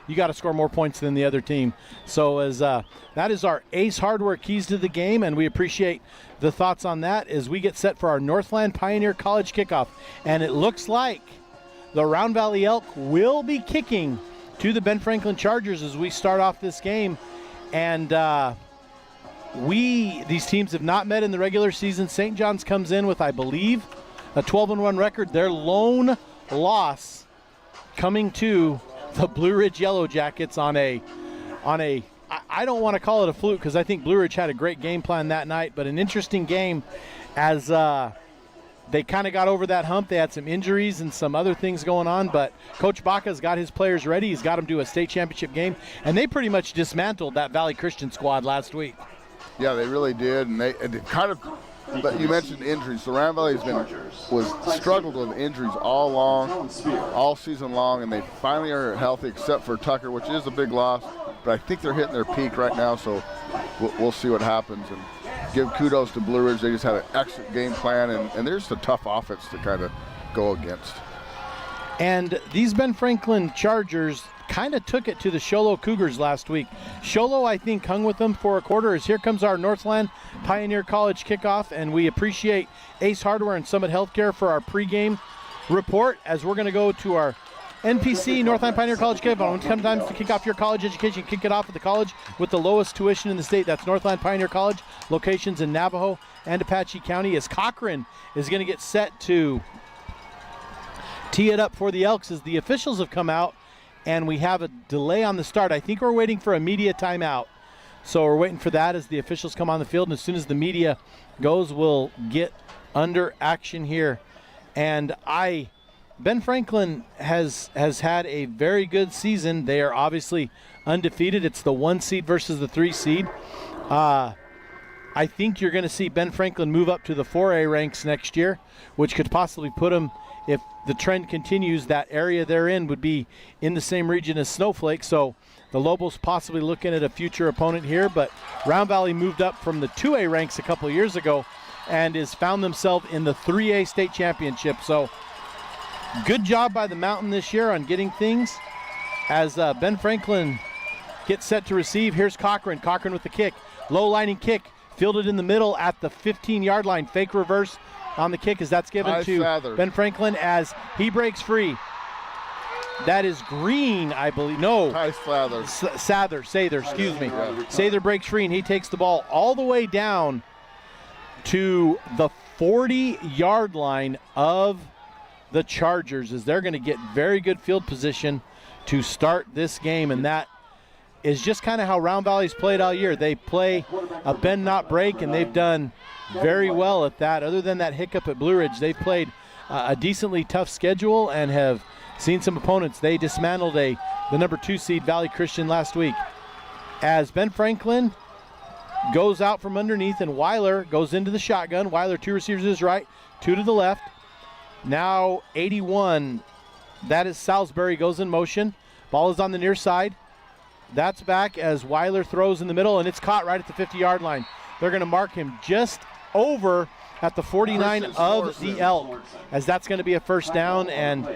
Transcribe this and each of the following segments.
you got to score more points than the other team. So as that is our Ace Hardware keys to the game, and we appreciate the thoughts on that as we get set for our Northland Pioneer College kickoff. And it looks like the Round Valley Elk will be kicking to the Ben Franklin Chargers as we start off this game. And these teams have not met in the regular season. St. John's comes in with, I believe, a 12-1 record. Their lone loss coming to the Blue Ridge Yellow Jackets on a I don't want to call it a fluke because I think Blue Ridge had a great game plan that night, but an interesting game as they kind of got over that hump. They had some injuries and some other things going on, but Coach Baca's got his players ready. He's got them to a state championship game, and they pretty much dismantled that Valley Christian squad last week. Yeah, they really did, and they kind of. But you mentioned injuries. The Round Valley was struggled with injuries all season long, and they finally are healthy except for Tucker, which is a big loss. But I think they're hitting their peak right now, so we'll see what happens. And give kudos to Blue Ridge. They just had an excellent game plan, and they're just a tough offense to kind of go against. And these Ben Franklin Chargers kind of took it to the Sholo Cougars last week. Sholo, I think, hung with them for a quarter as here comes our Northland Pioneer College kickoff, and we appreciate Ace Hardware and Summit Healthcare for our pregame report as we're going to go to our NPC Northland Pioneer College kickoff. Sometimes to kick off your college education, kick it off at the college with the lowest tuition in the state. That's Northland Pioneer College, locations in Navajo and Apache County, as Cochran is going to get set to tee it up for the Elks as the officials have come out. And we have a delay on the start. I think we're waiting for a media timeout. So we're waiting for that as the officials come on the field. And as soon as the media goes, we'll get under action here. And Ben Franklin has had a very good season. They are obviously undefeated. It's the 1 seed versus the 3 seed. I think you're going to see Ben Franklin move up to the 4A ranks next year, which could possibly put them, if the trend continues, that area they're in would be in the same region as Snowflake. So the Lobos possibly looking at a future opponent here, but Round Valley moved up from the 2A ranks a couple of years ago and has found themselves in the 3A state championship. So good job by the Mountain this year on getting things as Ben Franklin gets set to receive. Here's Cochran. Cochran with the kick. Low lining kick. Fielded in the middle at the 15-yard line. Fake reverse on the kick as that's given to Sather. Ben Franklin as he breaks free. That is Green, I believe. No. Sather, excuse me. Sather breaks free, and he takes the ball all the way down to the 40-yard line of the Chargers as they're going to get very good field position to start this game, and that is just kind of how Round Valley's played all year. They play a bend not break, and they've done very well at that. Other than that hiccup at Blue Ridge, they've played a decently tough schedule and have seen some opponents. They dismantled the number 2 seed Valley Christian last week. As Ben Franklin goes out from underneath and Weiler goes into the shotgun. Weiler, 2 receivers to his right, 2 to the left. Now 81, that is Salisbury, goes in motion. Ball is on the near side. That's back as Weiler throws in the middle, and it's caught right at the 50-yard line. They're going to mark him just over at the 49 of the Elk, as that's going to be a first down, and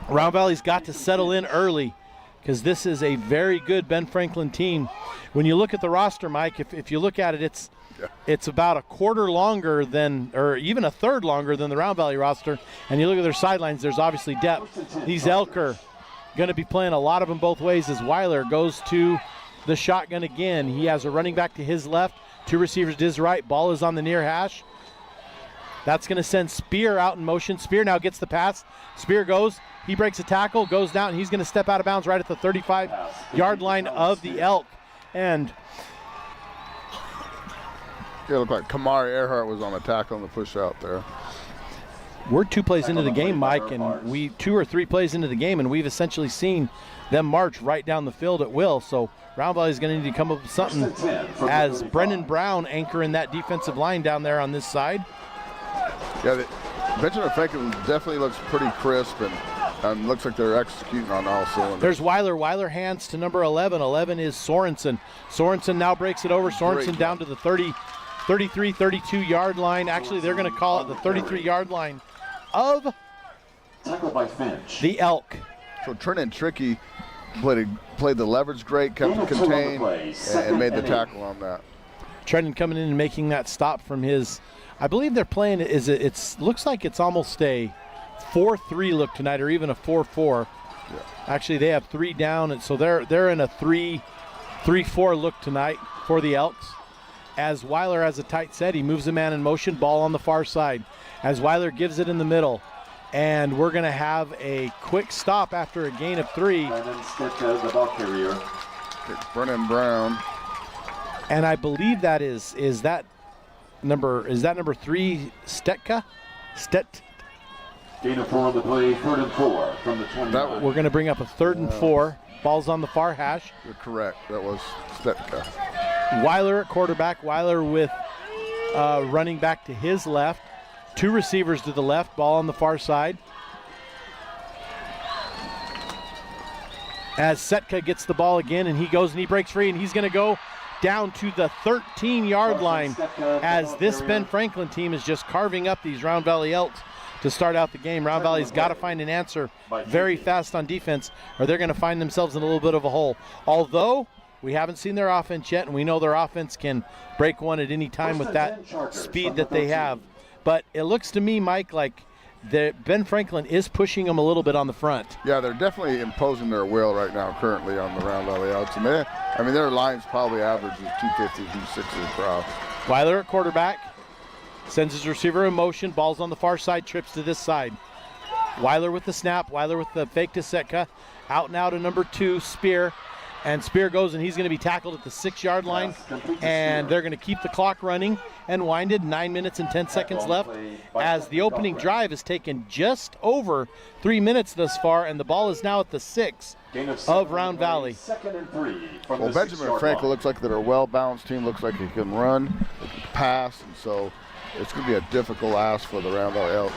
Round Valley's got to settle in early because this is a very good Ben Franklin team. When you look at the roster, Mike, if you look at it, it's about a quarter longer than, or even a third longer than the Round Valley roster, and you look at their sidelines, there's obviously depth. These Elk are going to be playing a lot of them both ways as Weiler goes to the shotgun again. He has a running back to his left, 2 receivers to his right. Ball is on the near hash. That's going to send Spear out in motion. Spear now gets the pass. Spear goes. He breaks a tackle, goes down, and he's going to step out of bounds right at the 35-yard line of the Elk. And it looked like Kamari Earhart was on a tackle on the push out there. We're 2 plays into the game, Mike, and we 2 or 3 plays into the game, and we've essentially seen them march right down the field at will. So Round Valley's going to need to come up with something as Brendan Brown anchoring that defensive line down there on this side. Yeah, Benjaman Franklin definitely looks pretty crisp, and looks like they're executing on all cylinders. There's Weiler. Weiler hands to number 11. 11 is Sorensen. Sorensen now breaks it over. Sorensen down to the 33, 32-yard line. Actually, they're going to call it the 33-yard line of the Elk. So Trenton Trickey played the leverage great, kept it contained, and made the tackle on that. Trenton coming in and making that stop from his, I believe they're playing, looks like it's almost a 4-3 look tonight, or even a 4-4. Yeah. Actually, they have 3 down, and so they're in a 3-4 look tonight for the Elks. As Weiler has a tight set, he moves a man in motion, ball on the far side. As Weiler gives it in the middle, and we're going to have a quick stop after a gain of 3. And then the ball carrier. Brennan Brown. And I believe that is that number 3 Stetka? Gain of 4 on the play, 3rd and 4 from the 20. We're going to bring up a 3rd and 4. Ball's on the far hash. You're correct. That was Stetka. Weiler at quarterback. Weiler with running back to his left. 2 receivers to the left. Ball on the far side. As Setka gets the ball again, and he goes and he breaks free, and he's going to go down to the 13-yard line, as this Ben Franklin team is just carving up these Round Valley Elks to start out the game. Round Valley's got to find an answer very fast on defense, or they're going to find themselves in a little bit of a hole. Although we haven't seen their offense yet, and we know their offense can break one at any time with that speed that they have. But it looks to me, Mike, like Ben Franklin is pushing them a little bit on the front. Yeah, they're definitely imposing their will right now currently on the Round Valley Elks. And their line's probably averages 250, 260 across. Weiler at quarterback. Sends his receiver in motion. Ball's on the far side, trips to this side. Weiler with the snap. Weiler with the fake to Setka. Out and out to number 2, Spear. And Spear goes, and he's going to be tackled at the 6-yard line. And they're going to keep the clock running and winded. 9 minutes and 10 seconds left, as the opening drive has taken just over 3 minutes thus far, and the ball is now at the 6 of Round Valley. Well, Benjamin Franklin looks like they're a well-balanced team. Looks like he can run, he can pass, and so it's going to be a difficult ask for the Round Valley Elks.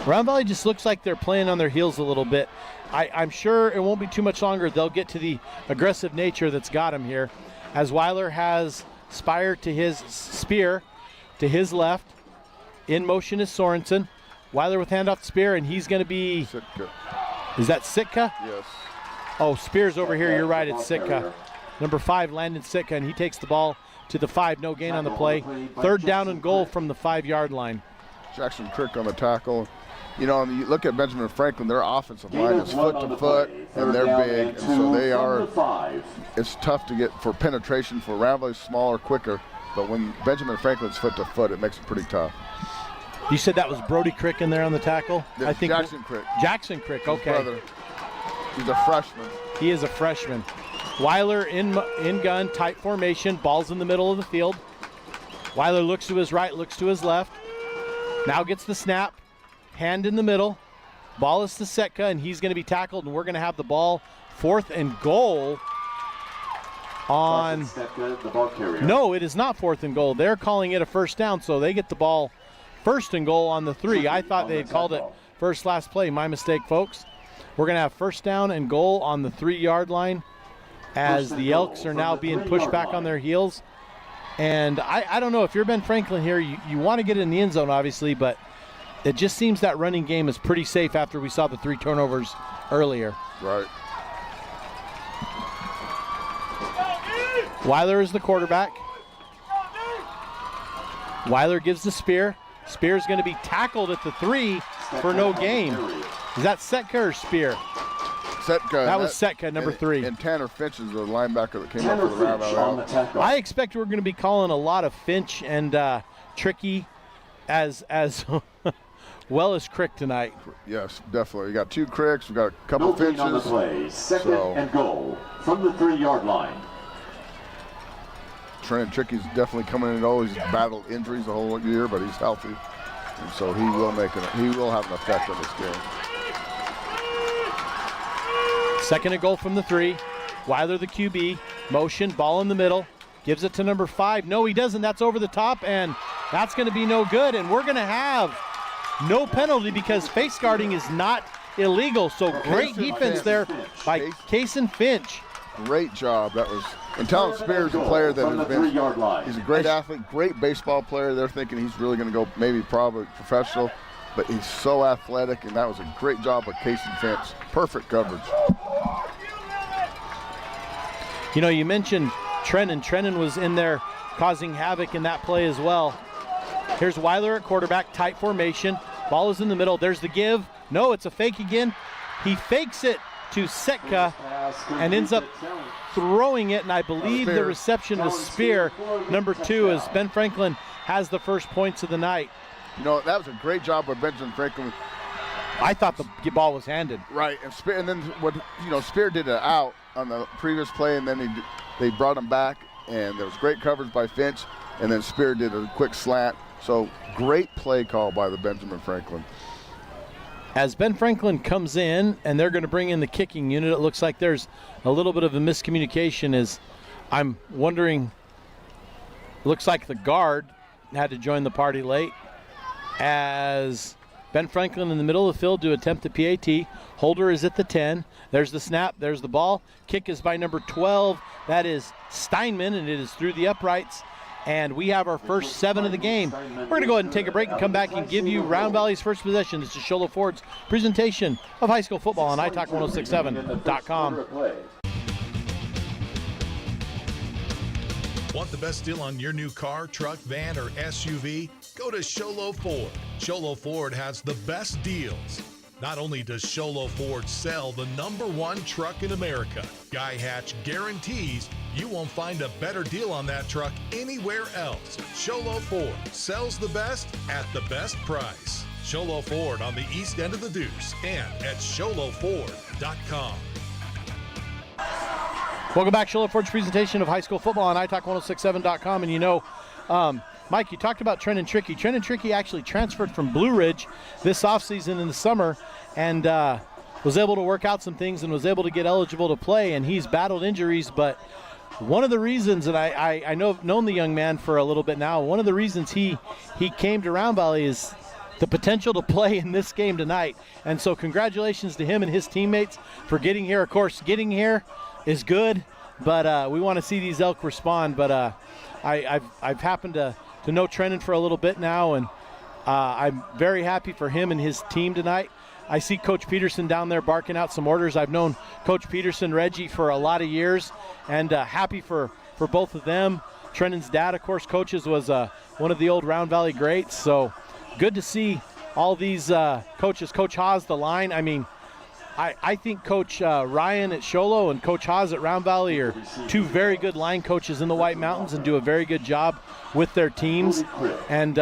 Round Valley just looks like they're playing on their heels a little bit. I'm sure it won't be too much longer. They'll get to the aggressive nature that's got him here. As Weiler has Spire to his Spear to his left. In motion is Sorensen. Weiler with handoff to Spear, and he's going to be... Sitka. Is that Sitka? Yes. Oh, Spear's over here. You're right. It's Sitka. Number 5, Landon Sitka, and he takes the ball to the 5. No gain on the play. 3rd down and goal from the 5-yard line. Jackson Crick on the tackle. You know, you look at Benjamin Franklin, their offensive line is foot to foot, and they're big, and so they are, it's tough to get for penetration for Round Valley, smaller, quicker, but when Benjamin Franklin's foot to foot, it makes it pretty tough. You said that was Brody Crick in there on the tackle? I think Jackson Crick. Jackson Crick, okay. His brother. He's a freshman. He is a freshman. Weiler in gun, tight formation, ball's in the middle of the field. Weiler looks to his right, looks to his left. Now gets the snap. Hand in the middle. Ball is to Setka, and he's going to be tackled, and we're going to have the ball 4th and goal on... No, it is not 4th and goal. They're calling it a 1st down, so they get the ball 1st and goal on the 3. I thought they had called it first last play. My mistake, folks. We're going to have 1st down and goal on the 3-yard line, as the Elks are now being pushed back on their heels. And I don't know, if you're Ben Franklin here, you want to get in the end zone, obviously, but it just seems that running game is pretty safe after we saw the 3 turnovers earlier. Right. Weiler is the quarterback. Weiler gives the Spear. Spear's going to be tackled at the 3 for no gain. Is that Setka or Spear? Setka. That was Setka, number 3. And Tanner Finch is the linebacker that came up for the Round Valley Elks. I expect we're going to be calling a lot of Finch and Tricky as well as Crick tonight. Yes, definitely. We got 2 Cricks. We got a couple Finches. On the play. 2nd and goal from the 3-yard line. Trent Tricky's definitely coming in. He's battled injuries the whole year, but he's healthy, and so he will have an effect on this game. 2nd and goal from the 3. Weiler the QB. Motion, ball in the middle. Gives it to number 5. No, he doesn't. That's over the top, and that's going to be no good. And we're going to have no penalty because face guarding is not illegal. So great defense there by Kason Finch. Great job. That was, and Talon Spears, a player that has been, he's a great athlete, great baseball player. They're thinking he's really going to go probably professional. but he's so athletic, and that was a great job of Casey Finch. Perfect coverage. You know, you mentioned Trenton. Trenton was in there causing havoc in that play as well. Here's Weiler at quarterback, tight formation. Ball is in the middle. There's the give. No, it's a fake again. He fakes it to Setka and ends up throwing it, and I believe the reception was Spear, number 2, as Ben Franklin has the first points of the night. You know, that was a great job by Benjaman Franklin. I thought the ball was handed. Right, and Spear, and then Spear did it out on the previous play, and then they brought him back, and there was great coverage by Finch, and then Spear did a quick slant. So great play call by the Benjaman Franklin. As Ben Franklin comes in, and they're going to bring in the kicking unit, it looks like there's a little bit of a miscommunication. As I'm wondering, looks like the guard had to join the party late. As Ben Franklin in the middle of the field to attempt the PAT. Holder is at the 10. There's the snap. There's the ball. Kick is by number 12. That is Steinman, and it is through the uprights. And we have our first 7 of the game. We're going to go ahead and take a break and come back and give you Round Valley's first possession. This is Sholo Ford's presentation of high school football on italk1067.com. Want the best deal on your new car, truck, van, or SUV? Go to Sholo Ford. Sholo Ford has the best deals. Not only does Sholo Ford sell the #1 truck in America, Guy Hatch guarantees you won't find a better deal on that truck anywhere else. Sholo Ford sells the best at the best price. Sholo Ford on the east end of the Deuce and at sholoford.com. Welcome back, Sholo Ford's presentation of high school football on italk1067.com. And you know, Mike, you talked about Trenton Trickey. Trenton Trickey actually transferred from Blue Ridge this offseason in the summer and was able to work out some things and was able to get eligible to play, and he's battled injuries. But one of the reasons, and I've known the young man for a little bit now, one of the reasons he came to Round Valley is the potential to play in this game tonight. And so congratulations to him and his teammates for getting here. Of course, getting here is good, but we want to see these Elk respond. But I've happened to know Trenton for a little bit now, and I'm very happy for him and his team tonight. I see Coach Peterson down there barking out some orders. I've known Coach Peterson, Reggie, for a lot of years, and happy for both of them. Trenton's dad, of course, coaches, was one of the old Round Valley greats, so good to see all these coaches. Coach Haas, the line, I mean, I think Coach Ryan at Sholo and Coach Haas at Round Valley are 2 very good line coaches in the White Mountains and do a very good job with their teams. And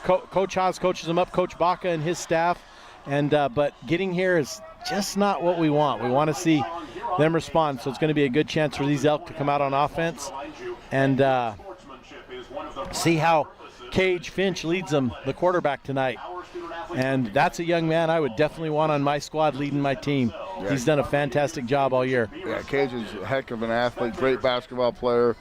Coach Haas coaches them up, Coach Baca and his staff. And but getting here is just not what we want. We want to see them respond. So it's going to be a good chance for these Elk to come out on offense and see how Cage Finch leads them, the quarterback, tonight. And that's a young man I would definitely want on my squad leading my team. Yeah. He's done a fantastic job all year. Yeah, Cage is a heck of an athlete, great basketball player,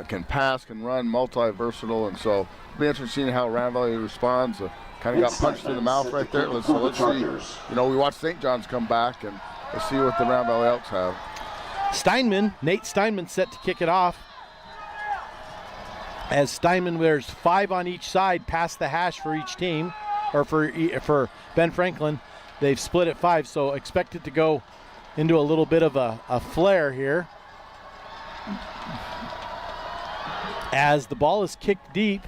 can pass, can run, multi-versatile, and so it'll be interesting seeing how Round Valley responds. Kind of got punched in the mouth right there. Let's see. You know, we watched St. John's come back, and let's see what the Round Valley Elks have. Nate Steinman set to kick it off. As Steinman wears 5 on each side past the hash for each team, or for Ben Franklin. They've split at 5, so expect it to go into a little bit of a flare here. As the ball is kicked deep,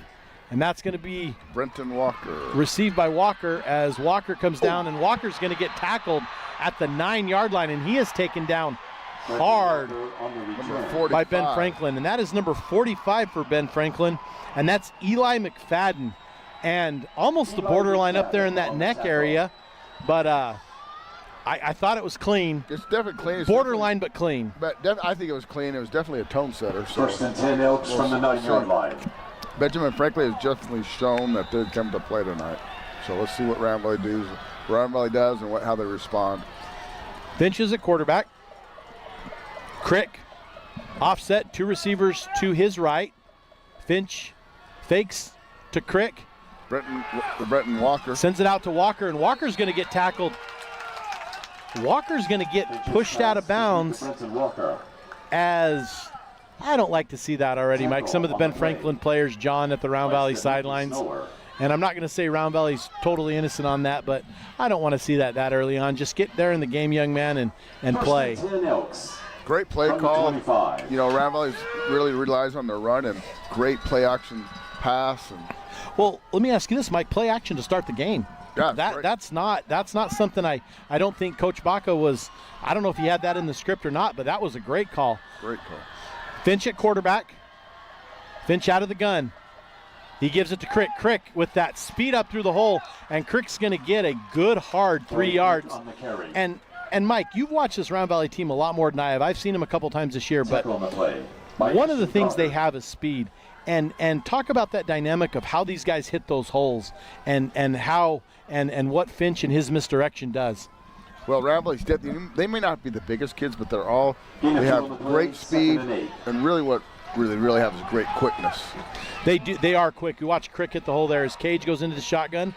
and that's going to be Brenton Walker. Received by Walker, as Walker comes down, and Walker's going to get tackled at the 9-yard line, and he is taken down hard by Ben Franklin. And that is number 45 for Ben Franklin, and that's Eli McFadden. And almost the borderline up there in that neck area, but I thought it was clean. It's definitely clean. It's borderline, but clean. But I think it was clean. It was definitely a tone setter. So First and 10 Elks from the 9-yard line. Benjaman Franklin has definitely shown that they're coming to play tonight. So let's see what Round Valley does and how they respond. Finch is at quarterback. Crick offset, 2 receivers to his right. Finch fakes to Crick. Brenton Walker sends it out to Walker, and Walker's going to get tackled. Walker's going to get pushed out of bounds, as I don't like to see that already, Mike. Some of the Ben Franklin players, John, at the Round Valley sidelines, And I'm not going to say Round Valley's totally innocent on that, but I don't want to see that early on. Just get there in the game, young man, and play. Great play call. You know, Round Valley really relies on their run and great play action pass. And well, let me ask you this, Mike. Play action to start the game. Yeah, that's not something I don't think Coach Baca was. I don't know if he had that in the script or not, but that was a great call. Great call. Finch at quarterback. Finch out of the gun. He gives it to Crick. Crick with that speed up through the hole, and Crick's going to get a good hard 3 yards. And Mike, you've watched this Round Valley team a lot more than I have. I've seen them a couple times this year, but one of the things they have is speed. And talk about that dynamic of how these guys hit those holes and how and what Finch and his misdirection does. Well, Round Valley's they may not be the biggest kids, but they have great speed, and really what really have is great quickness. They are quick. You watch Crick hit the hole there as Cage goes into the shotgun.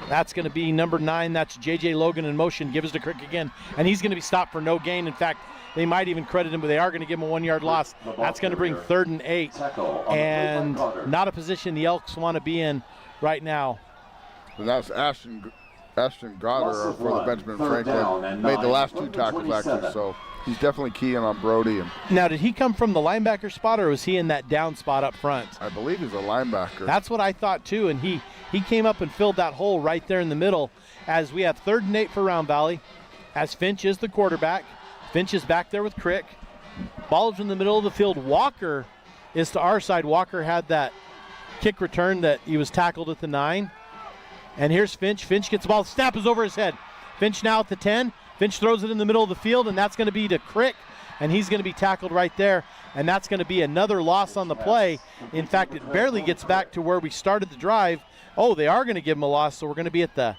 That's going to be number 9. That's J.J. Logan in motion. Gives to Crick again, and he's going to be stopped for no gain. In fact, they might even credit him, but they are going to give him a 1-yard loss. That's going to bring 3rd and 8, and not a position the Elks want to be in right now. And that's Ashton Goddard for the Benjamin Franklin. Made the last 2 tackles actually, so he's definitely keying on Brody. And now, did he come from the linebacker spot, or was he in that down spot up front? I believe he's a linebacker. That's what I thought too, and he came up and filled that hole right there in the middle as we have 3rd and 8 for Round Valley, as Finch is the quarterback. Finch is back there with Crick. Ball is in the middle of the field. Walker is to our side. Walker had that kick return that he was tackled at the 9. And here's Finch. Finch gets the ball. Snap is over his head. Finch now at the 10. Finch throws it in the middle of the field, and that's going to be to Crick, and he's going to be tackled right there, and that's going to be another loss on the play. In fact, it barely gets back to where we started the drive. Oh, they are going to give him a loss, so we're going to be at the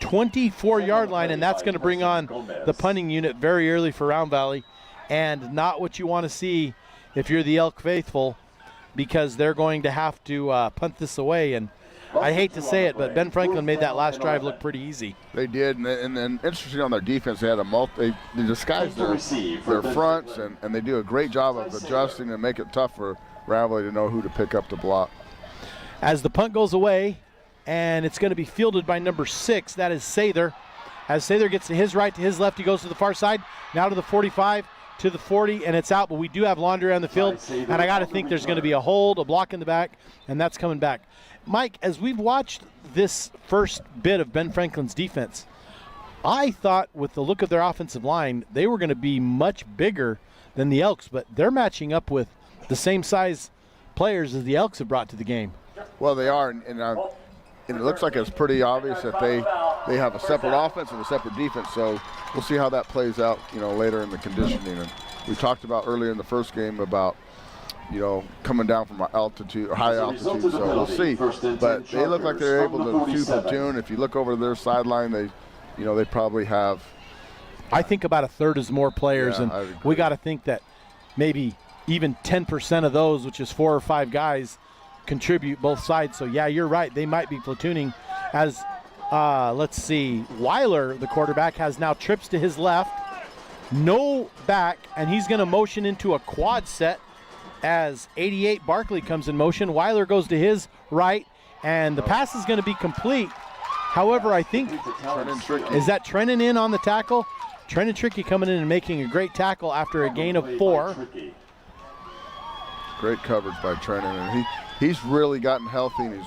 24-yard line, and that's going to bring on the punting unit very early for Round Valley, and not what you want to see if you're the Elk faithful, because they're going to have to punt this away. And I hate to say it, but Ben Franklin made that last drive look pretty easy. They did, and then interesting on their defense, they had they disguised their fronts, and they do a great job of adjusting and make it tough for Round Valley to know who to pick up the block. As the punt goes away, and it's going to be fielded by number 6, that is Sather. As Sather gets to his right, to his left, he goes to the far side, now to the 45, to the 40, and it's out, but we do have laundry on the field, and I got to think there's going to be a hold, a block in the back, and that's coming back. Mike, as we've watched this first bit of Ben Franklin's defense, I thought with the look of their offensive line, they were going to be much bigger than the Elks, but they're matching up with the same size players as the Elks have brought to the game. Well, they are, and it looks like it's pretty obvious that they have a separate offense and a separate defense, so we'll see how that plays out, later in the conditioning. And we talked about earlier in the first game about, coming down from altitude or high altitude, so we'll see. But they look like they're able to platoon. If you look over their sideline, they probably have. I think about a third is more players, and we got to think that maybe even 10% of those, which is 4 or 5 guys, contribute both sides. So yeah, you're right. They might be platooning. As let's see, Weiler, the quarterback, has now trips to his left, no back, and he's going to motion into a quad set. As 88 Barkley comes in motion, Weiler goes to his right, and the pass is going to be complete. However, I think, is that Trennan in on the tackle? Trennan Tricky coming in and making a great tackle after a gain of 4. Great coverage by Trennan, and he's really gotten healthy, and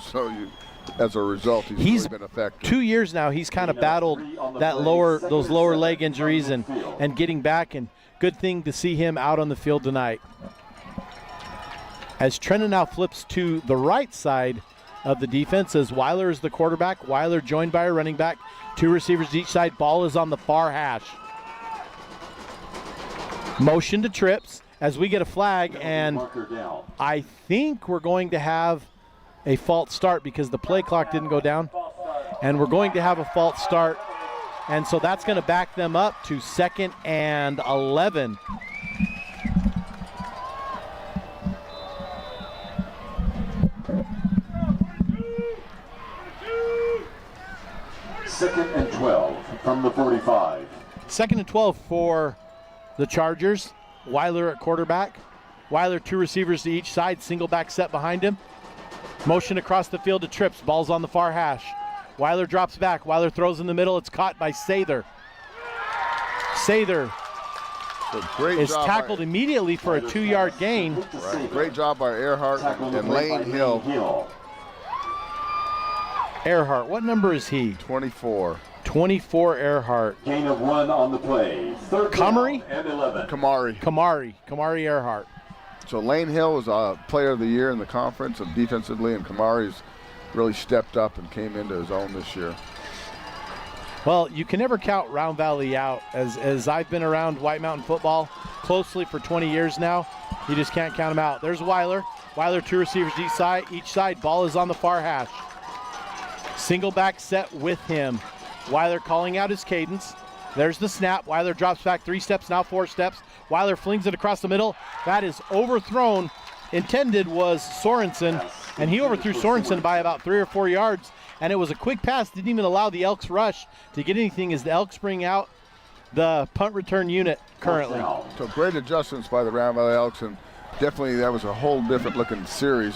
as a result, he's really been effective. 2 years now, he's kind of battled those lower leg injuries and getting back, and good thing to see him out on the field tonight. As Trennan now flips to the right side of the defense, as Weiler is the quarterback. Weiler joined by a running back. 2 receivers each side. Ball is on the far hash. Motion to trips as we get a flag, and I think we're going to have a false start because the play clock didn't go down, and we're going to have a false start, and so that's going to back them up to 2nd and 11. Second and 12 from the 45. 2nd and 12 for the Chargers. Weiler at quarterback. Weiler 2 receivers to each side, single back set behind him. Motion across the field to Trips. Ball's on the far hash. Weiler drops back. Weiler throws in the middle. It's caught by Sather. Sather is tackled immediately for a 2-yard gain. Right. Great job by Earhart and Lane Hill. Earhart, what number is he? 24. 24 Earhart. Gain of 1 on the play. Kamari? And 11. Kamari Earhart. So Lane Hill was a player of the year in the conference and defensively, and Kamari's really stepped up and came into his own this year. Well, you can never count Round Valley out. As I've been around White Mountain football closely for 20 years now, you just can't count them out. There's Weiler. Weiler, 2 receivers each side. Ball is on the far hash. Single back set with him. Weiler calling out his cadence. There's the snap. Weiler drops back 3 steps, now 4 steps. Weiler flings it across the middle. That is overthrown. Intended was Sorensen, and he overthrew Sorensen by about 3 or 4 yards. And it was a quick pass, didn't even allow the Elks rush to get anything as the Elks bring out the punt return unit currently. So great adjustments by the Round Valley Elks, and definitely that was a whole different looking series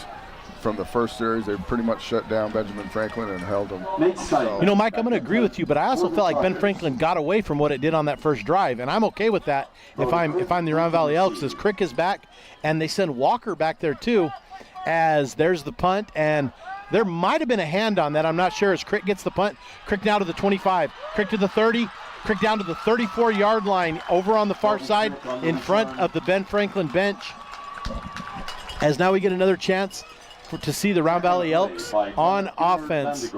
from the first series. They pretty much shut down Benjamin Franklin and held him. You know, Mike, I'm going to agree with you, but I also felt like Ben Franklin got away from what it did on that first drive, and I'm okay with that if I'm the Round Valley Elks, as Crick is back, and they send Walker back there too, as there's the punt, and there might have been a hand on that. I'm not sure as Crick gets the punt. Crick now to the 25. Crick to the 30. Crick down to the 34-yard line over on the far side in front of the Ben Franklin bench. As now we get another chance to see the Round Valley Elks on offense.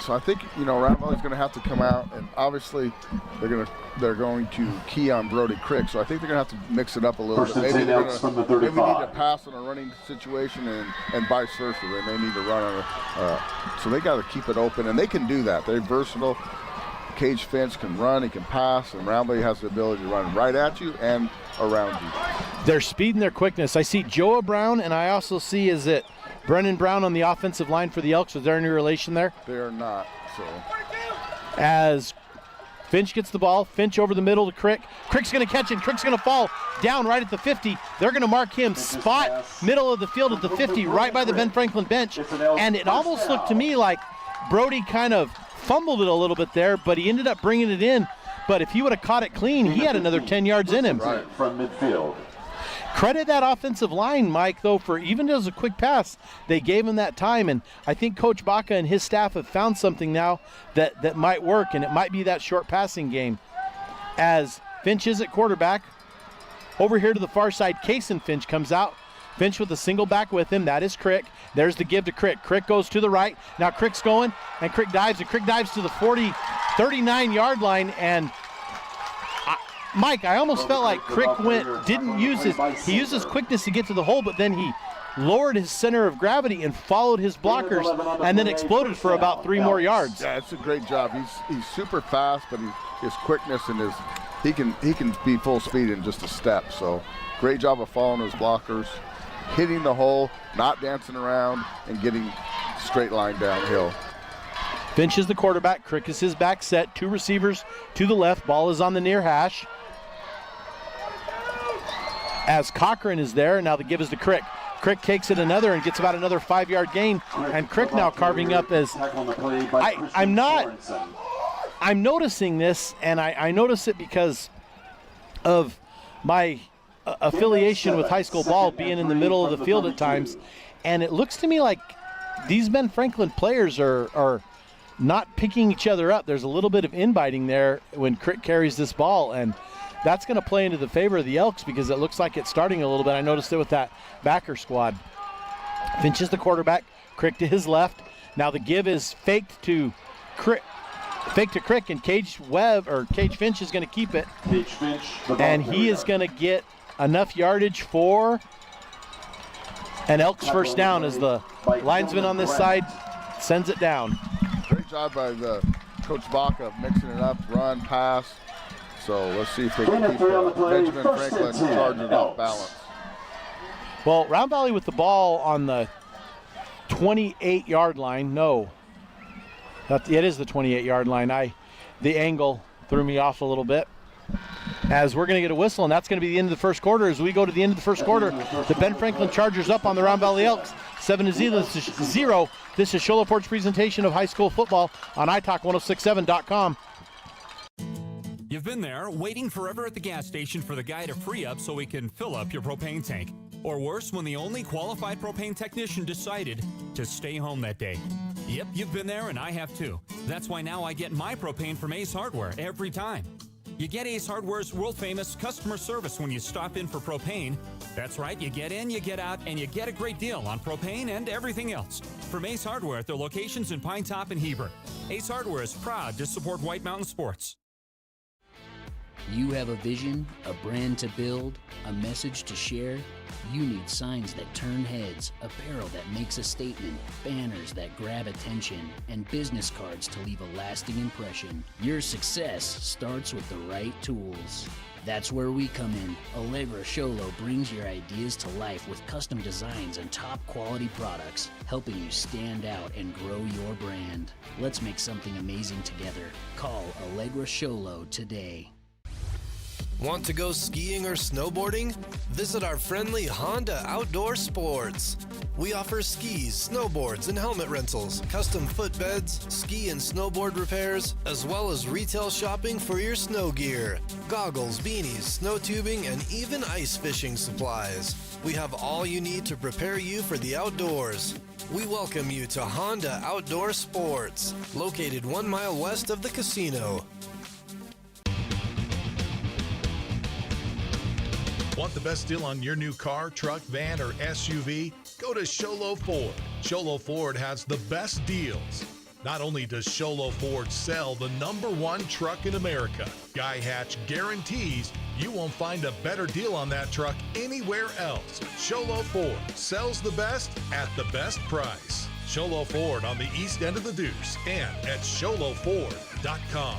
So I think, you know, Round Valley's going to have to come out, and obviously they're going to key on Brody Crick. So I think they're going to have to mix it up a little bit. Maybe they need to pass on a running situation and vice versa. They may need to run on so they got to keep it open, and they can do that. They're versatile. Cage Finch can run, he can pass, and Round Valley has the ability to run right at you and around you. Their speed and their quickness. I see Joa Brown, and I also see, is it Brennan Brown on the offensive line for the Elks? Is there any relation there? They are not, so. As Finch gets the ball, Finch over the middle to Crick. Crick's going to catch it. Crick's going to fall down right at the 50. They're going to mark him spot middle of the field at the 50, right by the Ben Franklin bench. And it almost looked to me like Brody kind of fumbled it a little bit there, but he ended up bringing it in. But if he would have caught it clean, he had another 10 yards in him. Right from midfield. Credit that offensive line, Mike, though, for even as a quick pass, they gave him that time. And I think Coach Baca and his staff have found something now that might work, and it might be that short passing game. As Finch is at quarterback, over here to the far side, Kaysen Finch comes out. Finch with a single back with him. That is Crick. There's the give to Crick. Crick goes to the right. Now Crick's going, and Crick dives to the 39-yard line. And Mike, I almost felt like Crick he used his quickness to get to the hole, but then he lowered his center of gravity and followed his blockers and then exploded for about 3 more yards. Yeah, it's a great job. He's super fast, but his quickness and he can be full speed in just a step. So great job of following his blockers, hitting the hole, not dancing around, and getting straight line downhill. Finch is the quarterback. Crick is his back set. 2 receivers to the left. Ball is on the near hash. As Cochran is there, now the give is to Crick. Crick takes it and gets about another 5-yard gain. And Crick now carving up as I'm noticing this, and I notice it because of my affiliation with high school ball being in the middle of the field at times. And it looks to me like these Ben Franklin players are not picking each other up. There's a little bit of inbiting there when Crick carries this ball, and that's going to play into the favor of the Elks because it looks like it's starting a little bit. I noticed it with that backer squad. Finch is the quarterback. Crick to his left. Now the give is faked to Crick, and Cage Finch is going to keep it. And he is going to get enough yardage for an Elks first down as the linesman on this side sends it down. Great job by the Coach Baca mixing it up, run, pass. So let's see if they can keep Benjamin Franklin charging off balance. Well, Round Valley with the ball on the 28-yard line. No, it is the 28-yard line. The angle threw me off a little bit. as we're going to get a whistle, and that's going to be the end of the first quarter. As we go to the end of the first quarter, the Ben Franklin Chargers up on the Round Valley Elks, 7-0. This is Show Laporte's presentation of high school football on italk1067.com. You've been there, waiting forever at the gas station for the guy to free up so he can fill up your propane tank. Or worse, when the only qualified propane technician decided to stay home that day. Yep, you've been there, and I have too. That's why now I get my propane from Ace Hardware every time. You get Ace Hardware's world-famous customer service when you stop in for propane. That's right, you get in, you get out, and you get a great deal on propane and everything else. From Ace Hardware at their locations in Pine Top and Heber. Ace Hardware is proud to support White Mountain Sports. You have a vision, a brand to build, a message to share. You need signs that turn heads, apparel that makes a statement, banners that grab attention, and business cards to leave a lasting impression. Your success starts with the right tools. That's where we come in. Allegra Sholo brings your ideas to life with custom designs and top quality products, helping you stand out and grow your brand. Let's make something amazing together. Call Allegra Sholo today. Want to go skiing or snowboarding? Visit our friendly Honda Outdoor Sports. We offer skis, snowboards, and helmet rentals, custom footbeds, ski and snowboard repairs, as well as retail shopping for your snow gear, goggles, beanies, snow tubing, and even ice fishing supplies. We have all you need to prepare you for the outdoors. We welcome you to Honda Outdoor Sports, located 1 mile west of the casino. Want the best deal on your new car, truck, van, or SUV? Go to Sholo Ford. Sholo Ford has the best deals. Not only does Sholo Ford sell the #1 truck in America, Guy Hatch guarantees you won't find a better deal on that truck anywhere else. Sholo Ford sells the best at the best price. Sholo Ford on the east end of the Deuce and at sholoford.com.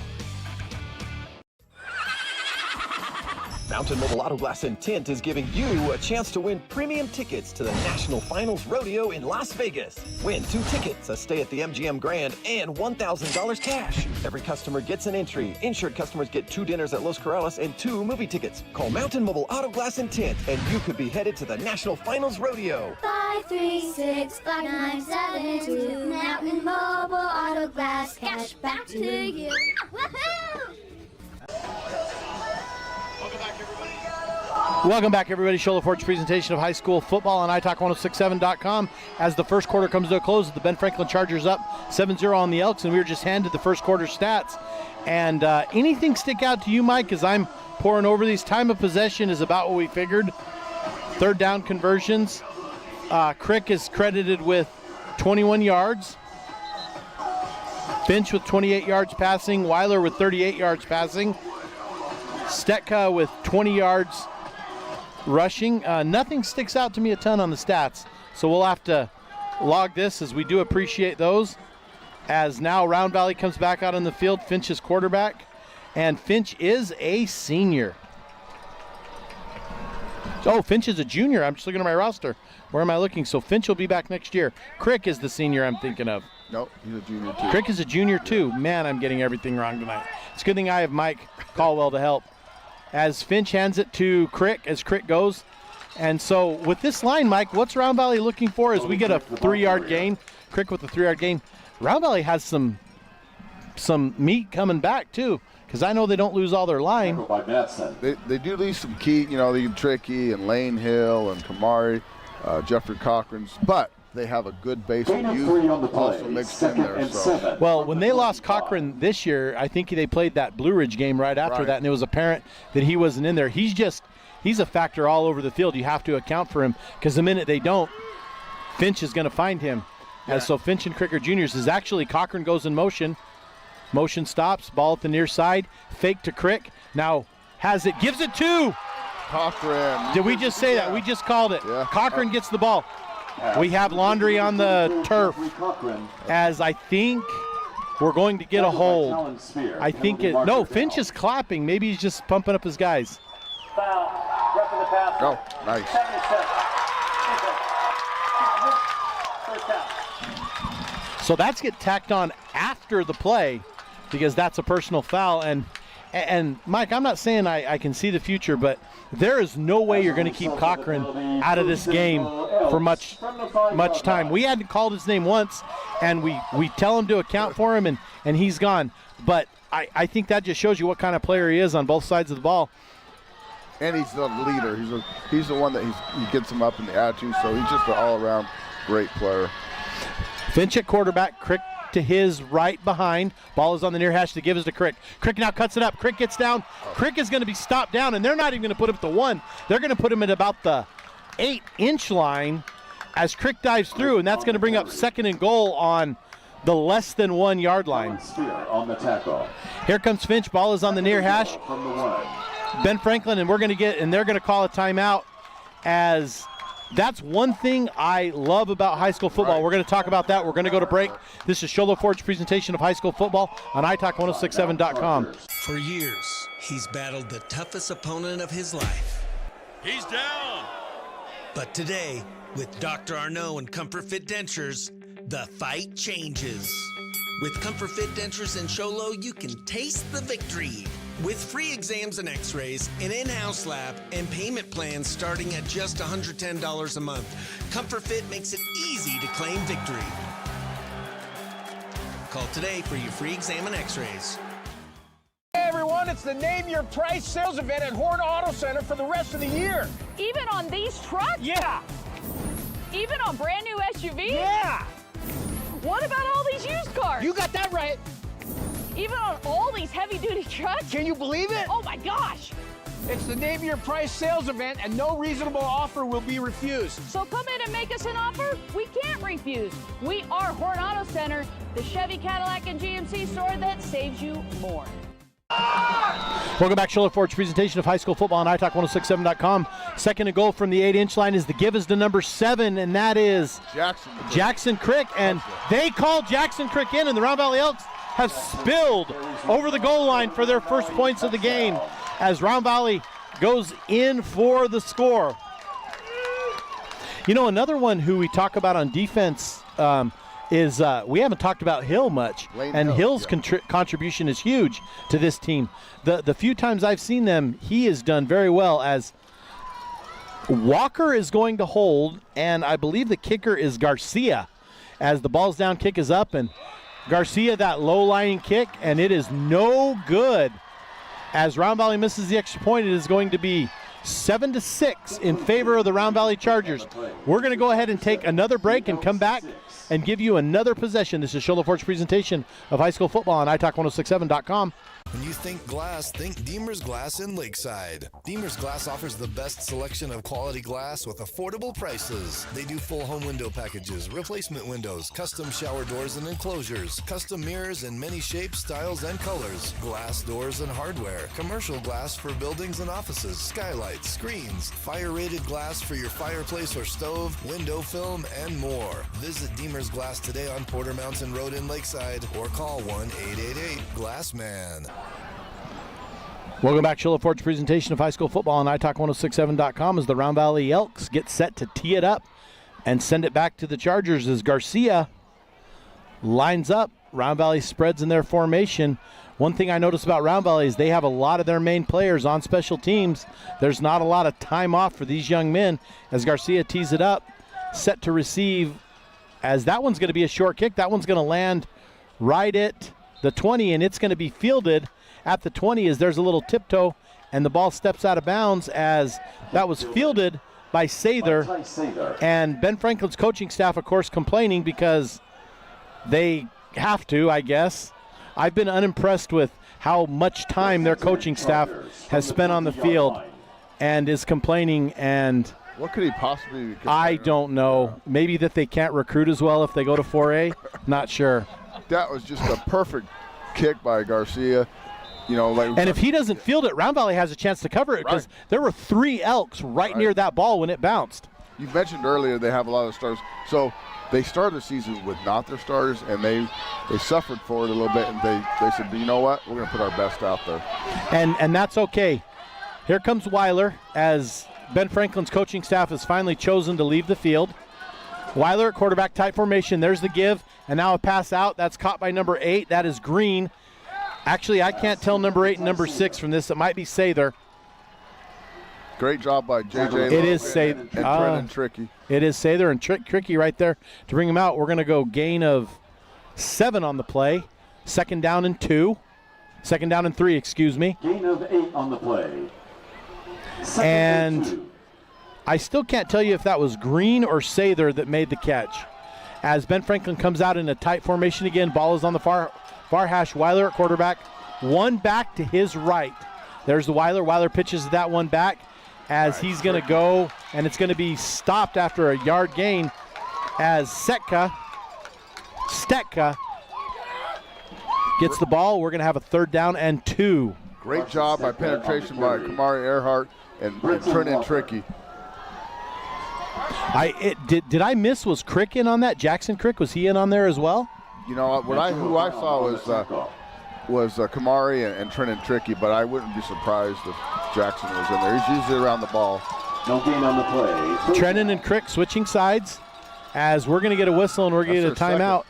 Mountain Mobile Auto Glass and Tint is giving you a chance to win premium tickets to the National Finals Rodeo in Las Vegas. Win 2 tickets, a stay at the MGM Grand, and $1,000 cash. Every customer gets an entry. Insured customers get 2 dinners at Los Corrales and 2 movie tickets. Call Mountain Mobile Auto Glass and Tint, and you could be headed to the National Finals Rodeo. 5365972. Mountain Mobile Auto Glass, cash back to you. Woohoo! Welcome back, everybody. Show Laporte's presentation of high school football on italk1067.com. As the first quarter comes to a close, the Ben Franklin Chargers up 7-0 on the Elks, and we were just handed the first quarter stats. And anything stick out to you, Mike, as I'm pouring over these? Time of possession is about what we figured. Third down conversions. Crick is credited with 21 yards. Finch with 28 yards passing. Weiler with 38 yards passing. Stetka with 20 yards rushing. Nothing sticks out to me a ton on the stats, so we'll have to log this, as we do appreciate those. As now Round Valley comes back out on the field, Finch is quarterback, and Finch is a senior. Oh, Finch is a junior. I'm just looking at my roster. Where am I looking? So Finch will be back next year. Crick is the senior I'm thinking of. Nope, he's a junior too. Crick is a junior too. Man, I'm getting everything wrong tonight. It's a good thing I have Mike Caldwell to help. As Finch hands it to Crick, as Crick goes. And so with this line, Mike, what's Round Valley looking for as we get a 3-yard gain? Crick with a 3-yard gain. Round Valley has some meat coming back too, because I know they don't lose all their line. They do lose some key, the Tricky and Lane Hill and Kamari, Jeffery Cochran's, but they have a good base of youth also mixed in there. So. Well, when they lost Cochran this year, I think they played that Blue Ridge game right after that, and it was apparent that he wasn't in there. He's a factor all over the field. You have to account for him, because the minute they don't, Finch is going to find him. Yeah. So Finch and Crick are juniors. As actually Cochran goes in motion. Motion stops, ball at the near side, fake to Crick. Now has it, gives it to Cochran. Did we just say that? We just called it. Yeah. Cochran gets the ball. We have laundry on the turf, as I think we're going to get a hold. I think no, Finch is clapping. Maybe he's just pumping up his guys. Oh, nice. So that's get tacked on after the play, because that's a personal foul. And And Mike, I'm not saying I can see the future, but there is no way you're going to keep Cochran out of this game for much time. We hadn't called his name once, and we tell him to account for him, and he's gone. But I think that just shows you what kind of player he is on both sides of the ball. And he's the leader. He's the one that he gets him up in the attitude, so he's just an all-around great player. Finch at quarterback, Crick to his right behind. Ball is on the near hash to give is to Crick. Crick now cuts it up. Crick gets down. Crick is going to be stopped down, and they're not even going to put him at the 1. They're going to put him at about the 8-inch line as Crick dives through, and that's going to bring up 2nd and goal on the less than 1 yard line. On the tackle. Here comes Finch. Ball is on the near hash. Ben Franklin, and they're going to call a timeout, as that's one thing I love about high school football. Right. We're going to talk about that. We're going to go to break. This is Sholo Ford's presentation of high school football on iTalk1067.com. For years, he's battled the toughest opponent of his life. He's down. But today, with Dr. Arnaud and Comfort Fit Dentures, the fight changes. With Comfort Fit Dentures and Sholo, you can taste the victory. With free exams and x-rays, an in-house lab, and payment plans starting at just $110 a month, Comfort Fit makes it easy to claim victory. Call today for your free exam and x-rays. Hey everyone, it's the Name Your Price sales event at Horn Auto Center for the rest of the year. Even on these trucks? Yeah. Even on brand new SUVs? Yeah. What about all these used cars? You got that right. Even on all these heavy-duty trucks? Can you believe it? Oh my gosh! It's the Name Your Price sales event, and no reasonable offer will be refused. So come in and make us an offer we can't refuse. We are Horn Auto Center, the Chevy, Cadillac, and GMC store that saves you more. Welcome back, Sholo Ford's presentation of high school football on iTalk1067.com. 2nd and goal from the 8-inch line is the give is to number 7, and that is Jackson Crick. And they call Jackson Crick in, and the Round Valley Elks have spilled over the goal line for their first points of the game as Round Valley goes in for the score. You know, another one who we talk about on defense is we haven't talked about Hill much, and Hill's contribution is huge to this team. The few times I've seen them, he has done very well, as Walker is going to hold, and I believe the kicker is Garcia, as the ball's down, kick is up, and Garcia, that low-lying kick, and it is no good. As Round Valley misses the extra point, it is going to be 7-6 in favor of the Round Valley Chargers. We're going to go ahead and take another break and come back and give you another possession. This is Sholo Ford's presentation of high school football on iTalk1067.com. When you think glass, think Deemer's Glass in Lakeside. Deemer's Glass offers the best selection of quality glass with affordable prices. They do full home window packages, replacement windows, custom shower doors and enclosures, custom mirrors in many shapes, styles, and colors, glass doors and hardware, commercial glass for buildings and offices, skylights, screens, fire-rated glass for your fireplace or stove, window film, and more. Visit Deemer's Glass today on Porter Mountain Road in Lakeside or call 1-888-GLASSMAN. Welcome back, Sholo Ford's presentation of high school football on iTalk1067.com as the Round Valley Elks get set to tee it up and send it back to the Chargers as Garcia lines up. Round Valley spreads in their formation. One thing I noticed about Round Valley is they have a lot of their main players on special teams. There's not a lot of time off for these young men as Garcia tees it up, set to receive, as that one's going to be a short kick. That one's going to land right at the 20, and it's going to be fielded at the 20 as there's a little tiptoe, and the ball steps out of bounds as that was fielded by Sather. And Ben Franklin's coaching staff, of course, complaining because they have to, I guess. I've been unimpressed with how much time their coaching staff has spent on the field and is complaining. And what could he possibly be? I don't know. Maybe that they can't recruit as well if they go to 4A. Not sure. That was just a perfect kick by Garcia. You know, and if he doesn't field it, Round Valley has a chance to cover it because there were 3 Elks right near that ball when it bounced. You mentioned earlier they have a lot of stars. So they started the season with not their starters, and they suffered for it a little bit, and they said, you know what, we're going to put our best out there. And that's okay. Here comes Weiler as Ben Franklin's coaching staff has finally chosen to leave the field. Weiler at quarterback, tight formation. There's the give, and now a pass out. That's caught by number 8. That is Green. Actually, I can't tell number 8 and number 6 from this. It might be Sather. Great job by JJ. It is Sather. And Trenton Tricky. It is Sather and Tricky right there to bring him out. We're going to go gain of 7 on the play. Second down and 2. Second down and 3, excuse me. Gain of 8 on the play. And I still can't tell you if that was Green or Sather that made the catch. As Ben Franklin comes out in a tight formation again, ball is on the far hash. Weiler at quarterback. One back to his right. There's the Weiler. Weiler pitches that one back as he's going to go, and it's going to be stopped after a yard gain as Stetka gets the ball. We're going to have a 3rd down and 2. Great job by penetration by Kamari Earhart and Trenton Tricky. Did I miss, was Crick in on that? Jackson Crick, was he in on there as well? You know, who I saw was Kamari and Trenton Tricky, but I wouldn't be surprised if Jackson was in there. He's usually around the ball. No gain on the play. Trenton and Crick switching sides as we're going to get a whistle and we're going to get a timeout.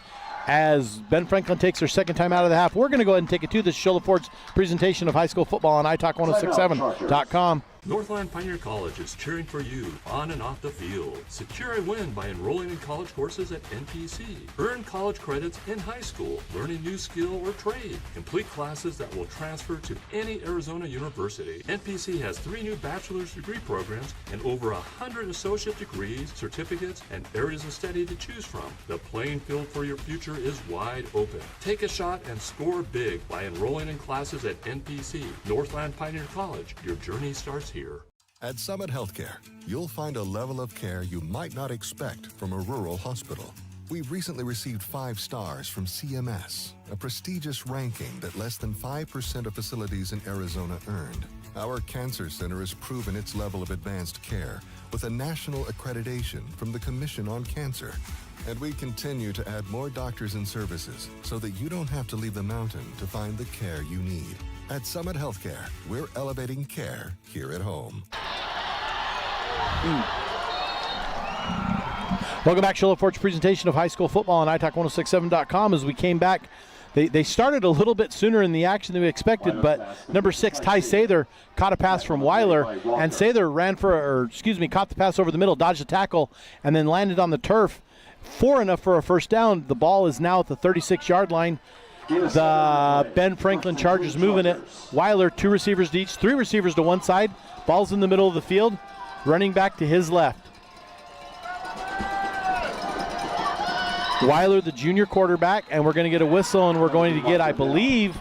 As Ben Franklin takes their second time out of the half. We're going to go ahead and take it to the Shola Ford's presentation of high school football on italk1067.com. Northland Pioneer College is cheering for you on and off the field. Secure a win by enrolling in college courses at NPC. Earn college credits in high school, learn a new skill or trade. Complete classes that will transfer to any Arizona university. NPC has 3 new bachelor's degree programs and over 100 associate degrees, certificates, and areas of study to choose from. The playing field for your future is wide open. Take a shot and score big by enrolling in classes at NPC. Northland Pioneer College. Your journey starts here. At Summit Healthcare, you'll find a level of care you might not expect from a rural hospital. We've recently received 5 stars from CMS, a prestigious ranking that less than 5% of facilities in Arizona earned. Our cancer center has proven its level of advanced care with a national accreditation from the Commission on Cancer. And we continue to add more doctors and services so that you don't have to leave the mountain to find the care you need. At Summit Healthcare, we're elevating care here at home. Welcome back, Shola Ford's presentation of high school football on italk1067.com. As we came back, they started a little bit sooner in the action than we expected, but number 6, Ty Sather, caught a pass from Weiler, and Sather caught the pass over the middle, dodged the tackle, and then landed on the turf. 4 enough for a first down. The ball is now at the 36-yard line. The Ben Franklin Chargers moving it. Weiler, 2 receivers to each, 3 receivers to one side. Ball's in the middle of the field. Running back to his left. Weiler, the junior quarterback, and we're going to get a whistle, and we're going to get, I believe,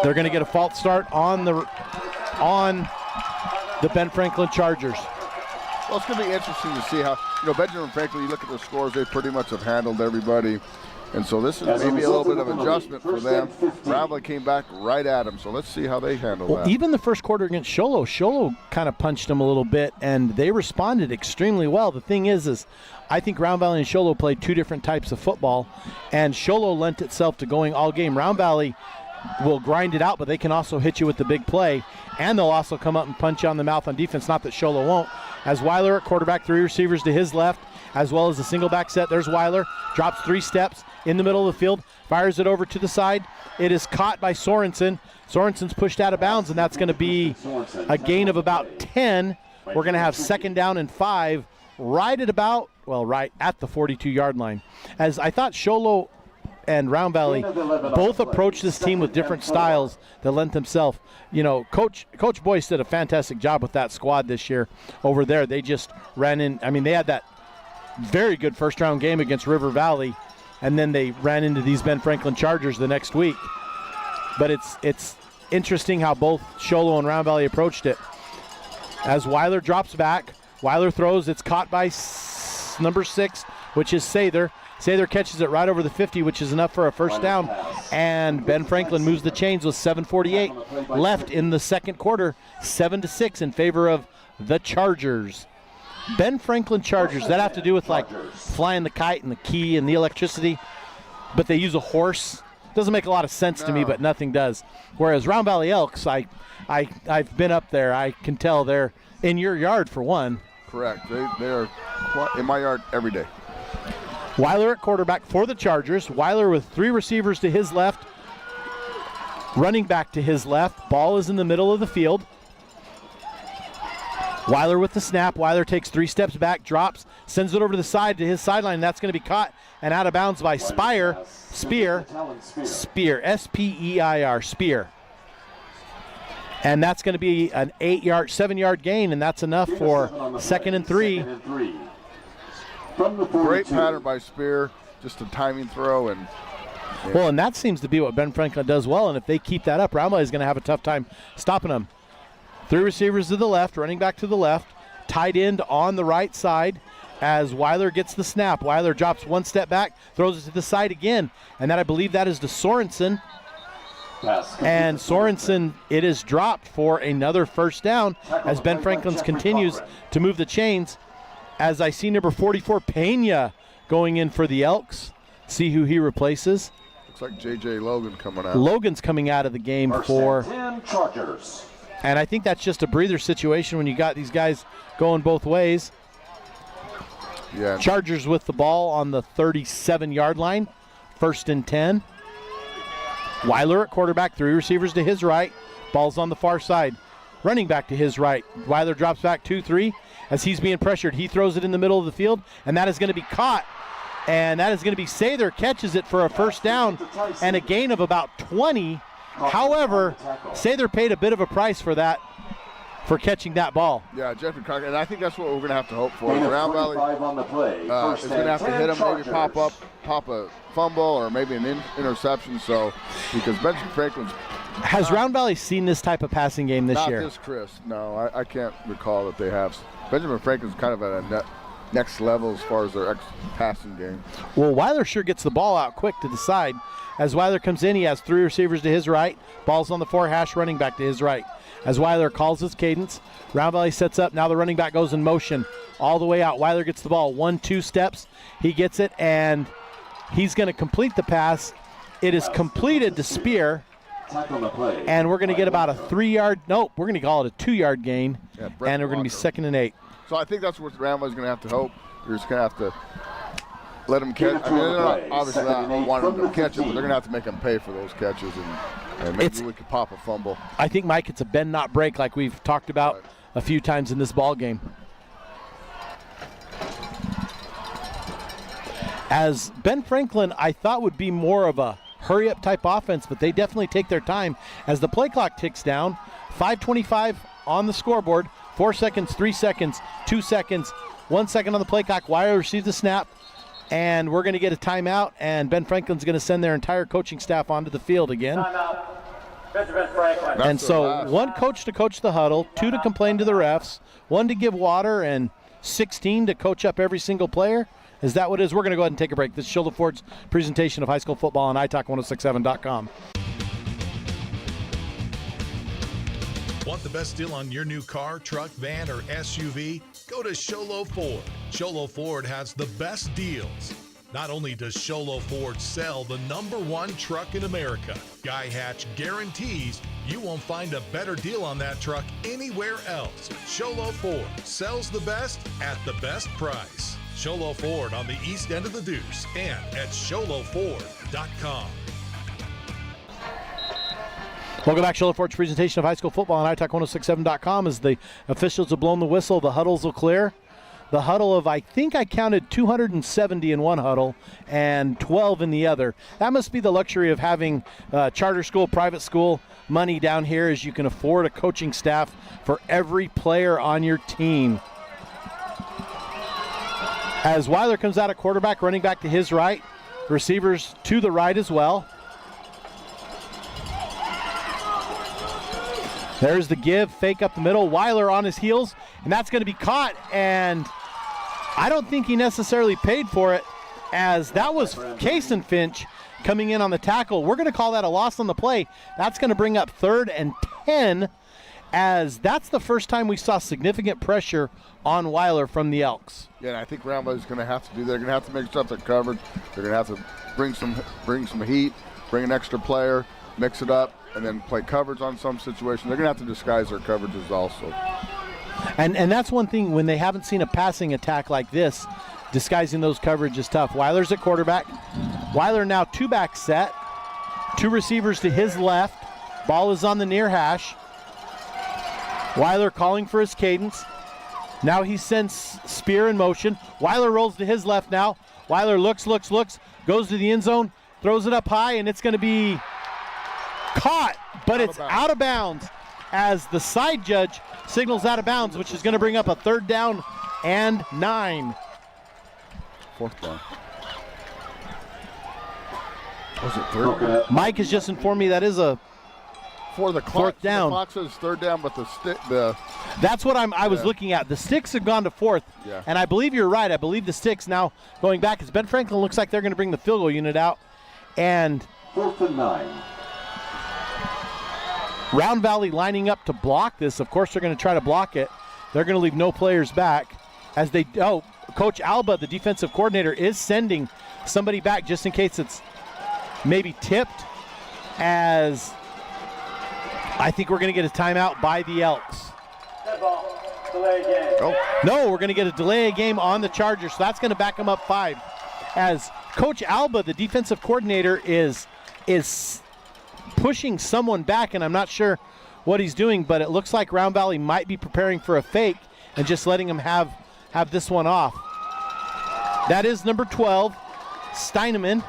they're going to get a false start on the Ben Franklin Chargers. Well, it's going to be interesting to see how, Benjamin Franklin, you look at the scores, they pretty much have handled everybody. And so this is maybe a little bit of adjustment for them. Round Valley came back right at them, so let's see how they handle that. Even the first quarter against Sholo kind of punched them a little bit, and they responded extremely well. The thing is I think Round Valley and Sholo played 2 different types of football, and Sholo lent itself to going all game. Round Valley will grind it out, but they can also hit you with the big play, and they'll also come up and punch you on the mouth on defense, not that Sholo won't. As Weiler at quarterback, 3 receivers to his left, as well as the single back set. There's Weiler, drops 3 steps in the middle of the field, fires it over to the side. It is caught by Sorensen. Sorensen's pushed out of bounds, and that's going to be a gain of about 10. We're going to have second down and 5 right at the 42-yard line. As I thought Sholo and Round Valley both approached this team with different styles that lent themselves. Coach Boyce did a fantastic job with that squad this year over there. They just ran in. They had that very good first-round game against River Valley, and then they ran into these Ben Franklin Chargers the next week. But it's interesting how both Sholo and Round Valley approached it. As Weiler drops back, Weiler throws. It's caught by number 6, which is Sather. Sather catches it right over the 50, which is enough for a first down. And Ben Franklin moves the chains with 7:48 left in the second quarter, 7-6 in favor of the Chargers. Ben Franklin Chargers, that have to do with like flying the kite and the key and the electricity, but they use a horse. Doesn't make a lot of sense to me, but nothing does. Whereas Round Valley Elks, I've been up there. I can tell they're in your yard for one. Correct. They are in my yard every day. Weiler at quarterback for the Chargers. Weiler with 3 receivers to his left, running back to his left. Ball is in the middle of the field. Weiler with the snap. Weiler takes 3 steps back, drops, sends it over to the side to his sideline. That's going to be caught and out of bounds by Spear. S-P-E-I-R, Spear. And that's going to be an 7-yard gain, and that's enough for 2nd and 3. Great pattern by Spear, just a timing throw. And well, and that seems to be what Ben Franklin does well, and if they keep that up, Round Valley is going to have a tough time stopping them. 3 receivers to the left, running back to the left, tight end on the right side as Weiler gets the snap. Weiler drops 1 step back, throws it to the side again, and that I believe that is to Sorensen. And Sorensen, it is dropped for another first down as Ben Franklin continues to move the chains. As I see number 44, Pena, going in for the Elks. See who he replaces. Looks like J.J. Logan coming out. Logan's coming out of the game for Chargers. And I think that's just a breather situation when you got these guys going both ways. Yeah. Chargers with the ball on the 37-yard line. 1st and 10. Weiler at quarterback, 3 receivers to his right. Ball's on the far side. Running back to his right. Weiler drops back 2-3 as he's being pressured. He throws it in the middle of the field, and that is going to be caught. And that is going to be Sather, catches it for a first down and a gain of about 20. However, Sather paid a bit of a price for that, for catching that ball. Yeah, Jeffery Cochran, and I think that's what we're going to have to hope for. Round Valley is going to have to hit him, maybe pop a fumble or maybe an interception. So, because Benjaman Franklin's has Round Valley seen this type of passing game this year? Not this crisp. No, I can't recall that they have. Benjaman Franklin's kind of at a next level as far as their passing game. Well, Weiler sure gets the ball out quick to the side. As Weiler comes in, he has 3 receivers to his right. Ball's on the 4 hash, running back to his right. As Weiler calls his cadence, Round Valley sets up. Now the running back goes in motion all the way out. Weiler gets the ball 1-2 steps. He gets it, and he's going to complete the pass. It is completed to Spear. And we're going to get about a 3-yard, nope, we're going to call it a 2-yard gain. Yeah, and we're going to be 2nd and 8. So I think that's what Round Valley's going to have to hope. You're just going to have to let them catch. I mean, they're not obviously not wanting them to catch it, but they're going to have to make them pay for those catches, and maybe we could pop a fumble. I think, Mike, it's a bend not break like we've talked about a few times in this ball game. As Ben Franklin, I thought would be more of a hurry-up type offense, but they definitely take their time as the play clock ticks down. 5:25 on the scoreboard. 4 seconds, 3 seconds, 2 seconds, 1 second on the play clock. Weiler receives the snap, and we're going to get a timeout, and Ben Franklin's going to send their entire coaching staff onto the field again. Timeout. Benjaman Franklin. And so 1 coach to coach the huddle, 2 to complain to the refs, 1 to give water, and 16 to coach up every single player. Is that what it is? We're going to go ahead and take a break. This is Shoulder Ford's presentation of high school football on italk1067.com. Want the best deal on your new car, truck, van, or SUV? Go to Sholo Ford. Sholo Ford has the best deals. Not only does Sholo Ford sell the #1 truck in America, Guy Hatch guarantees you won't find a better deal on that truck anywhere else. Sholo Ford sells the best at the best price. Sholo Ford on the east end of the Deuce and at sholoford.com. Welcome back, Shoulder Ford's presentation of high school football on italk1067.com. As the officials have blown the whistle, the huddles will clear. The huddle of, I think I counted 270 in one huddle and 12 in the other. That must be the luxury of having charter school, private school money down here, as you can afford a coaching staff for every player on your team. As Weiler comes out at quarterback, running back to his right, receivers to the right as well. There's the give, fake up the middle. Weiler on his heels, and that's going to be caught, and I don't think he necessarily paid for it, as that was Kason Finch coming in on the tackle. We're going to call that a loss on the play. That's going to bring up 3rd and 10, as that's the first time we saw significant pressure on Weiler from the Elks. Yeah, and I think Round Valley's going to have to do that. They're going to have to make stuff that covered. They're going to have to bring some heat, bring an extra player, mix it up, and then play coverage on some situations. They're going to have to disguise their coverages also. And that's one thing, when they haven't seen a passing attack like this, disguising those coverage is tough. Weiler's at quarterback. Weiler now 2-back set. 2 receivers to his left. Ball is on the near hash. Weiler calling for his cadence. Now he sends Spear in motion. Weiler rolls to his left now. Weiler looks, goes to the end zone, throws it up high, and it's going to be caught, but it's out of bounds as the side judge signals out of bounds, which is going to bring up a 3rd down and 9. 4th down. Was it 3rd? Mike has just informed me that is a for the clock, 4th down. The clock says 3rd down, but the stick, that's what I was looking at. The sticks have gone to 4th, and I believe you're right. I believe the sticks now going back as Ben Franklin looks like they're going to bring the field goal unit out, and 4th and 9. Round Valley lining up to block this. Of course, they're going to try to block it. They're going to leave no players back as they. Coach Alba, the defensive coordinator, is sending somebody back just in case it's maybe tipped, as I think we're going to get a timeout by the Elks. No, we're going to get a delay of game on the Chargers, so that's going to back them up 5. As Coach Alba, the defensive coordinator, is pushing someone back, and I'm not sure what he's doing, but it looks like Round Valley might be preparing for a fake and just letting him have this one off. That is number 12, Steineman,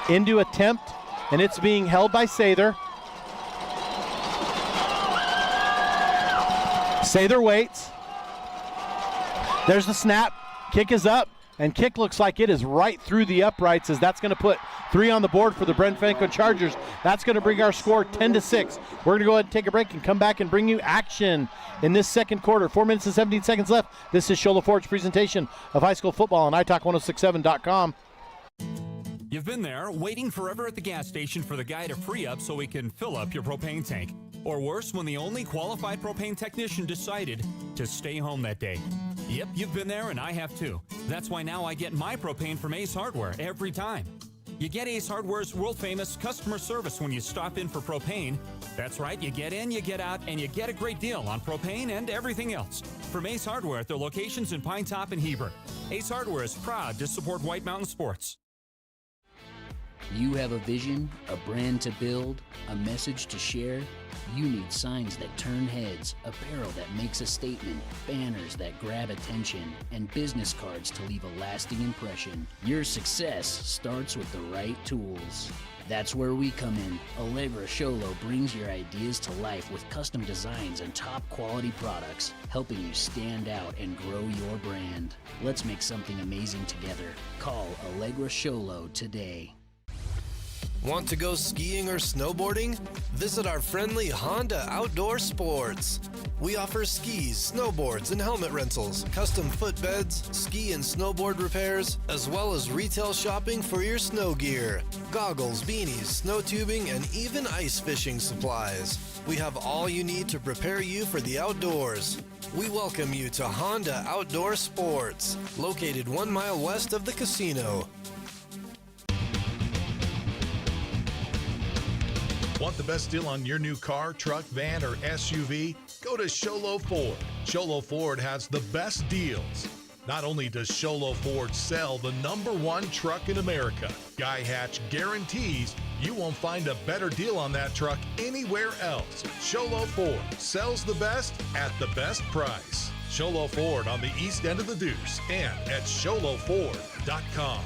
into attempt, and it's being held by Sather. Sather waits. There's the snap. Kick is up, and kick looks like it is right through the uprights, as that's going to put 3 on the board for the Ben Franklin Chargers. That's going to bring our score 10-6. We're going to go ahead and take a break and come back and bring you action in this second quarter. 4 minutes and 17 seconds left. This is Shola Ford's presentation of high school football on italk1067.com. You've been there waiting forever at the gas station for the guy to free up so he can fill up your propane tank. Or worse, when the only qualified propane technician decided to stay home that day. Yep, you've been there and I have too. That's why now I get my propane from Ace Hardware every time. You get Ace Hardware's world-famous customer service when you stop in for propane. That's right, you get in, you get out, and you get a great deal on propane and everything else. From Ace Hardware at their locations in Pine Top and Heber. Ace Hardware is proud to support White Mountain Sports. You have a vision, a brand to build, a message to share. You need signs that turn heads, apparel that makes a statement, banners that grab attention, and business cards to leave a lasting impression. Your success starts with the right tools. That's where we come in. Allegra Sholo brings your ideas to life with custom designs and top quality products, helping you stand out and grow your brand. Let's make something amazing together. Call Allegra Sholo today. Want to go skiing or snowboarding? Visit our friendly Honda Outdoor Sports. We offer skis, snowboards, and helmet rentals, custom footbeds, ski and snowboard repairs, as well as retail shopping for your snow gear, goggles, beanies, snow tubing, and even ice fishing supplies. We have all you need to prepare you for the outdoors. We welcome you to Honda Outdoor Sports, located 1 mile west of the casino. Want the best deal on your new car, truck, van, or SUV? Go to Sholo Ford. Sholo Ford has the best deals. Not only does Sholo Ford sell the #1 truck in America, Guy Hatch guarantees you won't find a better deal on that truck anywhere else. Sholo Ford sells the best at the best price. Sholo Ford on the east end of the Deuce and at sholoford.com.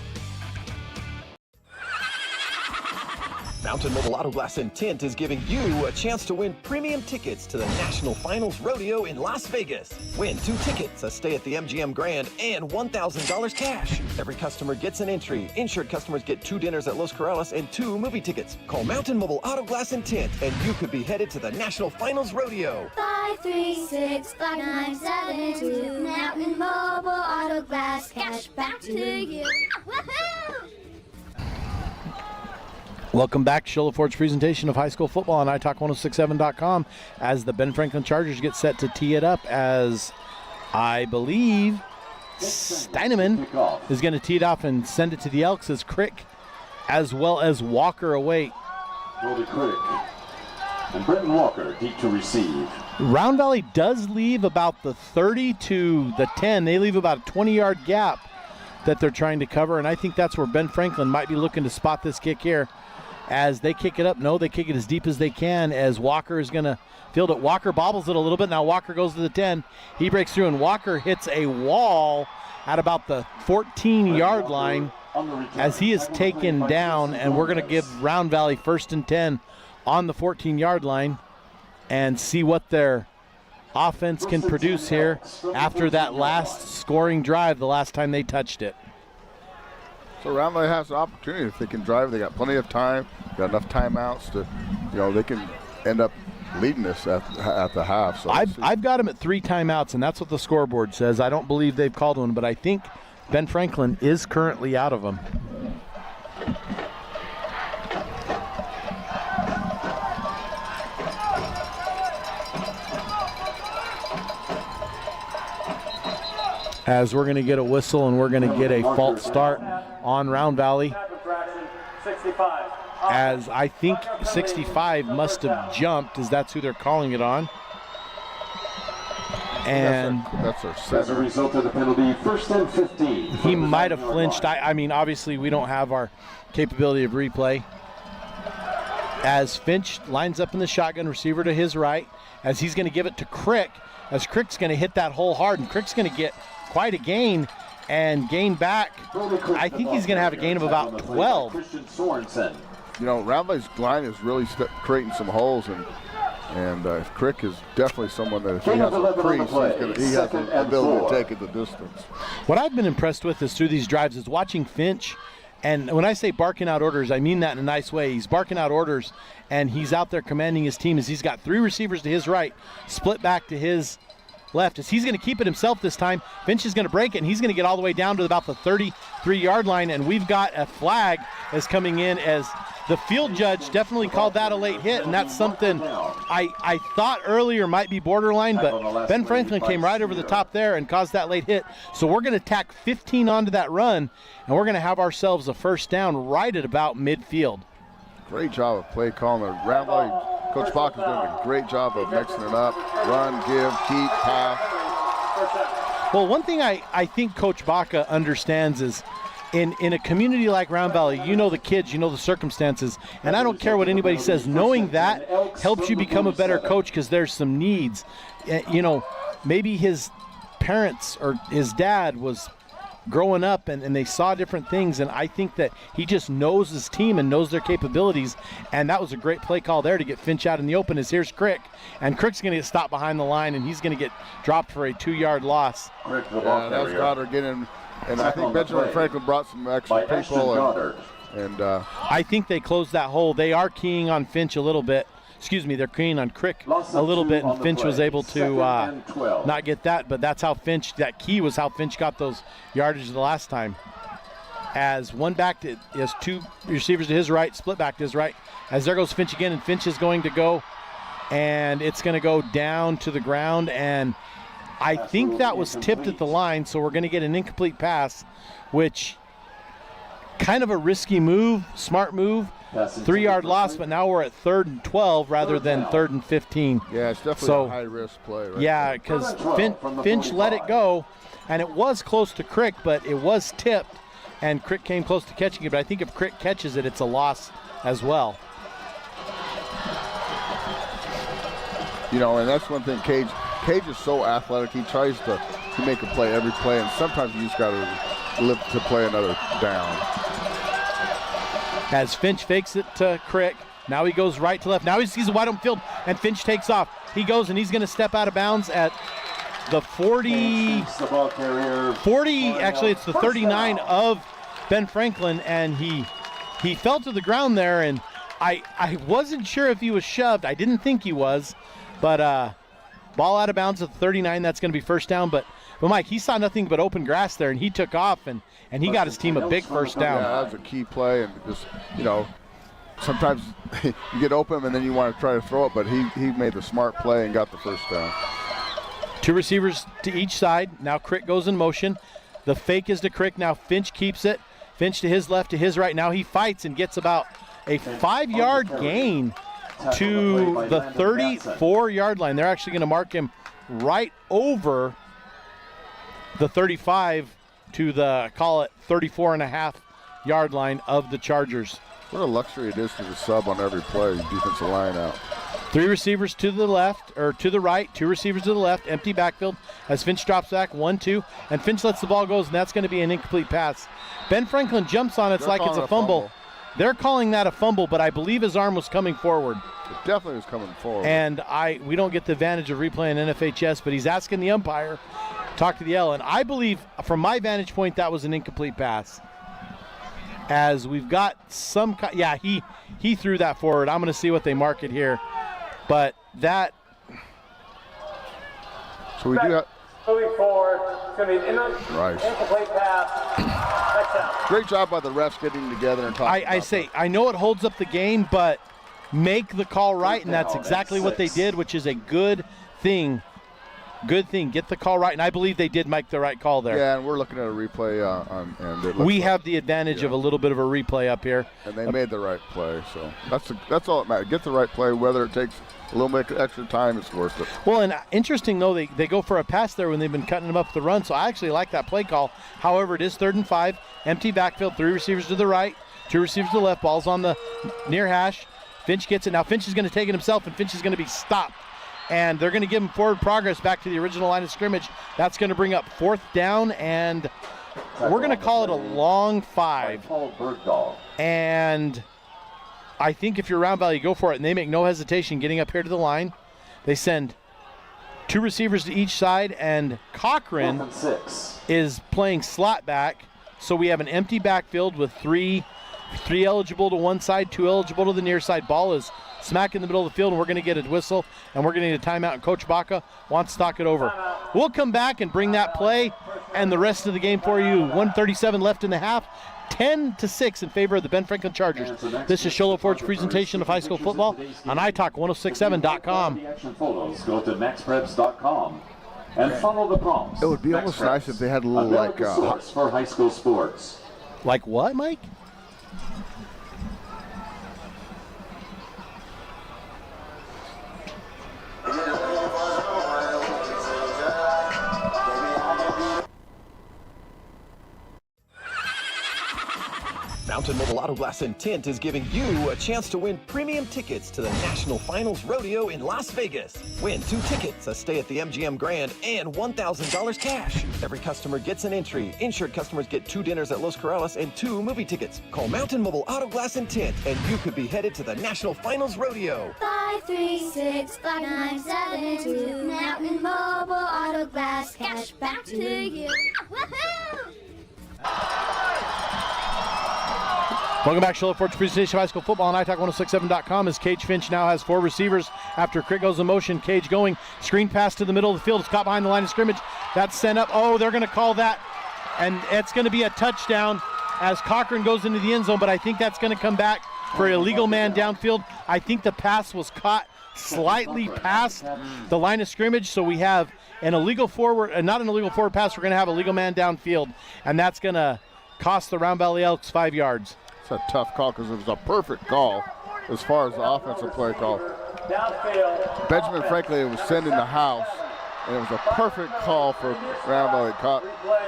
Mountain Mobile Auto Glass and Tint is giving you a chance to win premium tickets to the National Finals Rodeo in Las Vegas. Win 2 tickets, a stay at the MGM Grand, and $1,000 cash. Every customer gets an entry. Insured customers get 2 dinners at Los Corrales and 2 movie tickets. Call Mountain Mobile Auto Glass and Tint, and you could be headed to the National Finals Rodeo. 5365972. Mountain Mobile Auto Glass, cash back to you. Woohoo! Welcome back to Shola Ford's presentation of high school football on italk1067.com as the Ben Franklin Chargers get set to tee it up, as I believe Steineman is going to tee it off and send it to the Elks as Crick as well as Walker await. Brody Crick and Brenton Walker deep to receive. Round Valley does leave about the 30 to the 10. They leave about a 20-yard gap that they're trying to cover, and I think that's where Ben Franklin might be looking to spot this kick here. as they kick it up. No, they kick it as deep as they can as Walker is going to field it. Walker bobbles it a little bit. Now Walker goes to the 10. He breaks through, and Walker hits a wall at about the 14-yard line as he is taken down, and we're going to give Round Valley 1st and 10 on the 14-yard line and see what their offense can produce here after that last scoring drive the last time they touched it. So Round Valley has an opportunity. If they can drive, they got plenty of time, got enough timeouts to, they can end up leading this at the half. So I've got them at 3 timeouts, and that's what the scoreboard says. I don't believe they've called one, but I think Ben Franklin is currently out of them. As we're going to get a whistle and we're going to get a false start on Round Valley. As I think 65 must have jumped, as that's who they're calling it on. And that's our as a result of the penalty, 1st and 15. He might have flinched. I mean, obviously we don't have our capability of replay. As Finch lines up in the shotgun, receiver to his right, as he's going to give it to Crick, as Crick's going to hit that hole hard, and Crick's going to get quite a gain and gain back. I think he's going to have a gain of about 12. Round Valley's line is really creating some holes, and Crick is definitely someone that if he has a crease, he has the ability to take it the distance. What I've been impressed with is through these drives is watching Finch, and when I say barking out orders, I mean that in a nice way. He's barking out orders, and he's out there commanding his team as he's got 3 receivers to his right, split back to his left, as he's going to keep it himself this time. Finch is going to break it, and he's going to get all the way down to about the 33-yard line, and we've got a flag that's coming in as the field judge definitely called that a late hit, and that's something I thought earlier might be borderline, but Ben Franklin came right over the top there and caused that late hit. So we're going to tack 15 onto that run, and we're going to have ourselves a 1st down right at about midfield. Great job of play calling. Round Valley, Coach Bach is doing a great job of mixing it up. Run, give, keep, pass. Well, one thing I think Coach Baca understands is in a community like Round Valley, the kids, the circumstances, and I don't care what anybody says, knowing that helps you become a better coach because there's some needs. Maybe his parents or his dad was growing up and they saw different things, and I think that he just knows his team and knows their capabilities, and that was a great play call there to get Finch out in the open. As here's Crick, and Crick's going to get stopped behind the line, and he's going to get dropped for a 2-yard loss. That's Goddard getting, and I think Benjaman Franklin brought some extra people, and I think they closed that hole. They are keying on Finch a little bit. They're keying on Crick a little bit, and Finch was able to not get that, but that's how that key was how Finch got those yardage the last time. As one back, he has 2 receivers to his right, split back to his right, as there goes Finch again, and Finch is going to go, and it's going to go down to the ground, and I think that was tipped at the line, so we're going to get an incomplete pass, which kind of a risky move, smart move. 3-yard loss, but now we're at 3rd and 12 rather than 3rd and 15. Yeah, it's definitely a high-risk play. Yeah, because Finch let it go, and it was close to Crick, but it was tipped, and Crick came close to catching it. But I think if Crick catches it, it's a loss as well. And that's one thing, Cage is so athletic. He tries to make a play every play, and sometimes you just got to live to play another down. As Finch fakes it to Crick. Now he goes right to left. Now he sees a wide open field, and Finch takes off. He goes, and he's going to step out of bounds at the 40, actually it's the 39 of Ben Franklin, and he fell to the ground there, and I wasn't sure if he was shoved. I didn't think he was, but ball out of bounds at the 39. That's going to be 1st down, but Mike, he saw nothing but open grass there, and he took off, and he got his team a big 1st down. Yeah, that was a key play, and just, sometimes you get open and then you want to try to throw it, but he made the smart play and got the 1st down. 2 receivers to each side. Now Crick goes in motion. The fake is to Crick. Now Finch keeps it. Finch to his left, to his right. Now he fights and gets about a 5-yard gain to the 34-yard line. They're actually going to mark him right over the 35 to the, call it 34.5-yard line of the Chargers. What a luxury it is to the sub on every play, defensive line out. 3 receivers to the left, or to the right, 2 receivers to the left, empty backfield as Finch drops back, 1-2, and Finch lets the ball go, and that's going to be an incomplete pass. Ben Franklin jumps on it, it's like it's a fumble. They're calling that a fumble, but I believe his arm was coming forward. It definitely was coming forward. And we don't get the advantage of replaying NFHS, but he's asking the umpire, talk to the L, and I believe, from my vantage point, that was an incomplete pass. As we've got some, yeah, he threw that forward. I'm going to see what they mark it here. But that. So we do have. Moving forward, it's going to be an incomplete pass. Great job by the refs getting together and talking. I know it holds up the game, but make the call right, and that's exactly what they did, which is a good thing. Good thing. Get the call right, and I believe they did make the right call there. Yeah, and we're looking at a replay, and we have the advantage of a little bit of a replay up here. And they made the right play, so that's all that matters. Get the right play, whether it takes a little bit extra time, it's worth it. Well, and interesting, though, they go for a pass there when they've been cutting them up the run, so I actually like that play call. However, it is 3rd and 5, empty backfield, 3 receivers to the right, 2 receivers to the left, ball's on the near hash. Finch gets it. Now Finch is going to take it himself, and Finch is going to be stopped. And they're going to give him forward progress back to the original line of scrimmage. That's going to bring up 4th down, and we're going to call it a long 5. And I think if you're Round Valley, you go for it, and they make no hesitation getting up here to the line. They send 2 receivers to each side, and Cochran is playing slot back. So we have an empty backfield with 3 eligible to one side, 2 eligible to the near side. Ball is smack in the middle of the field, and we're going to get a whistle, and we're going to get a timeout, and Coach Baca wants to talk it over. We'll come back and bring that play and the rest of the game for you. 1:37 left in the half, 10-6 in favor of the Ben Franklin Chargers. This is Sholo Ford's presentation of high school football on iTalk1067.com. Go to maxpreps.com and follow the prompts. It would be almost nice if they had a little source for high school sports. Like what, Mike? Mountain Mobile Auto Glass and Tint is giving you a chance to win premium tickets to the National Finals Rodeo in Las Vegas. Win 2 tickets, a stay at the MGM Grand, and $1,000 cash. Every customer gets an entry. Insured customers get 2 dinners at Los Corrales and 2 movie tickets. Call Mountain Mobile Auto Glass and Tint, and you could be headed to the National Finals Rodeo. 536-5972. Mountain Mobile Auto Glass. Cash back to you. Woohoo! Welcome back, Sholo Ford's presentation of high school football on iTalk1067.com as Cage Finch now has 4 receivers after Crick goes in motion. Cage going, screen pass to the middle of the field. It's caught behind the line of scrimmage. That's sent up. Oh, they're going to call that, and it's going to be a touchdown as Cochran goes into the end zone, but I think that's going to come back for an illegal man downfield. I think the pass was caught slightly past the line of scrimmage, so we have an illegal forward, not an illegal forward pass. We're going to have a legal man downfield, and that's going to cost the Round Valley Elks 5 yards. It's a tough call because it was a perfect call as far as the offensive play call. Benjaman Franklin was sending the house, and it was a perfect call for Round Valley.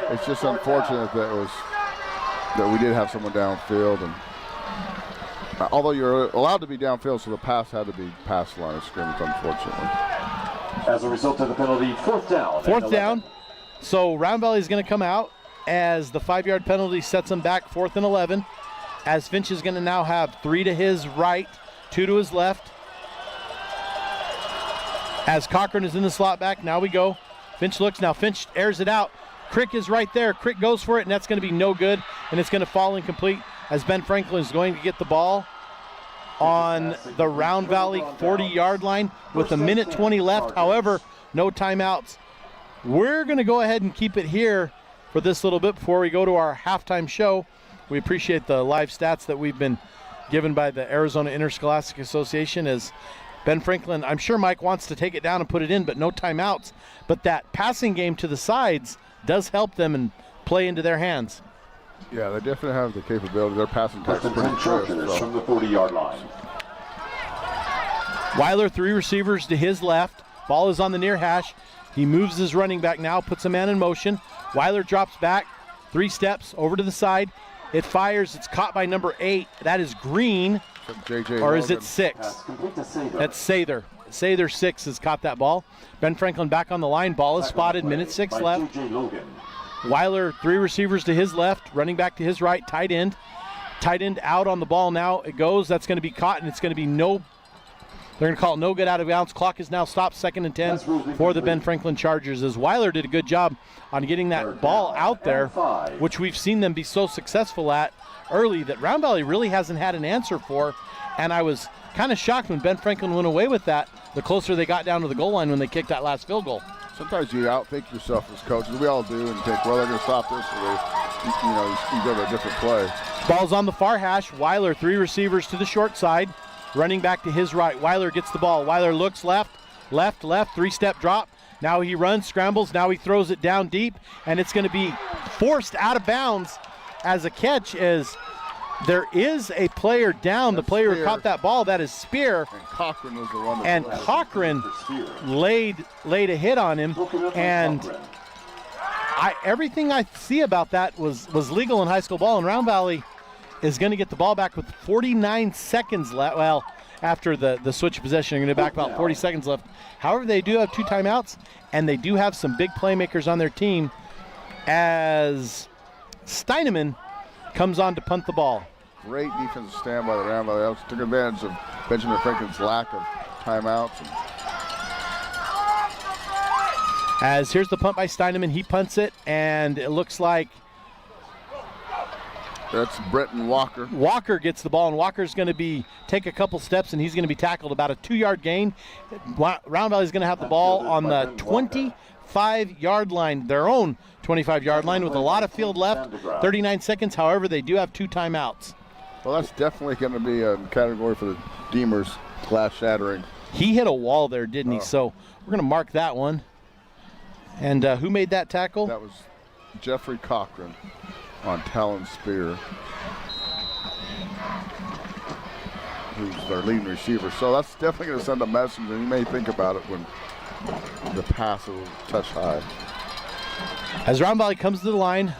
It's just unfortunate that we did have someone downfield, and although you're allowed to be downfield, so the pass had to be past the line of scrimmage, unfortunately. As a result of the penalty, 4th down. 4th down. So Round Valley is going to come out as the 5-yard penalty sets them back 4th and 11. As Finch is going to now have 3 to his right, 2 to his left. As Cochran is in the slot back, now we go. Finch looks, now Finch airs it out. Crick is right there. Crick goes for it, and that's going to be no good, and it's going to fall incomplete as Ben Franklin is going to get the ball on the Round Valley 40-yard line with 1:20 left. However, no timeouts. We're going to go ahead and keep it here for this little bit before we go to our halftime show. We appreciate the live stats that we've been given by the Arizona Interscholastic Association as Ben Franklin, I'm sure Mike wants to take it down and put it in, but no timeouts. But that passing game to the sides does help them and play into their hands. Yeah, they definitely have the capability. Their passing attack is pretty good. From the 40-yard line. Weiler, 3 receivers to his left. Ball is on the near hash. He moves his running back now, puts a man in motion. Weiler drops back, 3 steps over to the side. It fires. It's caught by number 8. That is Green. Or is it 6? That's Sather. Sather 6 has caught that ball. Ben Franklin back on the line. Ball is spotted. Minute 6 left. Weiler, 3 receivers to his left. Running back to his right. Tight end. Tight end out on the ball now. It goes. That's going to be caught, and it's going to be no. They're going to call it no good, out of bounds. Clock is now stopped. 2nd and 10 for the Ben Franklin Chargers, as Weiler did a good job on getting that ball out there, which we've seen them be so successful at early that Round Valley really hasn't had an answer for. And I was kind of shocked when Ben Franklin went away with that, the closer they got down to the goal line when they kicked that last field goal. Sometimes you outthink yourself as coaches. We all do, and think, well, they're going to stop this, or you go to a different play. Ball's on the far hash. Weiler, 3 receivers to the short side. Running back to his right. Weiler gets the ball. Weiler looks left, 3-step drop. Now he runs, scrambles. Now he throws it down deep, and it's going to be forced out of bounds as a catch, as there is a player down. The player who caught that ball, that is Spear. And Cochran was the one. And Cochran laid a hit on him, and everything I see about that was legal in high school ball, and Round Valley is going to get the ball back with 49 seconds left. Well, after the switch of possession, they're going to back about 40 seconds left. However, they do have 2 timeouts, and they do have some big playmakers on their team, as Steineman comes on to punt the ball. Great defensive stand by the Round Valley Elks. Took advantage of Benjaman Franklin's lack of timeouts. As here's the punt by Steineman. He punts it, and it looks like that's Brenton Walker. Walker gets the ball, and Walker's going to take a couple steps, and he's going to be tackled about a 2-yard gain. Round Valley's going to have the ball on the 25-yard line, their own 25-yard line, with a lot of field left, 39 seconds. However, they do have 2 timeouts. Well, that's definitely going to be a category for the Deemers, glass shattering. He hit a wall there, didn't he? So we're going to mark that one. And who made that tackle? That was Jeffery Cochran on Talon Spear, who's their leading receiver. So that's definitely going to send a message, and you may think about it when the pass will touch high. As Round Valley comes to the line,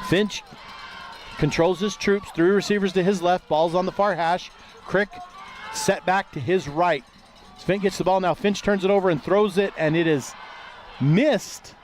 Finch controls his troops. 3 receivers to his left. Ball's on the far hash. Crick set back to his right. Finch gets the ball now. Finch turns it over and throws it, and it is missed.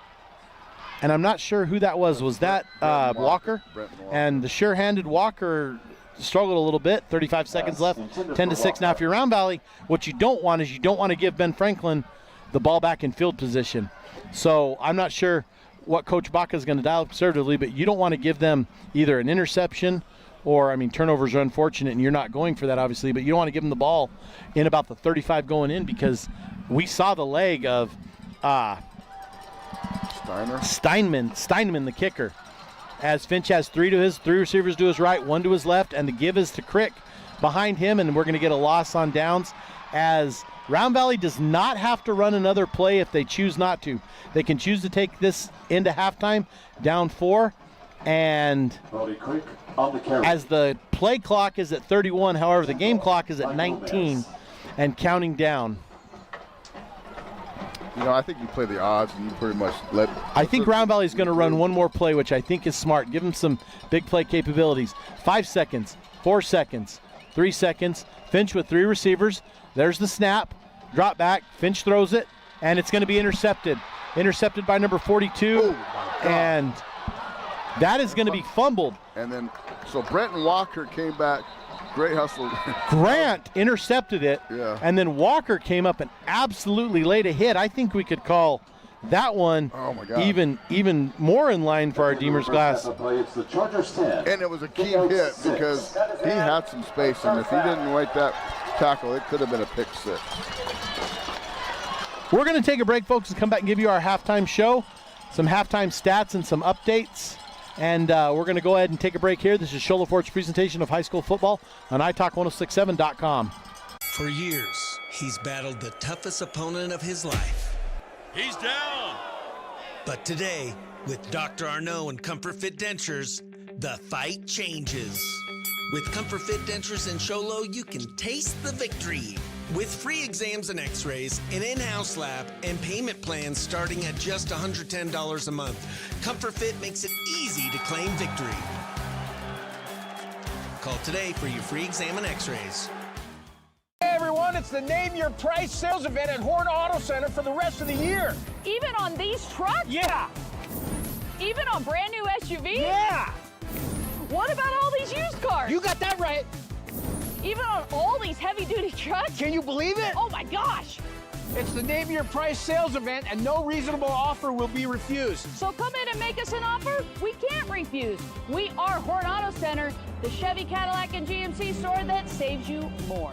And I'm not sure who that was. Was that Walker? And the sure-handed Walker struggled a little bit. 35 seconds left, 10-6. Now, if you're Round Valley, what you don't want is you don't want to give Ben Franklin the ball back in field position. So I'm not sure what Coach Baca is going to dial conservatively, but you don't want to give them either an interception or, I mean, turnovers are unfortunate, and you're not going for that, obviously, but you don't want to give them the ball in about the 35 going in, because we saw the leg of Steinman, the kicker, as Finch has 3 receivers to his right, 1 to his left, and the give is to Crick behind him, and we're going to get a loss on downs, as Round Valley does not have to run another play if they choose not to. They can choose to take this into halftime, down 4, and Brody Crick on the carry. As the play clock is at 31, however, the game clock is at 19 and counting down. You know, I think you play the odds and you pretty much let. I think Round Valley is going to run one more play, which I think is smart. Give them some big play capabilities. 5 seconds, 4 seconds, 3 seconds. Finch with 3 receivers. There's the snap. Drop back. Finch throws it, and it's going to be intercepted. Intercepted by number 42, and that is going to be fumbled. And then, so Brenton Walker came back. Great hustle. Grant intercepted it, yeah. And then Walker came up and absolutely laid a hit. I think we could call that one even more in line for our Deemers glass. And it was a key hit because he had some space, and if he didn't make that tackle, it could have been a pick 6. We're going to take a break, folks, and come back and give you our halftime show, some halftime stats and some updates. And we're going to go ahead and take a break here. This is Shola Ford's presentation of high school football on iTalk1067.com. For years, he's battled the toughest opponent of his life. He's down. But today, with Dr. Arnaud and Comfort Fit Dentures, the fight changes. With Comfort Fit Dentures and Sholo, you can taste the victory. With free exams and x-rays, an in-house lab, and payment plans starting at just $110 a month, Comfort Fit makes it easy to claim victory. Call today for your free exam and x-rays. Hey everyone, it's the Name Your Price sales event at Horn Auto Center for the rest of the year. Even on these trucks? Yeah. Even on brand new SUVs? Yeah. What about all these used cars? You got that right. Even on all these heavy-duty trucks? Can you believe it? Oh my gosh! It's the Name Your Price sales event, and no reasonable offer will be refused. So come in and make us an offer we can't refuse. We are Horn Auto Center, the Chevy, Cadillac, and GMC store that saves you more.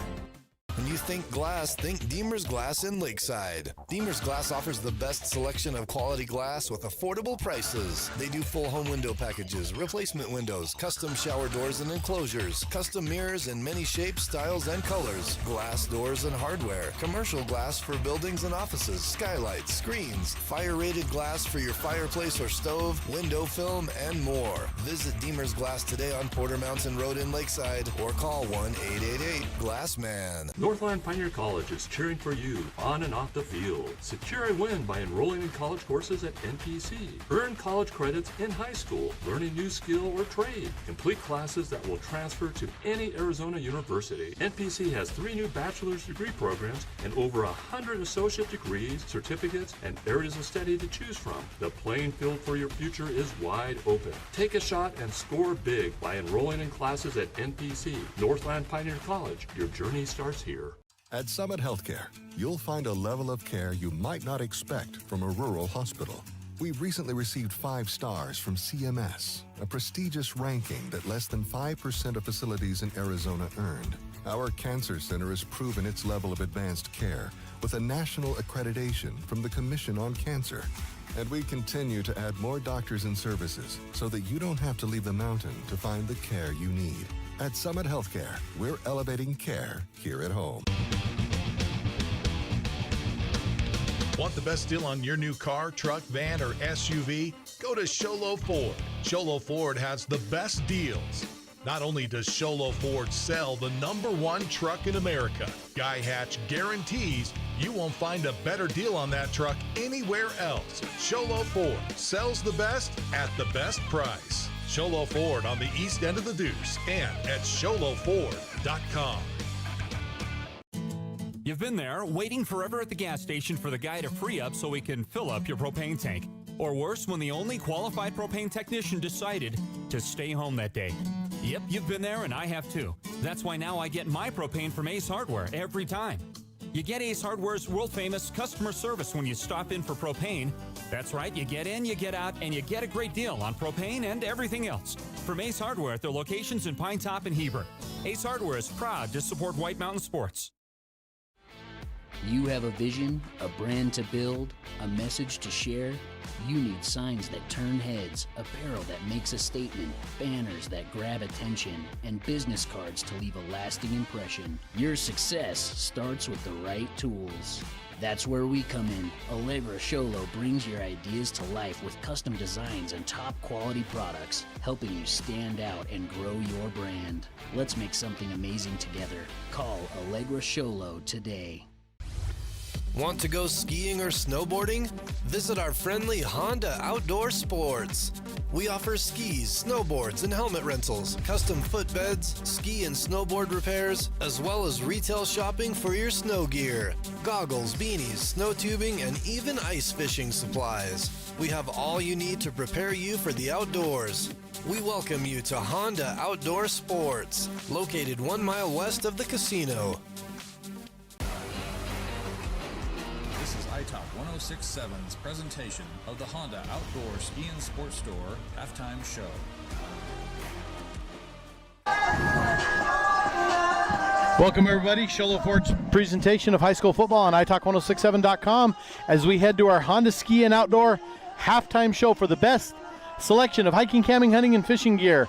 When you think glass, think Deemer's Glass in Lakeside. Deemer's Glass offers the best selection of quality glass with affordable prices. They do full home window packages, replacement windows, custom shower doors and enclosures, custom mirrors in many shapes, styles, and colors, glass doors and hardware, commercial glass for buildings and offices, skylights, screens, fire-rated glass for your fireplace or stove, window film, and more. Visit Deemer's Glass today on Porter Mountain Road in Lakeside or call 1-888-GLASSMAN. Northland Pioneer College is cheering for you on and off the field. Secure a win by enrolling in college courses at NPC. Earn college credits in high school, learn a new skill or trade. Complete classes that will transfer to any Arizona university. NPC has 3 new bachelor's degree programs and over 100 associate degrees, certificates, and areas of study to choose from. The playing field for your future is wide open. Take a shot and score big by enrolling in classes at NPC. Northland Pioneer College. Your journey starts here. At Summit Healthcare, you'll find a level of care you might not expect from a rural hospital. We've recently received 5 stars from CMS, a prestigious ranking that less than 5% of facilities in Arizona earned. Our cancer center has proven its level of advanced care with a national accreditation from the Commission on Cancer. And we continue to add more doctors and services so that you don't have to leave the mountain to find the care you need. At Summit Healthcare, we're elevating care here at home. Want the best deal on your new car, truck, van, or SUV? Go to Sholo Ford. Sholo Ford has the best deals. Not only does Sholo Ford sell the #1 truck in America, Guy Hatch guarantees you won't find a better deal on that truck anywhere else. Sholo Ford sells the best at the best price. Sholo Ford on the east end of the Deuce and at sholoford.com. You've been there waiting forever at the gas station for the guy to free up so he can fill up your propane tank. Or worse, when the only qualified propane technician decided to stay home that day. Yep, you've been there and I have too. That's why now I get my propane from Ace Hardware every time. You get Ace Hardware's world-famous customer service when you stop in for propane. That's right, you get in, you get out, and you get a great deal on propane and everything else. From Ace Hardware at their locations in Pine Top and Heber. Ace Hardware is proud to support White Mountain Sports. You have a vision, a brand to build, a message to share. You need signs that turn heads, apparel that makes a statement, banners that grab attention, and business cards to leave a lasting impression. Your success starts with the right tools. That's where we come in. Allegra Sholo brings your ideas to life with custom designs and top quality products, helping you stand out and grow your brand. Let's make something amazing together. Call Allegra Sholo today. Want to go skiing or snowboarding? Visit our friendly Honda Outdoor Sports. We offer skis, snowboards, and helmet rentals, custom footbeds, ski and snowboard repairs, as well as retail shopping for your snow gear, goggles, beanies, snow tubing, and even ice fishing supplies. We have all you need to prepare you for the outdoors. We welcome you to Honda Outdoor Sports, located 1 mile west of the casino. This is ITOP 106.7's presentation of the Honda Outdoor Ski and Sports Store halftime show. Welcome, everybody. Sholo Ford's presentation of high school football on italk1067.com as we head to our Honda Ski and Outdoor halftime show for the best selection of hiking, camping, hunting, and fishing gear.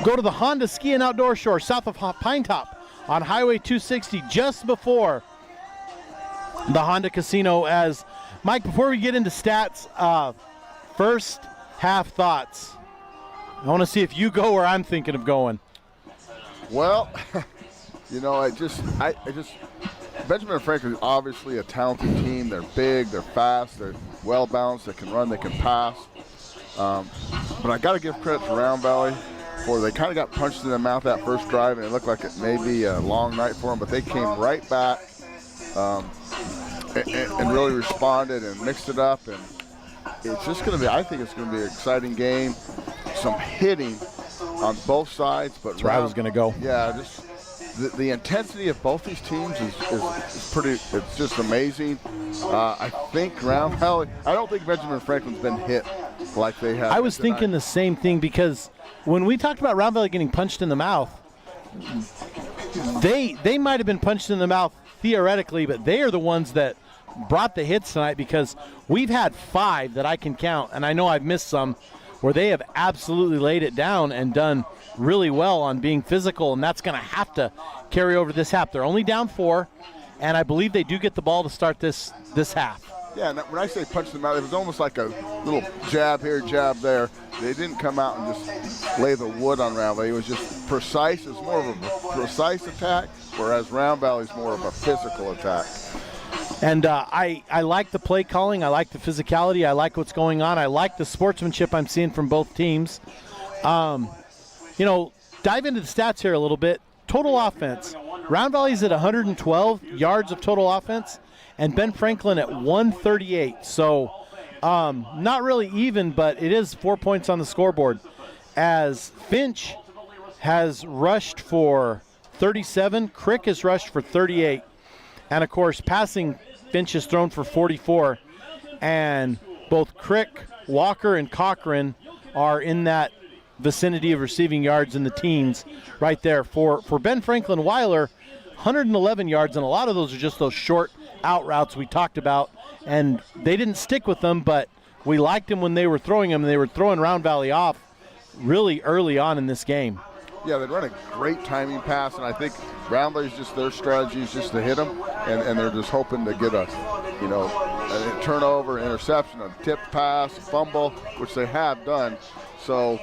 Go to the Honda Ski and Outdoor Shore south of Pine Top on Highway 260 just before the Honda Casino. As Mike, before we get into stats, first half thoughts. I want to see if you go where I'm thinking of going. Well, you know, I just Benjaman and Franklin is obviously a talented team. They're big, they're fast, they're well balanced, they can run, they can pass. But I got to give credit to Round Valley. before. They kind of got punched in the mouth that first drive, and it looked like it may be a long night for them, but they came right back and really responded and mixed it up. And it's just going to be, I think it's going to be an exciting game. Some hitting on both sides. But that's where I was going to go. Yeah, just the intensity of both these teams is pretty, it's just amazing. I think Round Valley, I don't think Benjamin Franklin's been hit like they have. I was thinking the same thing, because when we talked about Round Valley getting punched in the mouth, they might have been punched in the mouth theoretically, but they are the ones that brought the hits tonight, because we've had 5 that I can count, and I know I've missed some, where they have absolutely laid it down and done really well on being physical, and that's going to have to carry over this half. They're only down 4, and I believe they do get the ball to start this half. Yeah, and when I say punch them out, it was almost like a little jab here, jab there. They didn't come out and just lay the wood on Round Valley. It was just precise. It's more of a precise attack, whereas Round Valley's more of a physical attack. And I like the play calling. I like the physicality. I like what's going on. I like the sportsmanship I'm seeing from both teams. You know, dive into the stats here a little bit. Total offense. Round Valley's at 112 yards of total offense, and Ben Franklin at 138. So not really even, but it is 4 points on the scoreboard. As Finch has rushed for 37, Crick has rushed for 38. And, of course, passing, Finch has thrown for 44. And both Crick, Walker, and Cochran are in that vicinity of receiving yards in the teens right there. For Ben Franklin Weiler, 111 yards, and a lot of those are just those short out routes we talked about. And they didn't stick with them, but we liked them when they were throwing them, and they were throwing Round Valley off really early on in this game. Yeah, they run a great timing pass, and I think Round Valley's just their strategy is just to hit them, and they're just hoping to get a turnover, interception, a tip pass, a fumble, which they have done. So,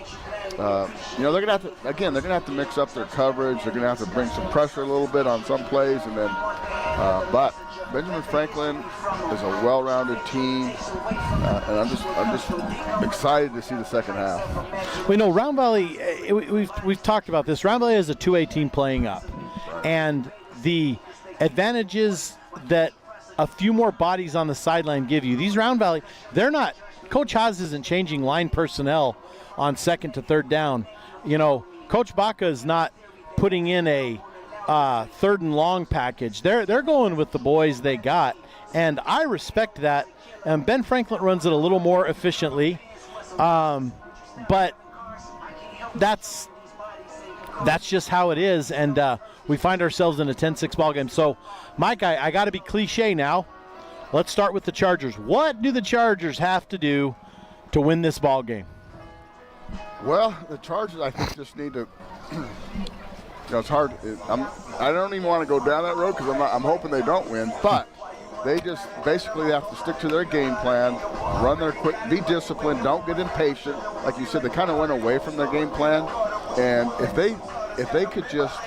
they're gonna have to mix up their coverage. They're gonna have to bring some pressure a little bit on some plays, and then, but Benjamin Franklin is a well-rounded team, and I'm just excited to see the second half. We know Round Valley. We've talked about this. Round Valley is a 2A team playing up, and the advantages that a few more bodies on the sideline give you. These Round Valley, they're not. Coach Haas isn't changing line personnel on second to third down. You know, Coach Baca is not putting in a third and long package. They're going with the boys they got, and I respect that. And Ben Franklin runs it a little more efficiently, but that's just how it is, and we find ourselves in a 10-6 ball game. So, Mike, I got to be cliche now. Let's start with the Chargers. What do the Chargers have to do to win this ball game? Well, the Chargers, I think, just need to. It's hard. I don't even want to go down that road because I'm hoping they don't win. But they just basically have to stick to their game plan, run their quick, be disciplined, don't get impatient. Like you said, they kind of went away from their game plan. And if they could just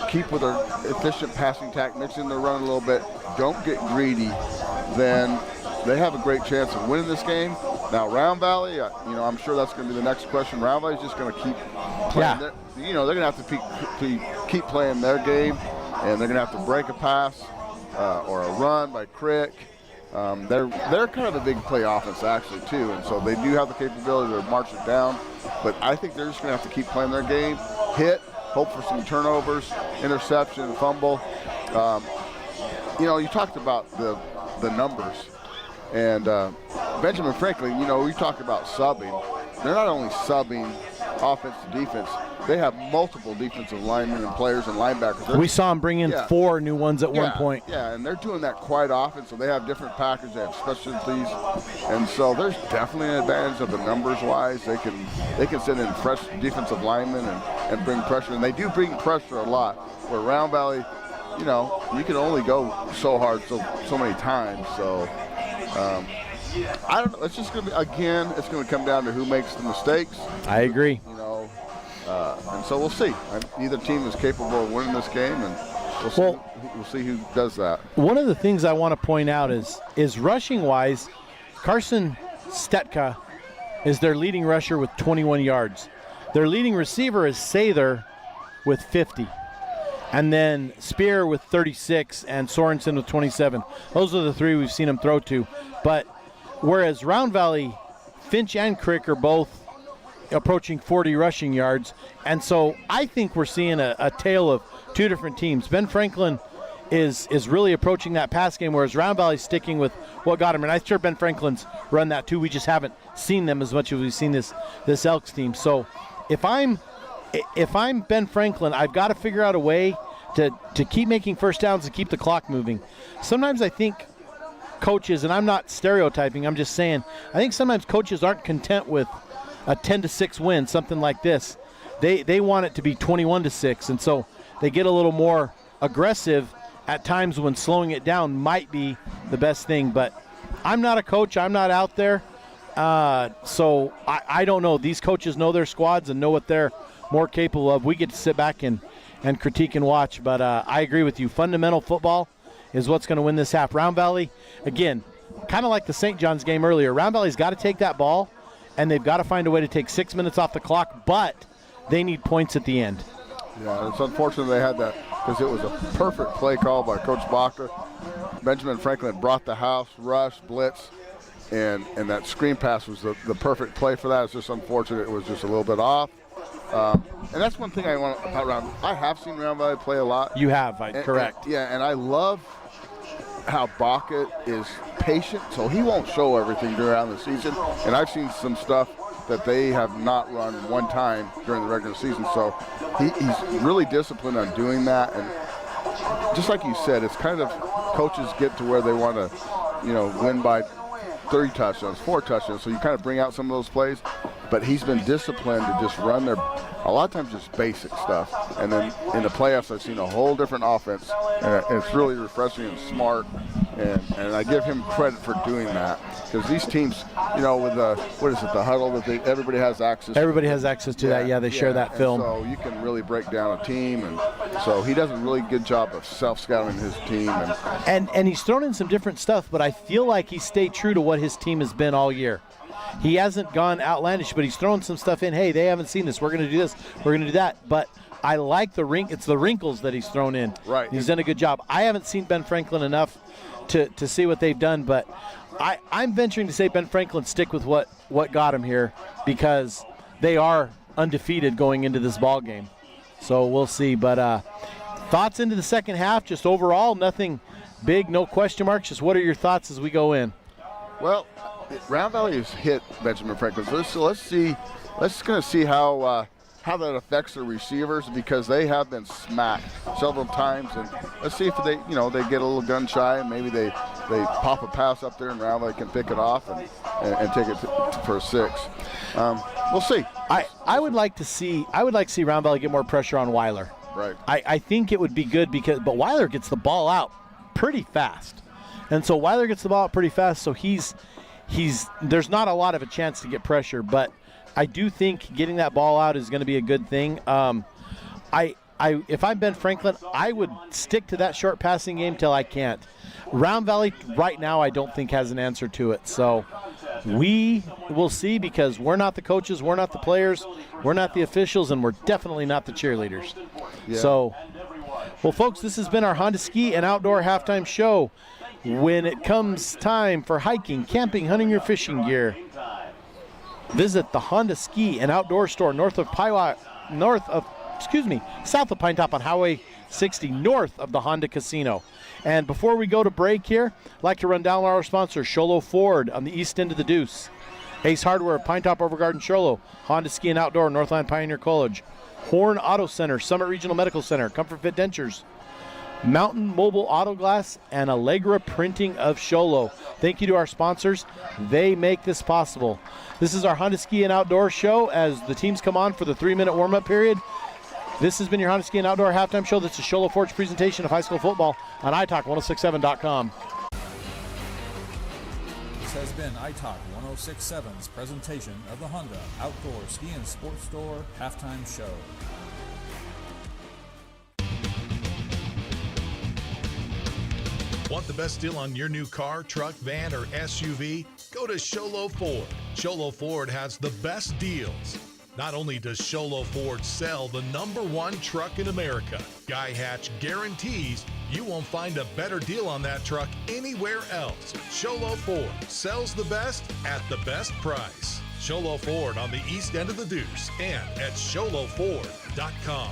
keep with their efficient passing attack, mix in their run a little bit, don't get greedy, then they have a great chance of winning this game. Now, Round Valley, I'm sure that's going to be the next question. Round Valley's just going to keep playing. Yeah. They're going to have to keep playing their game, and they're going to have to break a pass or a run by Crick. They're kind of a big play offense, actually, too, and so they do have the capability to march it down. But I think they're just going to have to keep playing their game, hit, hope for some turnovers, interception, fumble. You talked about the numbers. And Benjamin Franklin, we talk about subbing. They're not only subbing offense to defense, they have multiple defensive linemen and players and linebackers. We saw them bring in 4 new ones at one point. Yeah, and they're doing that quite often, so they have different packages, they have specialties. And so there's definitely an advantage of the numbers-wise. They can send in fresh defensive linemen and bring pressure, and they do bring pressure a lot. Where Round Valley, you can only go so hard so many times, so. I don't know. It's just going to be, it's going to come down to who makes the mistakes. I agree. And so we'll see. Either team is capable of winning this game, and we'll see who does that. One of the things I want to point out is rushing-wise, Carson Stetka is their leading rusher with 21 yards. Their leading receiver is Seton with 50. And then Spear with 36 and Sorensen with 27. Those are the three we've seen him throw to. But whereas Round Valley, Finch and Crick are both approaching 40 rushing yards. And so I think we're seeing a tale of two different teams. Ben Franklin is really approaching that pass game, whereas Round Valley's sticking with what got him. And I'm sure Ben Franklin's run that too. We just haven't seen them as much as we've seen this Elks team. So if I'm Ben Franklin, I've got to figure out a way to keep making first downs and keep the clock moving. Sometimes I think coaches, and I'm not stereotyping, I'm just saying, I think sometimes coaches aren't content with a 10-6 win, something like this. They want it to be 21-6, and so they get a little more aggressive at times when slowing it down might be the best thing. But I'm not a coach. I'm not out there. So I don't know. These coaches know their squads and know what they're more capable of. We get to sit back and critique and watch. But I agree with you. Fundamental football is what's going to win this half. Round Valley, again, kind of like the St. John's game earlier, Round Valley's got to take that ball, and they've got to find a way to take 6 minutes off the clock, but they need points at the end. Yeah, it's unfortunate they had that because it was a perfect play call by Coach Baca. Benjamin Franklin brought the house, rush, blitz, and that screen pass was the perfect play for that. It's just unfortunate it was just a little bit off. And that's one thing I want about Round. I have seen Round Valley play a lot. You have, correct. And I love how Baca is patient, so he won't show everything during the season. And I've seen some stuff that they have not run one time during the regular season. So he's really disciplined on doing that. And just like you said, it's kind of coaches get to where they want to, win by 3 touchdowns, 4 touchdowns. So you kind of bring out some of those plays. But he's been disciplined to just run a lot of times just basic stuff. And then in the playoffs, I've seen a whole different offense. And it's really refreshing and smart. And I give him credit for doing that. Because these teams, with the huddle that everybody has access to. Everybody has access to that. Yeah, they share that film. So you can really break down a team. And so he does a really good job of self-scouting his team. And he's thrown in some different stuff, but I feel like he stayed true to what his team has been all year. He hasn't gone outlandish, but he's thrown some stuff in. Hey, they haven't seen this. We're going to do this. We're going to do that. But I like it's the wrinkles that he's thrown in. Right. He's done a good job. I haven't seen Ben Franklin enough to see what they've done, but I'm venturing to say Ben Franklin stick with what got him here because they are undefeated going into this ball game. So we'll see. But thoughts into the second half, just overall, nothing big, no question marks. Just what are your thoughts as we go in? Well, Round Valley has hit Benjamin Franklin. So let's see how that affects the receivers because they have been smacked several times. And let's see if they get a little gun shy and maybe they pop a pass up there and Round Valley can pick it off and take it for a 6. We'll see. I would like to see Round Valley get more pressure on Weiler. Right. I think it would be good but Weiler gets the ball out pretty fast. And so Weiler gets the ball out pretty fast, so there's not a lot of a chance to get pressure, but I do think getting that ball out is going to be a good thing. If I'm Ben Franklin, I would stick to that short passing game till I can't. Round Valley right now I don't think has an answer to it. So we will see because we're not the coaches, we're not the players, we're not the officials, and we're definitely not the cheerleaders. Yeah. So, well, folks, this has been our Honda Ski and Outdoor Halftime Show. When it comes time for hiking, camping, hunting, or fishing gear, visit the Honda Ski and Outdoor Store south of Pine Top on Highway 60, north of the Honda Casino. And before we go to break here, I'd like to run down our sponsor, Sholo Ford on the east end of the Deuce, Ace Hardware, Pine Top Overgarden, Sholo, Honda Ski and Outdoor, Northland Pioneer College, Horn Auto Center, Summit Regional Medical Center, Comfort Fit Dentures, Mountain Mobile Auto Glass, and Allegra Printing of Sholo. Thank you to our sponsors. They make this possible. This is our Honda Ski and Outdoor show as the teams come on for the 3-minute warm-up period. This has been your Honda Ski and Outdoor Halftime Show. This is Sholo Ford's presentation of high school football on iTalk1067.com. This has been iTalk 1067's presentation of the Honda Outdoor Ski and Sports Store Halftime Show. Want the best deal on your new car, truck, van, or SUV? Go to Sholo Ford. Sholo Ford has the best deals. Not only does Sholo Ford sell the #1 truck in America, Guy Hatch guarantees you won't find a better deal on that truck anywhere else. Sholo Ford sells the best at the best price. Sholo Ford on the east end of the Deuce and at sholoford.com.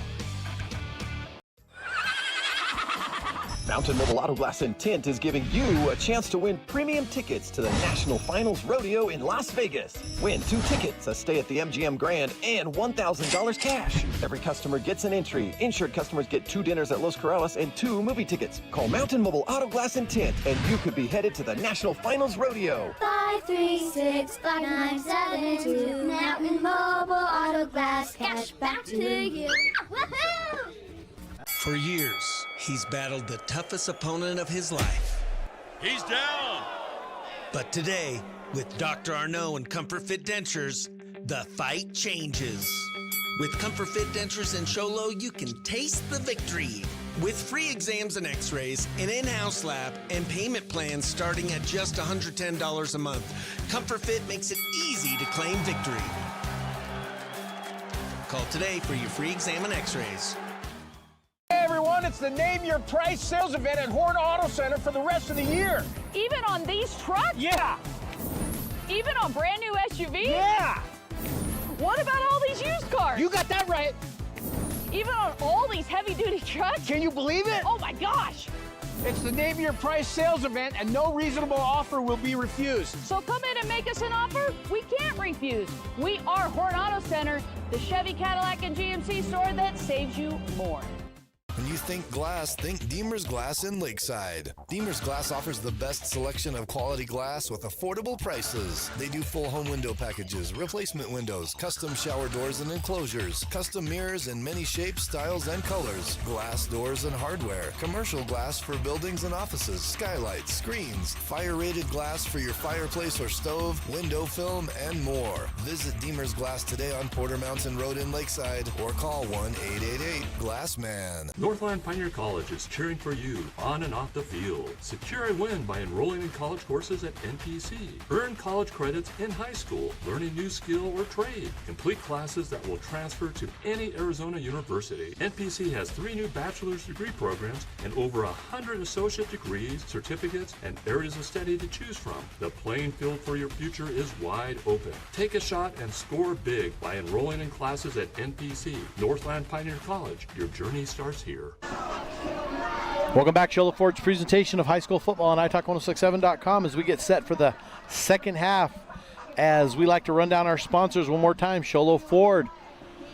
Mountain Mobile Auto Glass and Tint is giving you a chance to win premium tickets to the National Finals Rodeo in Las Vegas. Win 2 tickets, a stay at the MGM Grand, and $1,000 cash. Every customer gets an entry. Insured customers get 2 dinners at Los Corrales and 2 movie tickets. Call Mountain Mobile Auto Glass and Tint, and you could be headed to the National Finals Rodeo. 536-5972. Mountain Mobile Auto Glass. Cash back to you. Woohoo! For years, he's battled the toughest opponent of his life. He's down! But today, with Dr. Arnault and Comfort Fit Dentures, the fight changes. With Comfort Fit Dentures and Sholo, you can taste the victory. With free exams and x-rays, an in-house lab, and payment plans starting at just $110 a month, Comfort Fit makes it easy to claim victory. Call today for your free exam and x-rays. Hey everyone, it's the Name Your Price sales event at Horn Auto Center for the rest of the year. Even on these trucks? Yeah. Even on brand new SUVs? Yeah. What about all these used cars? You got that right. Even on all these heavy-duty trucks? Can you believe it? Oh my gosh. It's the Name Your Price sales event, and no reasonable offer will be refused. So come in and make us an offer we can't refuse. We are Horn Auto Center, the Chevy, Cadillac, and GMC store that saves you more. When you think glass, think Deemer's Glass in Lakeside. Deemer's Glass offers the best selection of quality glass with affordable prices. They do full home window packages, replacement windows, custom shower doors and enclosures, custom mirrors in many shapes, styles, and colors, glass doors and hardware, commercial glass for buildings and offices, skylights, screens, fire-rated glass for your fireplace or stove, window film, and more. Visit Deemer's Glass today on Porter Mountain Road in Lakeside or call 1-888-GLASSMAN. Northland Pioneer College is cheering for you on and off the field. Secure a win by enrolling in college courses at NPC. Earn college credits in high school, learn a new skill or trade. Complete classes that will transfer to any Arizona university. NPC has 3 new bachelor's degree programs and over 100 associate degrees, certificates, and areas of study to choose from. The playing field for your future is wide open. Take a shot and score big by enrolling in classes at NPC. Northland Pioneer College. Your journey starts here. Welcome back, Sholo Ford's presentation of high school football on italk1067.com as we get set for the second half. As we like to run down our sponsors one more time, Sholo Ford.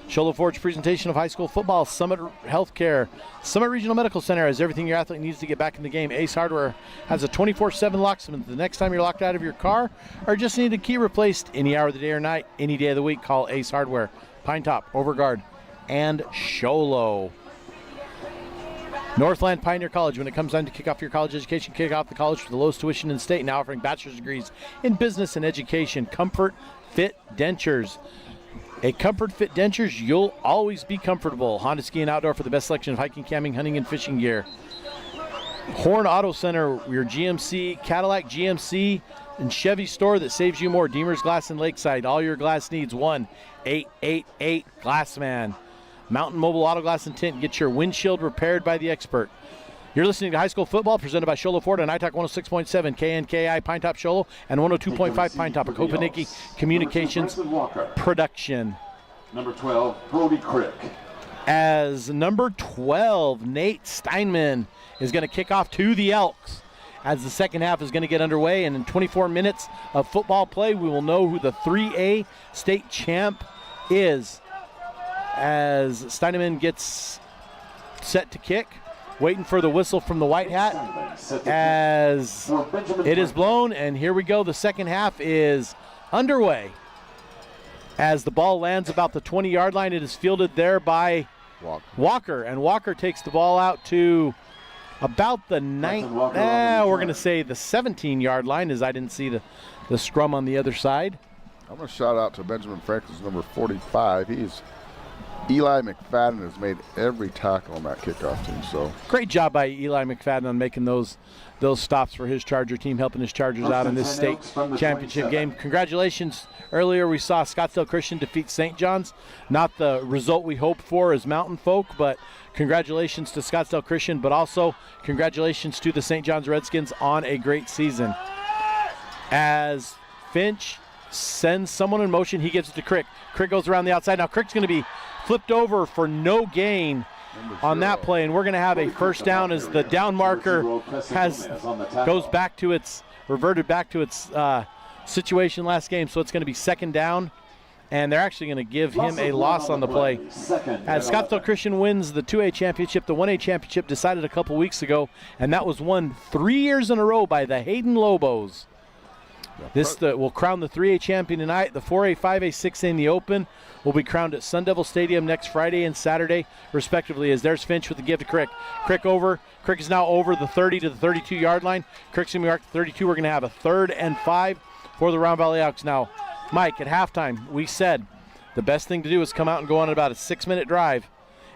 Sholo Ford's presentation of high school football, Summit Healthcare, Summit Regional Medical Center has everything your athlete needs to get back in the game. Ace Hardware has a 24/7 locksmith. The next time you're locked out of your car or just need a key replaced any hour of the day or night, any day of the week, call Ace Hardware. Pine Top, Overguard, and Sholo. Northland Pioneer College, when it comes time to kick off your college education, kick off the college for the lowest tuition in the state, now offering bachelor's degrees in business and education. Comfort Fit Dentures. At Comfort Fit Dentures, you'll always be comfortable. Honda Ski and Outdoor for the best selection of hiking, camping, hunting, and fishing gear. Horn Auto Center, your GMC, Cadillac, GMC, and Chevy store that saves you more. Deemer's Glass in Lakeside. All your glass needs, 1-888-GLASSMAN. Mountain Mobile Auto Glass and Tint. Get your windshield repaired by the expert. You're listening to high school football presented by Sholo Ford on iTalk 106.7, KNKI, Pine Top Sholo, and 102.5 Pine Top, a Kopeniki Communications production. Number 12, Brody Crick. As number 12, Nate Steinman is going to kick off to the Elks as the second half is going to get underway. And in 24 minutes of football play, we will know who the 3A state champ is. As Steinman gets set to kick, waiting for the whistle from the white hat as it is blown, and here we go. The second half is underway. As the ball lands about the 20-yard line, it is fielded there by Walker, and Walker takes the ball out to about the we're going to say the 17-yard line, as I didn't see the scrum on the other side. I'm going to shout out to Benjaman Franklin's number 45. He's Eli McFadden has made every tackle on that kickoff team. So great job by Eli McFadden on making those stops for his Charger team, helping his Chargers out in this state championship game. Congratulations. Earlier we saw Scottsdale Christian defeat St. John's. Not the result we hoped for as Mountain folk, but congratulations to Scottsdale Christian, but also congratulations to the St. John's Redskins on a great season. As Finch sends someone in motion, he gives it to Crick. Crick goes around the outside. Now Crick's going to be flipped over for no gain on that play, and we're going to have a first down as the down marker reverted back to its situation last game, so it's going to be second down, and they're actually going to give him a loss on the play. As Scottsdale Christian wins the 2A championship, the 1A championship decided a couple weeks ago, and that was won 3 years in a row by the Hayden Lobos. This will crown the 3A champion tonight. The 4A, 5A, 6A in the Open will be crowned at Sun Devil Stadium next Friday and Saturday, respectively, as there's Finch with the give to Crick. Crick is now over the 30 to the 32-yard line. Crick's going to be marked 32. We're going to have a 3rd and 5 for the Round Valley Elks. Now, Mike, at halftime, we said the best thing to do is come out and go on about a 6-minute drive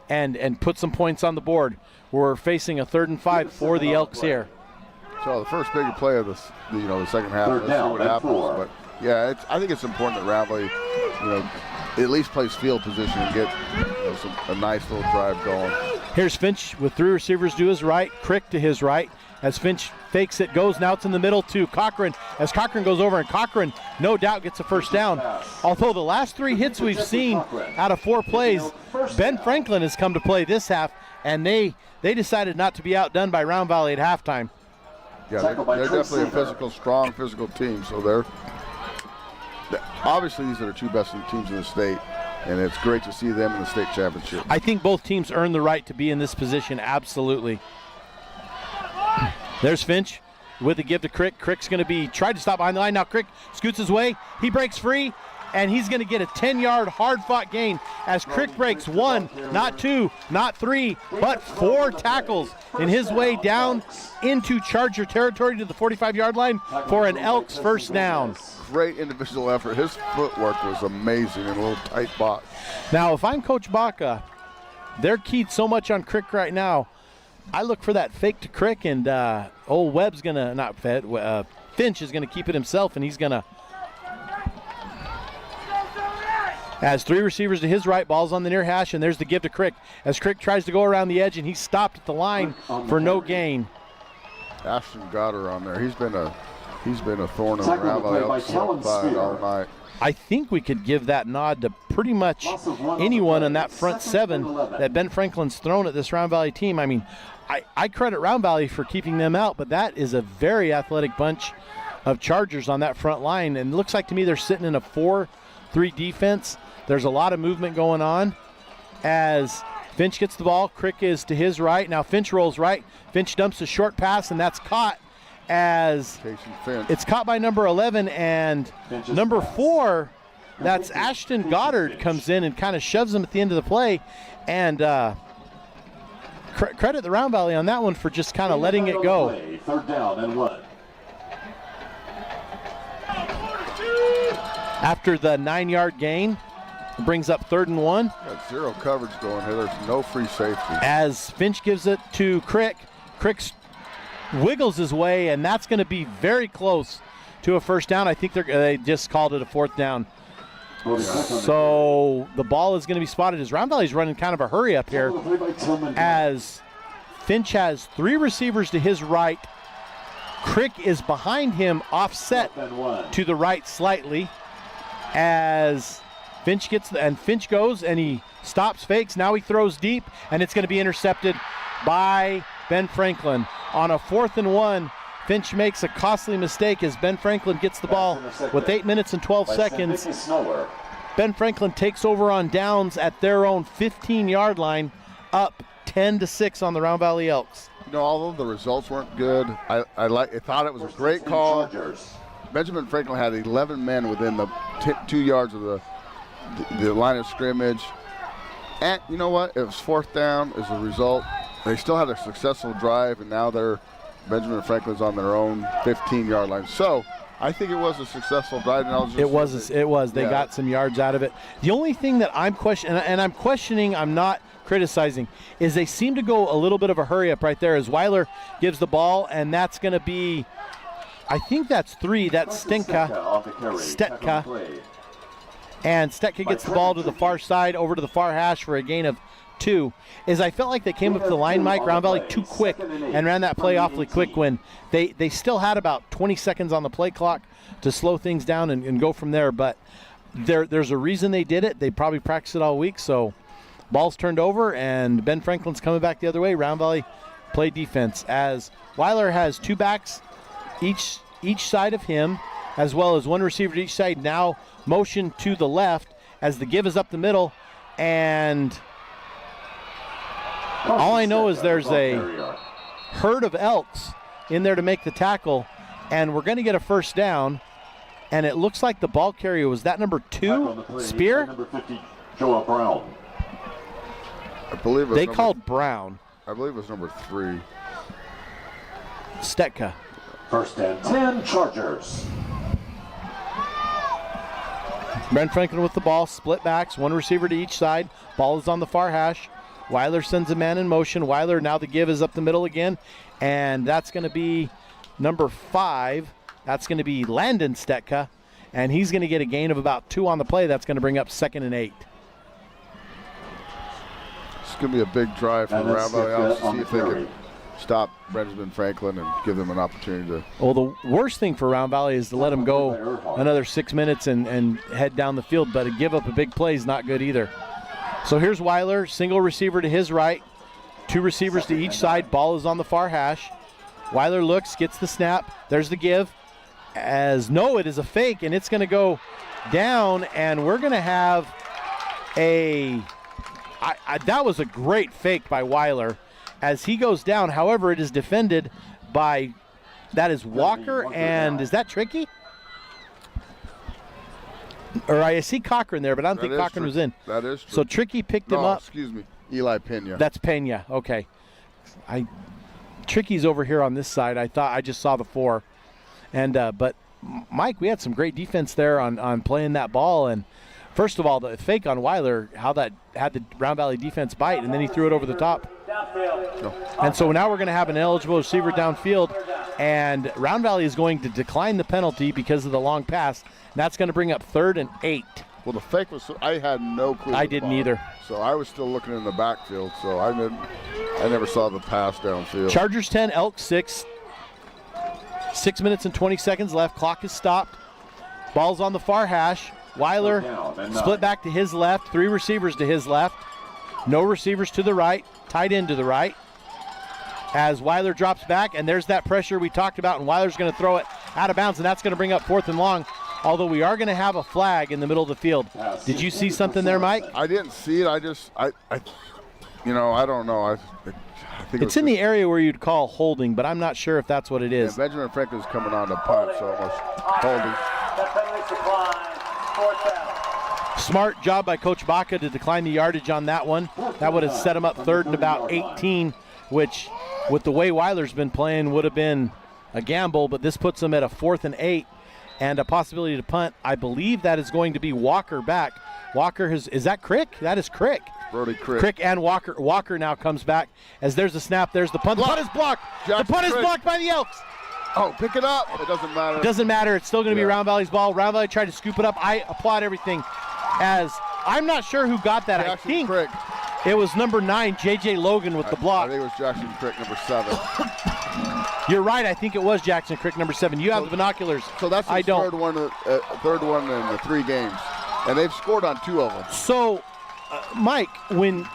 and put some points on the board. We're facing a 3rd and 5 for the Elks here. So the first big play of this, the second half. Let's see what happens. But yeah, I think it's important that Round Valley, at least plays field position and get a nice little drive going. Here's Finch with 3 receivers to his right, Crick to his right. As Finch fakes it, goes, now it's in the middle to Cochran. As Cochran goes over, and Cochran no doubt gets a first down. Although the last 3 hits we've seen out of 4 plays, Ben Franklin has come to play this half, and they decided not to be outdone by Round Valley at halftime. Yeah, they're definitely a strong physical team. So obviously these are the 2 best teams in the state, and it's great to see them in the state championship. I think both teams earn the right to be in this position, absolutely. There's Finch with the give to Crick. Crick's going to be tried to stop behind the line. Now Crick scoots his way. He breaks free, and he's going to get a 10-yard hard-fought gain as Crick breaks 1, not 2, not 3, but 4 tackles in his way down into Charger territory to the 45-yard line for an Elks first down. Great individual effort. His footwork was amazing in a little tight box. Now, if I'm Coach Baca, they're keyed so much on Crick right now. I look for that fake to Crick, and old Webb's going to, Finch is going to keep it himself, and he's going to. Has 3 receivers to his right, ball's on the near hash, and there's the give to Crick. As Crick tries to go around the edge, and he's stopped at the line for no gain. Ashton Goddard on there. He's been a thorn in the Round Valley Elks side all night. I think we could give that nod to pretty much anyone in that front 7 that Ben Franklin's thrown at this Round Valley team. I mean, I credit Round Valley for keeping them out, but that is a very athletic bunch of Chargers on that front line, and it looks like to me they're sitting in a 4-3 defense. There's a lot of movement going on as Finch gets the ball. Crick is to his right. Now Finch rolls right. Finch dumps a short pass, and that's caught as it's caught by number 11, and number 4, that's Ashton Goddard, comes in and kind of shoves him at the end of the play. And credit the Round Valley on that one for just kind of letting it go. 3rd down and 1. After the 9-yard gain, it brings up 3rd and 1. Got 0 coverage going here. There's no free safety. As Finch gives it to Crick. Crick wiggles his way, and that's going to be very close to a first down. I think they just called it a 4th down. So the ball is going to be spotted as Round Valley's running kind of a hurry up here, as Finch has 3 receivers to his right. Crick is behind him, offset to the right slightly, as Finch Finch goes and he stops, fakes. Now he throws deep, and it's going to be intercepted by Ben Franklin. On a 4th and 1, Finch makes a costly mistake as Ben Franklin gets the ball with 8 minutes and 12 seconds. Ben Franklin takes over on downs at their own 15-yard line, up 10-6 on the Round Valley Elks. Although the results weren't good, I thought it was a great call. Benjaman Franklin had 11 men within the 2 yards of the line of scrimmage. And you know what? It was 4th down as a result. They still had a successful drive, and now Benjaman Franklin's on their own 15-yard line. So I think it was a successful drive. It was. They got some yards out of it. The only thing that I'm questioning, I'm not criticizing, is they seem to go a little bit of a hurry up right there as Weiler gives the ball, and that's going to be, I think that's 3. That's Stetka. And Stetka gets the ball to the far side, over to the far hash for a gain of 2. I felt like they came up to the line, Mike, Round Valley, too quick and ran that play awfully quick when they still had about 20 seconds on the play clock to slow things down and go from there. But there's a reason they did it. They probably practiced it all week. So ball's turned over, and Ben Franklin's coming back the other way. Round Valley play defense as Weiler has 2 backs each side of him, as well as 1 receiver to each side. Now motion to the left as the give is up the middle, and all I know is there's a herd of Elks in there to make the tackle, and we're going to get a first down, and it looks like the ball carrier was that number 2, Spear? Number 50, Joel Brown. I believe it was called Brown. I believe it was number 3. Stetka. First and 10, Chargers. Ben Franklin with the ball, split backs, 1 receiver to each side. Ball is on the far hash. Weiler sends a man in motion. Weiler, now the give is up the middle again, and that's going to be number 5. That's going to be Landon Stetka, and he's going to get a gain of about 2 on the play. That's going to bring up 2nd and 8. It's going to be a big drive for Round Valley Elks to see if they can stop Benjaman Franklin and give them an opportunity to. Well, the worst thing for Round Valley is to let them go another 6 minutes and head down the field, but to give up a big play is not good either. So here's Weiler, single receiver to his right, 2 receivers to each side. Ball is on the far hash. Weiler looks, gets the snap. There's the give. It is a fake, and it's going to go down, and we're going to have that was a great fake by Weiler as he goes down. However, it is defended by, that is Walker, and is that Tricky? Or I see Cochran there, but I don't think Cochran was in. That is true. So Tricky picked him up. Excuse me, Eli Pena. That's Pena. Okay. Tricky's over here on this side. I just saw the 4, and but Mike, we had some great defense there on playing that ball. And first of all, the fake on Weiler, how that had the Round Valley defense bite, and then he threw it over the top. And so now we're going to have an eligible receiver downfield, and Round Valley is going to decline the penalty because of the long pass. That's going to bring up 3rd and 8. Well, the fake was, I had no clue. I didn't either. So I was still looking in the backfield, so I never saw the pass downfield. Chargers 10, Elks 6. 6 minutes and 20 seconds left. Clock is stopped. Ball's on the far hash. Weiler split back to his left. 3 receivers to his left. No receivers to the right. Tight end to the right. As Weiler drops back, and there's that pressure we talked about, and Weiler's going to throw it out of bounds, and that's going to bring up 4th and long. Although we are going to have a flag in the middle of the field. Did you see something there, Mike? I didn't see it. I don't know. I think it's in the area where you'd call holding, but I'm not sure if that's what it is. Yeah, Benjaman Franklin's coming on to punt, so almost holding. Smart job by Coach Baca to decline the yardage on that one. That would have set him up 3rd and about 18, which, with the way Weiler's been playing, would have been a gamble, but this puts him at a 4th and 8. And a possibility to punt. I believe that is going to be Walker back. Walker is that Crick? That is Crick. Brody Crick. Crick and Walker. Walker now comes back as there's the snap. There's the punt. The punt is blocked. The punt is blocked by the Elks. Oh, pick it up. It doesn't matter. It doesn't matter. It's still going to be Round Valley's ball. Round Valley tried to scoop it up. I applaud everything. As I'm not sure who got that. Jackson I think Crick. It was number 9, J.J. Logan with the block. I think it was Jackson Crick, number 7. You're right. I think it was Jackson Crick, number 7. You have the binoculars. So that's the third one in the 3 games, and they've scored on 2 of them. So, Mike, when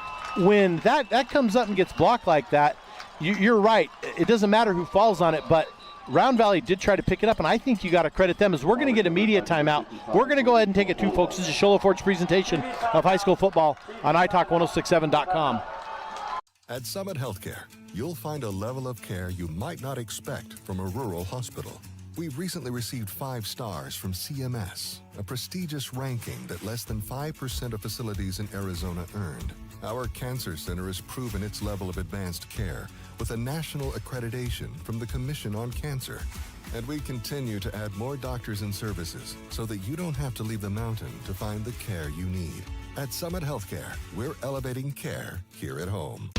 that comes up and gets blocked like that, you're right. It doesn't matter who falls on it, but Round Valley did try to pick it up, and I think you got to credit them as we're going to get a media timeout. We're going to go ahead and take it too, folks. This is Show Ford's presentation of high school football on italk1067.com. At Summit Healthcare, you'll find a level of care you might not expect from a rural hospital. We've recently received 5 stars from CMS, a prestigious ranking that less than 5% of facilities in Arizona earned. Our cancer center has proven its level of advanced care with a national accreditation from the Commission on Cancer. And we continue to add more doctors and services so that you don't have to leave the mountain to find the care you need. At Summit Healthcare, we're elevating care here at home.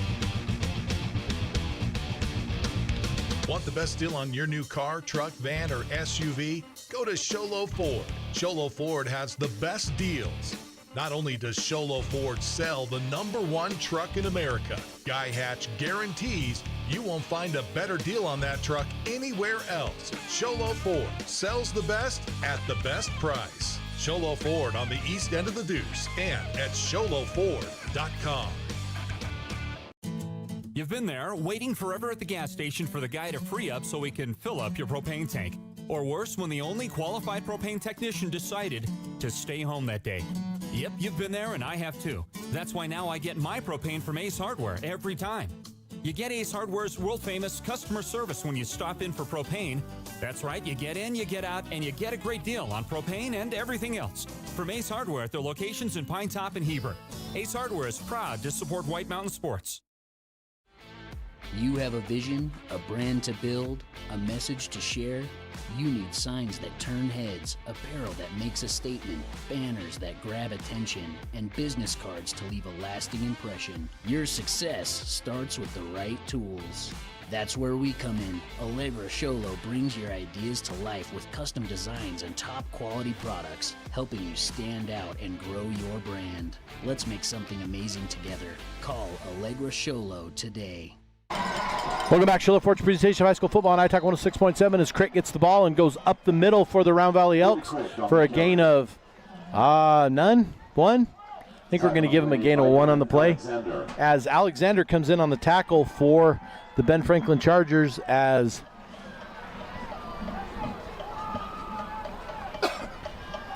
Want the best deal on your new car, truck, van, or SUV? Go to Sholo Ford. Sholo Ford has the best deals. Not only does Sholo Ford sell the #1 truck in America, Guy Hatch guarantees you won't find a better deal on that truck anywhere else. Sholo Ford sells the best at the best price. Sholo Ford on the east end of the Deuce and at sholoford.com. You've been there, waiting forever at the gas station for the guy to free up so he can fill up your propane tank. Or worse, when the only qualified propane technician decided to stay home that day. Yep, you've been there and I have too. That's why now I get my propane from Ace Hardware every time. You get Ace Hardware's world-famous customer service when you stop in for propane. That's right, you get in, you get out, and you get a great deal on propane and everything else. From Ace Hardware at their locations in Pine Top and Heber. Ace Hardware is proud to support White Mountain Sports. You have a vision, a brand to build, a message to share. You need signs that turn heads, apparel that makes a statement, banners that grab attention, and business cards to leave a lasting impression. Your success starts with the right tools. That's where we come in. Allegra Sholo brings your ideas to life with custom designs and top quality products, helping you stand out and grow your brand. Let's make something amazing together. Call Allegra Sholo today. Welcome back. Sholo Ford's presentation of high school football on ITAC 106.7 as Crick gets the ball and goes up the middle for the Round Valley Elks for a gain of none? 1? I think we're going to give him a gain of 1 on the play. As Alexander comes in on the tackle for the Ben Franklin Chargers as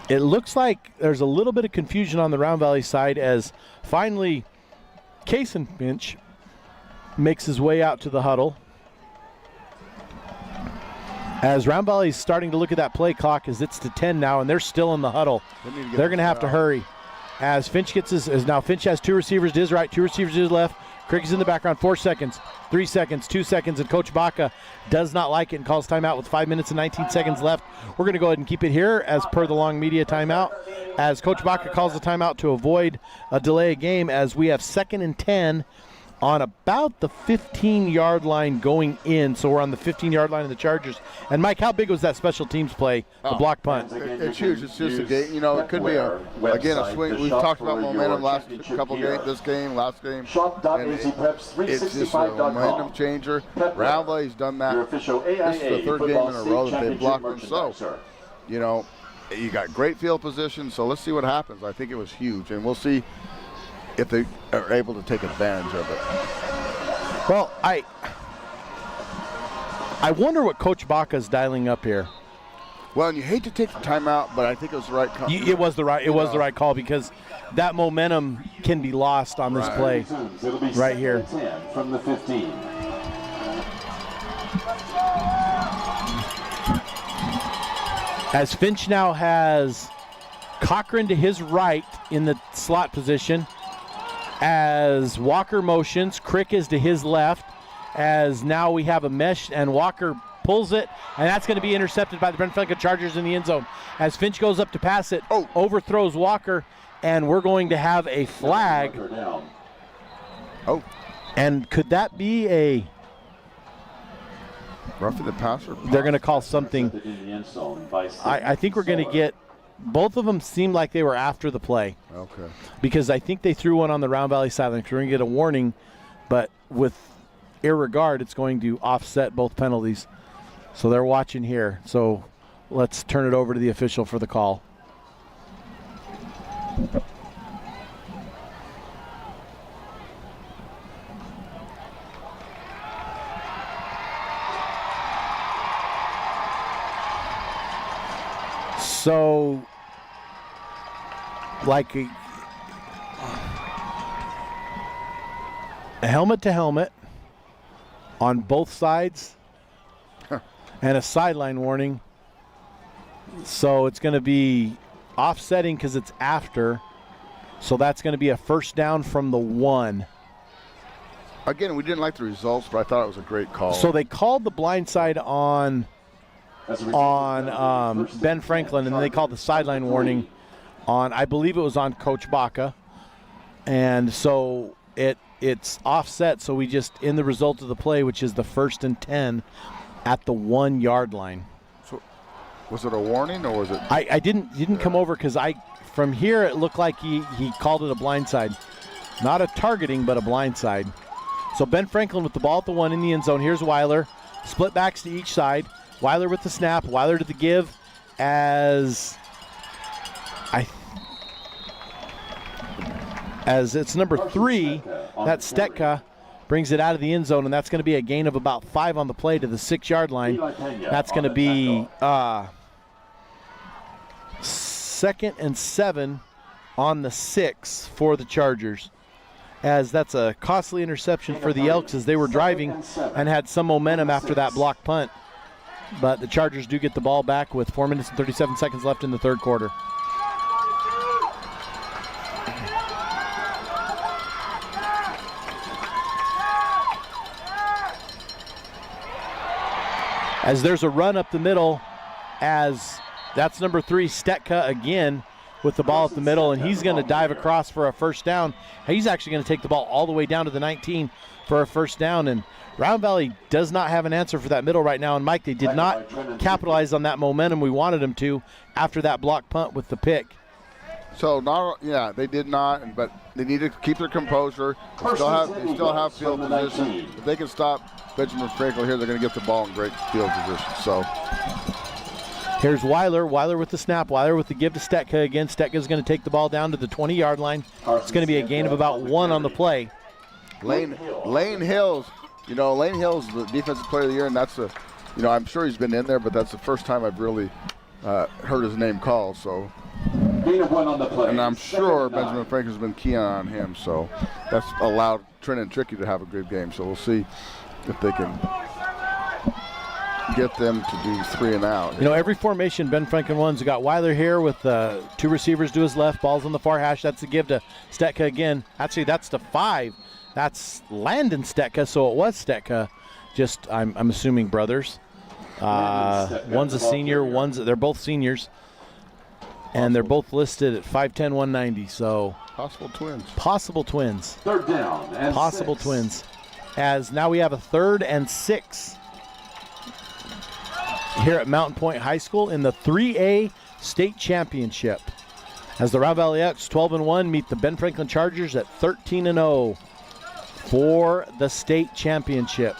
it looks like there's a little bit of confusion on the Round Valley side as finally Cason Finch makes his way out to the huddle. As Round Valley's starting to look at that play clock as it's to 10 now, and they're still in the huddle. They're going to have to hurry. As Finch gets his, as now Finch has 2 receivers to his right, 2 receivers to his left. Crick is in the background, 4 seconds, 3 seconds, 2 seconds, and Coach Baca does not like it and calls timeout with 5 minutes and 19 seconds left. We're going to go ahead and keep it here as per the long media timeout. As Coach Baca calls the timeout to avoid a delay of game as we have 2nd and 10 on about the 15-yard line going in. So we're on the 15-yard line of the Chargers. And, Mike, how big was that special teams play, the block punt? It's huge. It's just a game. You know, it could be, a swing. We've talked about momentum last couple games, this game, last game. And it's just a momentum changer. Round Valley's done that. This is the 3rd game in a row that they've blocked them. So, you know, you got great field position. So let's see what happens. I think it was huge. And we'll see if they are able to take advantage of it. Well, I wonder what Coach Baca's dialing up here. Well, and you hate to take the timeout, but I think it was the right call. It was the right call because that momentum can be lost on this play right here. From the 15. As Finch now has Cochran to his right in the slot position. As Walker motions, Crick is to his left. As now we have a mesh and Walker pulls it, and that's going to be intercepted by the Ben Franklin Chargers in the end zone. As Finch goes up to pass it, overthrows Walker, and we're going to have a flag. Oh. And could that be a roughing the passer? They're going to call something. I think we're going to get. Both of them seemed like they were after the play. Okay. Because I think they threw one on the Round Valley sideline. We're going to get a warning, but with irregard, it's going to offset both penalties. So they're watching here. So let's turn it over to the official for the call. So, like a helmet to helmet on both sides and a sideline warning So it's going to be offsetting because it's after. So that's going to be a first down from the 1. Again, we didn't like the results, but I thought it was a great call. So they called the blindside on Ben Franklin, and then they called the sideline warning on, I believe it was on Coach Baca. And so it's offset, so we just, in the result of the play, which is the 1st and 10 at the 1 yard line. So was it a warning or was it? I didn't come over because from here it looked like he called it a blindside. Not a targeting, but a blindside. So Ben Franklin with the ball at the 1 in the end zone. Here's Weiler. Split backs to each side. Weiler with the snap. Weiler to the give as it's number 3. That's Stetka. Brings it out of the end zone, and that's going to be a gain of about 5 on the play to the 6 yard line. That's going to be 2nd and 7 on the 6 for the Chargers, as that's a costly interception for the Elks as they were driving and had some momentum after that block punt. But the Chargers do get the ball back with 4 minutes and 37 seconds left in the 3rd quarter. As there's a run up the middle, as that's number 3, Stetka again with the ball up the middle, and he's going to dive across for a first down. He's actually going to take the ball all the way down to the 19 for a first down, and Round Valley does not have an answer for that middle right now. And Mike, they did not capitalize on that momentum we wanted them to after that block punt with the pick. So they did not, but they need to keep their composure. They still have field position. If they can stop Benjaman Franklin here, they're going to get the ball in great field position. So here's Weiler. Weiler with the snap. Weiler with the give to Stetka again. Stetka's going to take the ball down to the 20 yard line. It's going to be a gain of about 1 on the play. Lane Hills. Lane Hill's the defensive player of the year, and that's I'm sure he's been in there, but that's the first time I've really heard his name called. So, and I'm sure Benjamin Franklin's been keying on him, so that's allowed Trent and Tricky to have a good game. So we'll see if they can get them to do 3 and out. Every formation Ben Franklin runs, you got Weiler here with 2 receivers to his left, balls on the far hash. That's the give to Stetka again. Actually, that's the 5. That's Landon Stetka, so it was Stetka. Just, I'm assuming brothers. One's a senior, they're both seniors. And they're both listed at 5'10", 190, so. Possible twins. 3rd down and Possible 6. twins. As now we have a 3rd and 6 here at Mountain Pointe High School in the 3A state championship. As the Round Valley Elks 12-1 meet the Ben Franklin Chargers at 13-0 for the state championship.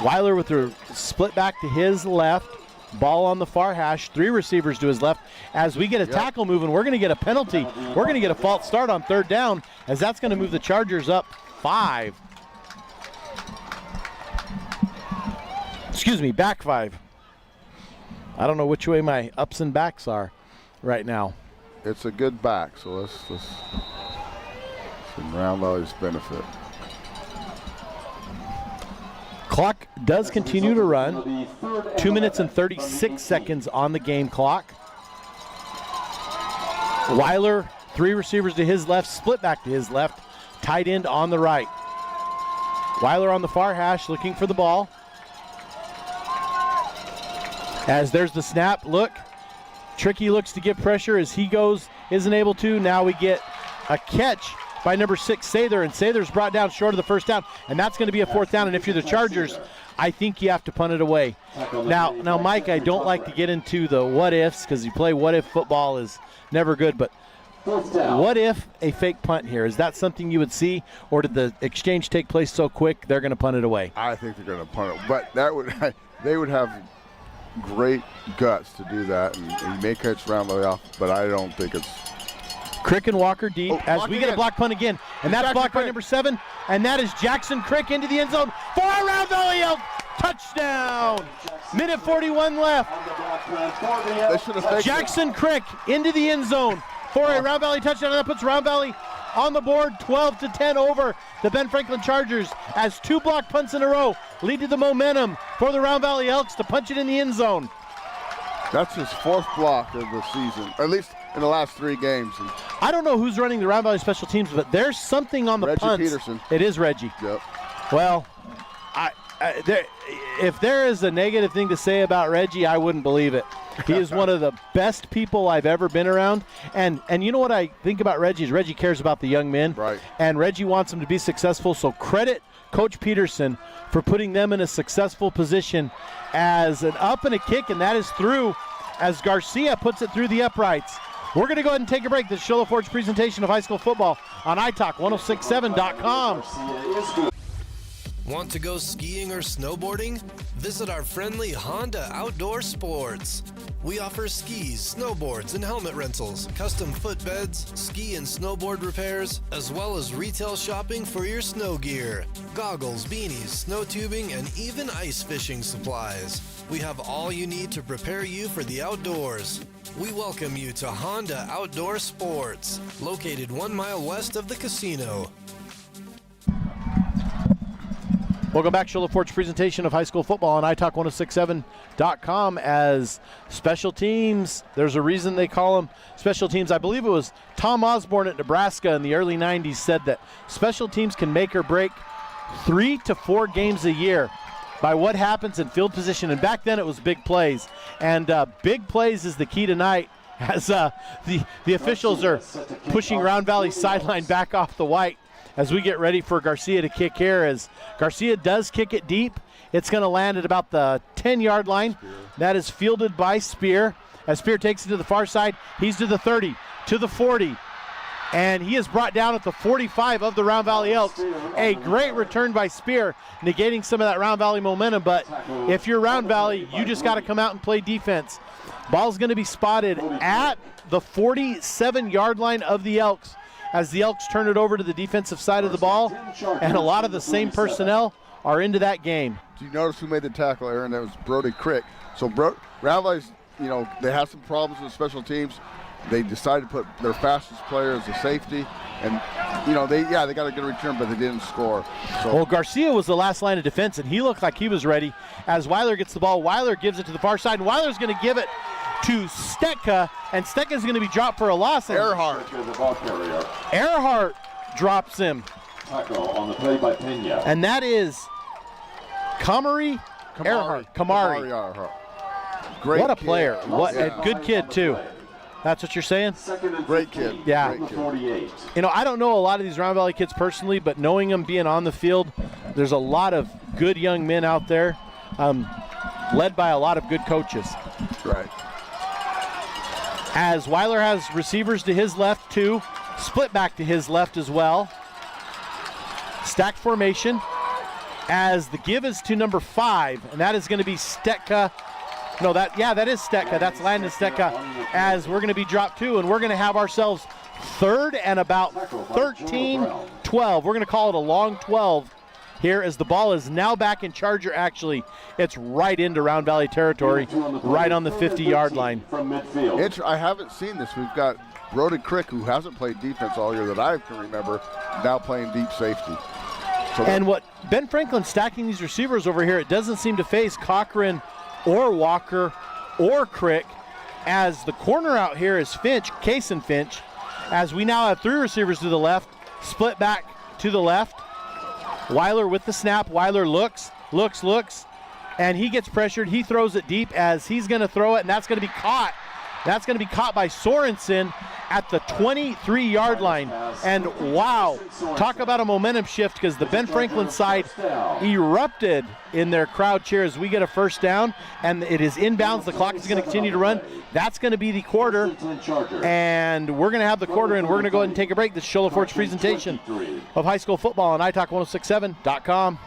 Weiler with the split back to his left. Ball on the far hash, 3 receivers to his left. As we get a tackle moving, we're going to get a penalty. We're going to get a false start on 3rd down, as that's going to move the Chargers up 5. Excuse me, back 5. I don't know which way my ups and backs are right now. It's a good back, so let's in Round Valley's benefit. Clock does continue to run. 2 minutes and 36 seconds on the game clock. Weiler, 3 receivers to his left, split back to his left, tight end on the right. Weiler on the far hash looking for the ball. As there's the snap, look. Tricky looks to give pressure as he goes, isn't able to. Now we get a catch by number 6, Sather, and Sather's brought down short of the first down, and that's going to be a 4th down. And if you're the Chargers, I think you have to punt it away. Now, Mike, I don't like to get into the what ifs because you play what if football is never good, but what if a fake punt here? Is that something you would see, or did the exchange take place so quick they're going to punt it away? I think they're going to punt it, but they would have great guts to do that, and you may catch Round Valley off, but I don't think it's. Crick and Walker deep as we get a block punt again, and that's blocked by number 7, and that is Jackson Crick into the end zone for a Round Valley Elk touchdown. Minute 41 left. Jackson Crick into the end zone for a Round Valley touchdown, and that puts Round Valley on the board 12-10 over the Ben Franklin Chargers as 2 block punts in a row lead to the momentum for the Round Valley Elks to punch it in the end zone. That's his 4th block of the season, or at least in the last 3 games. I don't know who's running the Round Valley special teams, but there's something on the Reggie punts. Peterson. It is Reggie. Yep. Well, if there is a negative thing to say about Reggie, I wouldn't believe it. He is one of the best people I've ever been around. And you know what I think about Reggie is Reggie cares about the young men. Right. And Reggie wants them to be successful. So credit Coach Peterson for putting them in a successful position as an up and a kick, and that is through as Garcia puts it through the uprights. We're going to go ahead and take a break. This is Show Ford's presentation of high school football on iTalk1067.com. Want to go skiing or snowboarding? Visit our friendly Honda Outdoor Sports. We offer skis, snowboards, and helmet rentals, custom footbeds, ski and snowboard repairs, as well as retail shopping for your snow gear, goggles, beanies, snow tubing, and even ice fishing supplies. We have all you need to prepare you for the outdoors. We welcome you to Honda Outdoor Sports, located 1 mile west of the casino. Welcome back, Show Ford's presentation of high school football on iTalk1067.com as special teams. There's a reason they call them special teams. I believe it was Tom Osborne at Nebraska in the early 90s said that special teams can make or break 3 to 4 games a year by what happens in field position. And back then it was big plays. And big plays is the key tonight as the officials are pushing Round Valley sideline back off the white as we get ready for Garcia to kick here. As Garcia does kick it deep, it's going to land at about the 10-yard line. That is fielded by Spear. As Spear takes it to the far side, he's to the 30, to the 40, and he is brought down at the 45 of the Round Valley Elks. A great return by Spear, negating some of that Round Valley momentum, but if you're Round Valley, you just got to come out and play defense. Ball's going to be spotted at the 47-yard line of the Elks, as the Elks turn it over to the defensive side of the ball, and a lot of the same personnel are into that game. Do you notice who made the tackle, Aaron? That was Brody Crick. So Round Valley's, they have some problems with special teams. They decided to put their fastest player as a safety, and they got a good return, but they didn't score. So. Well, Garcia was the last line of defense, and he looked like he was ready. As Weiler gets the ball, Weiler gives it to the far side, and Weiler's going to give it to Stetka, and Stetka's going to be dropped for a loss. Earhart drops him. Tackle on the play by Pena. And that is Kamari. Great what a kid. player. What a good kid, too. That's what you're saying? Great kid. Yeah. Great kid. I don't know a lot of these Round Valley kids personally, but knowing them being on the field, there's a lot of good young men out there, led by a lot of good coaches. Right. As Weiler has receivers to his left, too. Split back to his left as well. Stacked formation. As the give is to number 5, and that is going to be Stetka. No, that is Stetka. That's Landon Stetka. As we're going to be dropped 2, and we're going to have ourselves 3rd and about 13, 12. We're going to call it a long 12 here as the ball is now back in Charger. Actually, it's right into Round Valley territory, right on the 50-yard line. I haven't seen this. We've got Brody Crick, who hasn't played defense all year that I can remember, now playing deep safety. And what Ben Franklin's stacking these receivers over here, it doesn't seem to face Cochran or Walker or Crick, as the corner out here is Kason Finch, as we now have 3 receivers to the left, split back to the left. Weiler with the snap. Weiler looks, and he gets pressured. He throws it deep as he's going to throw it, and that's going to be caught. That's going to be caught by Sorensen at the 23-yard line. And wow, talk about a momentum shift, because the Ben Franklin side erupted in their crowd cheer as we get a first down, and it is inbounds. The clock is going to continue to run. That's going to be the quarter, and we're going to have the quarter, and we're going to go ahead and take a break. This is Show Ford's presentation of high school football on iTalk1067.com.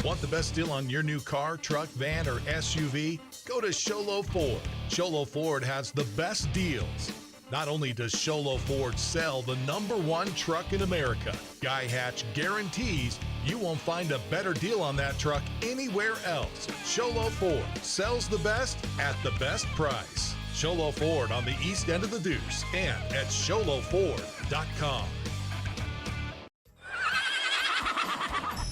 Want the best deal on your new car, truck, van, or SUV? Go to Sholo Ford. Sholo Ford has the best deals. Not only does Sholo Ford sell the #1 truck in America, Guy Hatch guarantees you won't find a better deal on that truck anywhere else. Sholo Ford sells the best at the best price. Sholo Ford on the east end of the Deuce and at sholoford.com.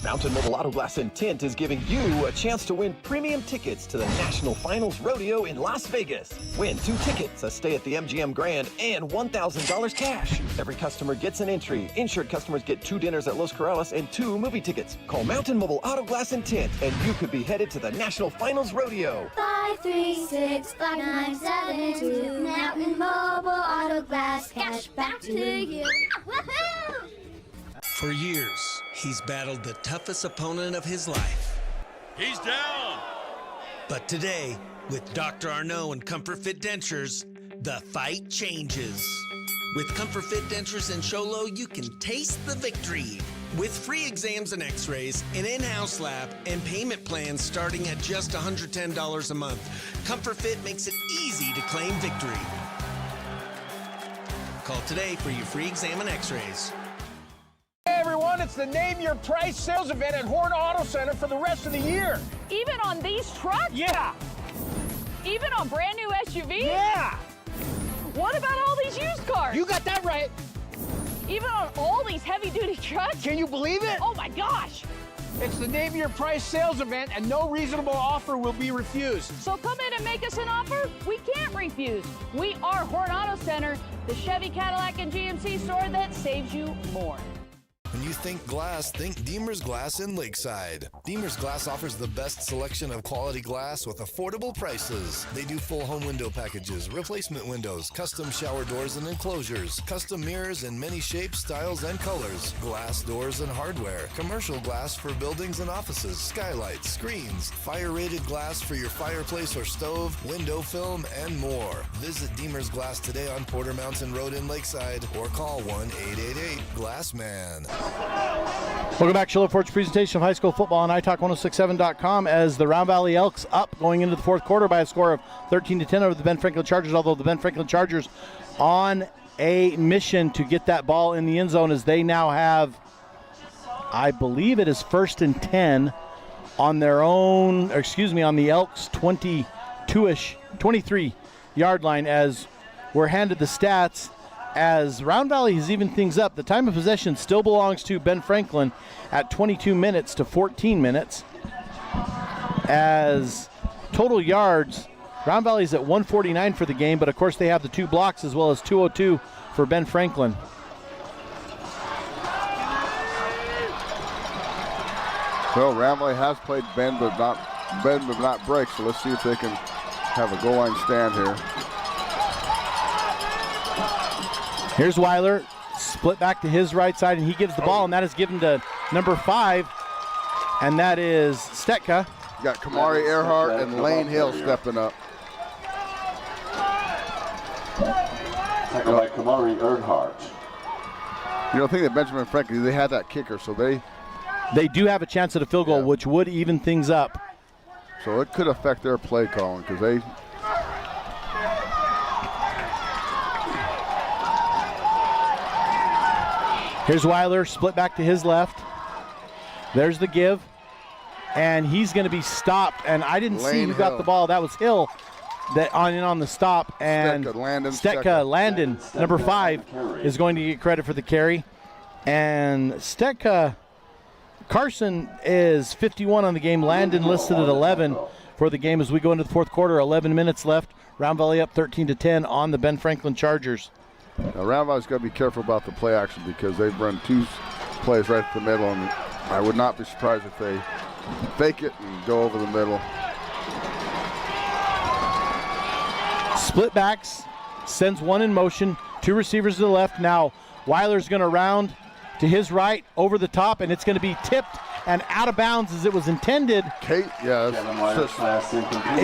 Mountain Mobile Auto Glass and Tint is giving you a chance to win premium tickets to the National Finals Rodeo in Las Vegas. Win 2 tickets, a stay at the MGM Grand, and $1,000 cash. Every customer gets an entry. Insured customers get 2 dinners at Los Corrales and 2 movie tickets. Call Mountain Mobile Auto Glass and Tint, and you could be headed to the National Finals Rodeo. 5365972 Mountain Mobile Auto Glass, cash back to you. Woohoo! For years, he's battled the toughest opponent of his life. He's down! But today, with Dr. Arnaud and Comfort Fit Dentures, the fight changes. With Comfort Fit Dentures and Sholo, you can taste the victory. With free exams and x-rays, an in-house lab, and payment plans starting at just $110 a month, Comfort Fit makes it easy to claim victory. Call today for your free exam and x-rays. Hey everyone, it's the Name Your Price sales event at Horn Auto Center for the rest of the year. Even on these trucks? Yeah. Even on brand new SUVs? Yeah. What about all these used cars? You got that right. Even on all these heavy-duty trucks? Can you believe it? Oh my gosh. It's the Name Your Price sales event, and no reasonable offer will be refused. So come in and make us an offer we can't refuse. We are Horn Auto Center, the Chevy, Cadillac, and GMC store that saves you more. When you think glass, think Deemer's Glass in Lakeside. Deemer's Glass offers the best selection of quality glass with affordable prices. They do full home window packages, replacement windows, custom shower doors and enclosures, custom mirrors in many shapes, styles, and colors, glass doors and hardware, commercial glass for buildings and offices, skylights, screens, fire-rated glass for your fireplace or stove, window film, and more. Visit Deemer's Glass today on Porter Mountain Road in Lakeside or call 1-888-GLASSMAN. Welcome back, Sholo Ford's presentation of high school football on iTalk1067.com as the Round Valley Elks up going into the fourth quarter by a score of 13-10 over the Ben Franklin Chargers, although the Ben Franklin Chargers on a mission to get that ball in the end zone as they now have, I believe it is 1st and 10 on their own, on the Elks 23-yard line as we're handed the stats. As Round Valley has evened things up, the time of possession still belongs to Ben Franklin at 22 minutes to 14 minutes. As total yards, Round Valley's at 149 for the game, but of course they have the 2 blocks as well as 202 for Ben Franklin. Well, Round Valley has played bend but not break, so let's see if they can have a goal line stand here. Here's Weiler, split back to his right side, and he gives the ball, and that is given to number 5, and that is Stetka. You got Kamari Earhart and Lane Hill stepping up. Tackle by Kamari Earhart. You don't think that Benjaman Franklin, they had that kicker, so they do have a chance at a field goal, which would even things up. So it could affect their play calling because they. Here's Weiler, split back to his left. There's the give. And he's going to be stopped. And I didn't see who got the ball. That was Hill that on the stop. And Landon, number 5, is going to get credit for the carry. And Stetka Carson is 51 on the game. Landon listed at 11 for the game as we go into the fourth quarter. 11 minutes left. Round Valley up 13-10 on the Ben Franklin Chargers. Now, Round Valley's got to be careful about the play action because they've run 2 plays right at the middle, and I would not be surprised if they fake it and go over the middle. Split backs, sends one in motion, 2 receivers to the left. Now Weiler's going to round to his right, over the top, and it's going to be tipped and out of bounds as it was intended. It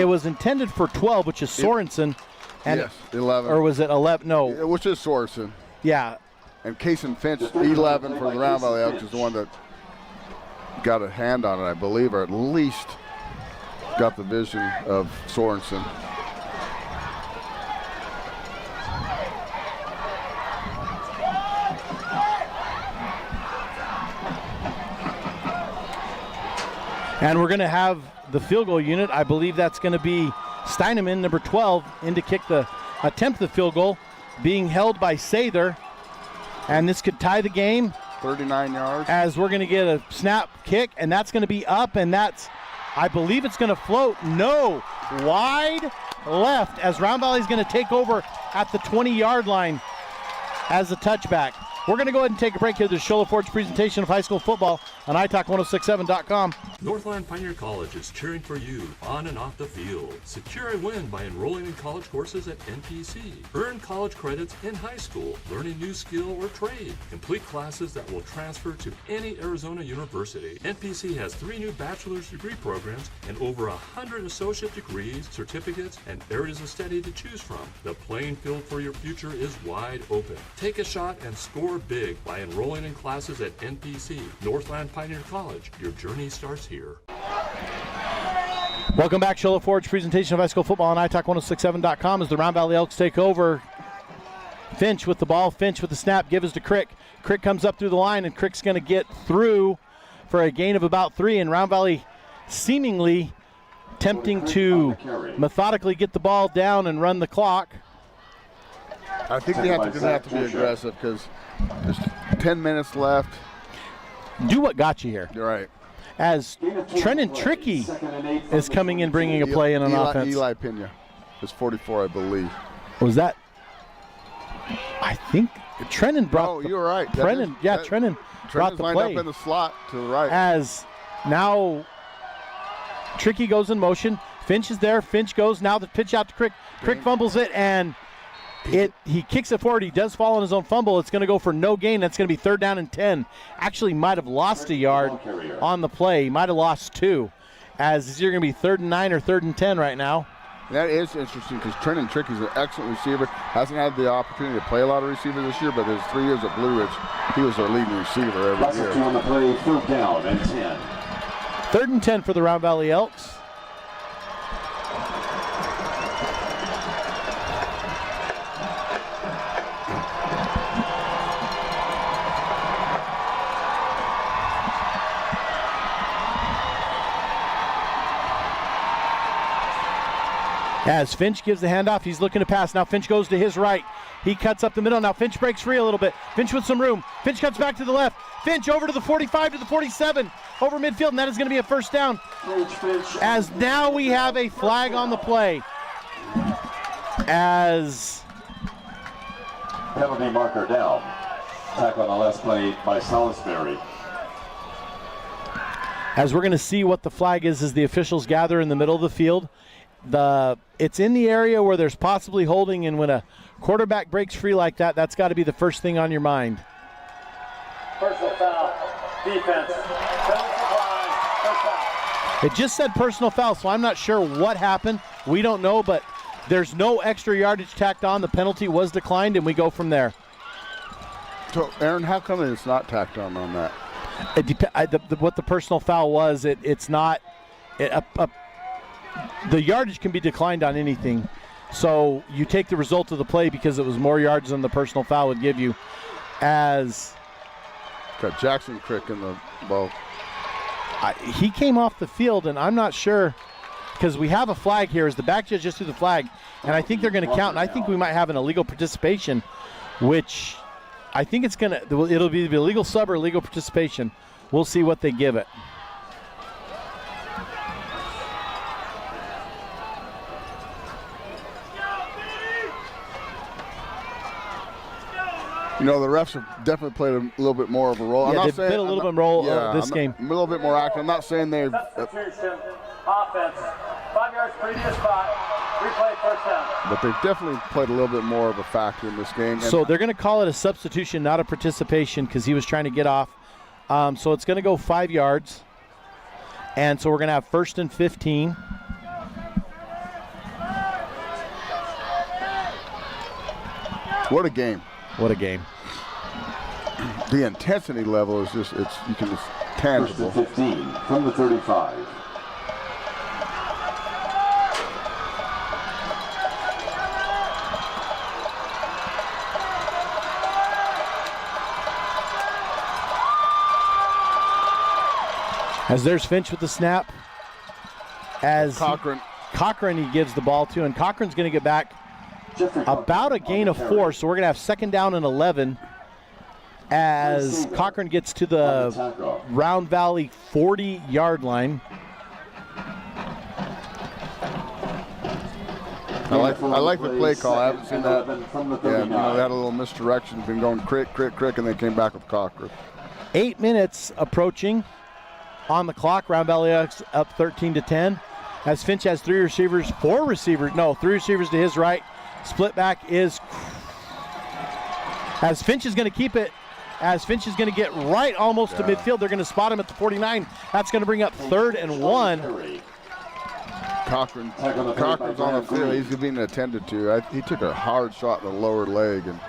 was intended for 12, which is Sorensen. And yes, 11. Or was it 11? No. Which is Sorensen. Yeah. And Kason Finch, 11 for the Round Valley Elks, is the one that got a hand on it, I believe, or at least got the vision of Sorensen. And we're going to have the field goal unit. I believe that's going to be Steineman, number 12, in to attempt the field goal, being held by Sather. And this could tie the game. 39 yards. As we're going to get a snap kick, and that's going to be up, and that's, I believe it's going to float. No, wide left, as Round Valley's going to take over at the 20-yard line as a touchback. We're going to go ahead and take a break here. This is Shola Ford's presentation of high school football on italk1067.com. Northland Pioneer College is cheering for you on and off the field. Secure a win by enrolling in college courses at NPC. Earn college credits in high school, learning new skill or trade. Complete classes that will transfer to any Arizona university. NPC has 3 new bachelor's degree programs and over 100 associate degrees, certificates, and areas of study to choose from. The playing field for your future is wide open. Take a shot and score big by enrolling in classes at NPC. Northland Pioneer College. Your journey starts here. Welcome back. Shola Ford's presentation of high school football on italk1067.com as the Round Valley Elks take over. Finch with the ball. Finch with the snap. Gives to Crick. Crick comes up through the line, and Crick's going to get through for a gain of about 3, and Round Valley seemingly attempting to methodically get the ball down and run the clock. I think they have to be aggressive because there's 10 minutes left. Do what got you here. You're right. As Trenton Tricky is coming in, bringing a play in on offense. Eli Pena is 44, I believe. Was that? I think Trenton brought. Oh, you're right. Trenton brought the lined play up in the slot to the right. As now Tricky goes in motion. Finch is there. Finch goes. Now the pitch out to Crick. Crick fumbles it, and he kicks it forward. He does fall on his own fumble. It's going to go for no gain. That's going to be 3rd down and 10. Actually might have lost a yard on the play. He might have lost 2. As it's either going to be 3rd and 9 or 3rd and 10 right now. That is interesting because Trenton Tricky's an excellent receiver. Hasn't had the opportunity to play a lot of receiver this year, but his 3 years at Blue Ridge, he was their leading receiver every year. On the play, 3rd down and 10. 3rd and 10 for the Round Valley Elks. As Finch gives the handoff, he's looking to pass. Now Finch goes to his right. He cuts up the middle. Now Finch breaks free a little bit. Finch with some room. Finch cuts back to the left. Finch over to the 45 to the 47. Over midfield, and that is going to be a 1st down. As now we have a flag on the play. As penalty marker down. Tackle on the last play by Salisbury. As we're going to see what the flag is as the officials gather in the middle of the field. It's in the area where there's possibly holding, and when a quarterback breaks free like that, that's got to be the first thing on your mind. Personal foul, defense, It just said personal foul, so I'm not sure what happened. We don't know, but there's no extra yardage tacked on. The penalty was declined, and we go from there. So, Aaron, how come it's not tacked on that? What the personal foul was, it's not. The yardage can be declined on anything. So you take the result of the play because it was more yards than the personal foul would give you. As got Jackson Crick in the ball. He came off the field, and I'm not sure because we have a flag here as the back judge just threw the flag, and I think they're going to count, and I think we might have an illegal participation, which I think it'll be the illegal sub or illegal participation. We'll see what they give it. You know, the refs have definitely played a little bit more of a role. Yeah, they've played a little bit more this game. A little bit more active. I'm not saying they've. Substitution, offense, 5 yards previous spot, replay 1st down. But they've definitely played a little bit more of a factor in this game. So they're going to call it a substitution, not a participation, because he was trying to get off. So it's going to go 5 yards. And so we're going to have 1st and 15. What a game. What a game. The intensity level is just, you can just tangible. 1st and 15 from the 35. As there's Finch with the snap. As Cochran he gives the ball to, and Cochran's going to get back about a gain of 4, so we're going to have 2nd down and 11 as Cochran gets to the Round Valley 40-yard line. I like the play call. I haven't seen that. Yeah, they had a little misdirection. Been going Crick, and they came back with Cochran. 8 minutes approaching on the clock. Round Valley Elks up 13-10. As Finch has three receivers to his right. Split back is as Finch is going to keep it. As Finch is going to get right almost to midfield. They're going to spot him at the 49. That's going to bring up 3rd and 1. Cochran's on the field. He's being attended to. He took a hard shot in the lower leg, and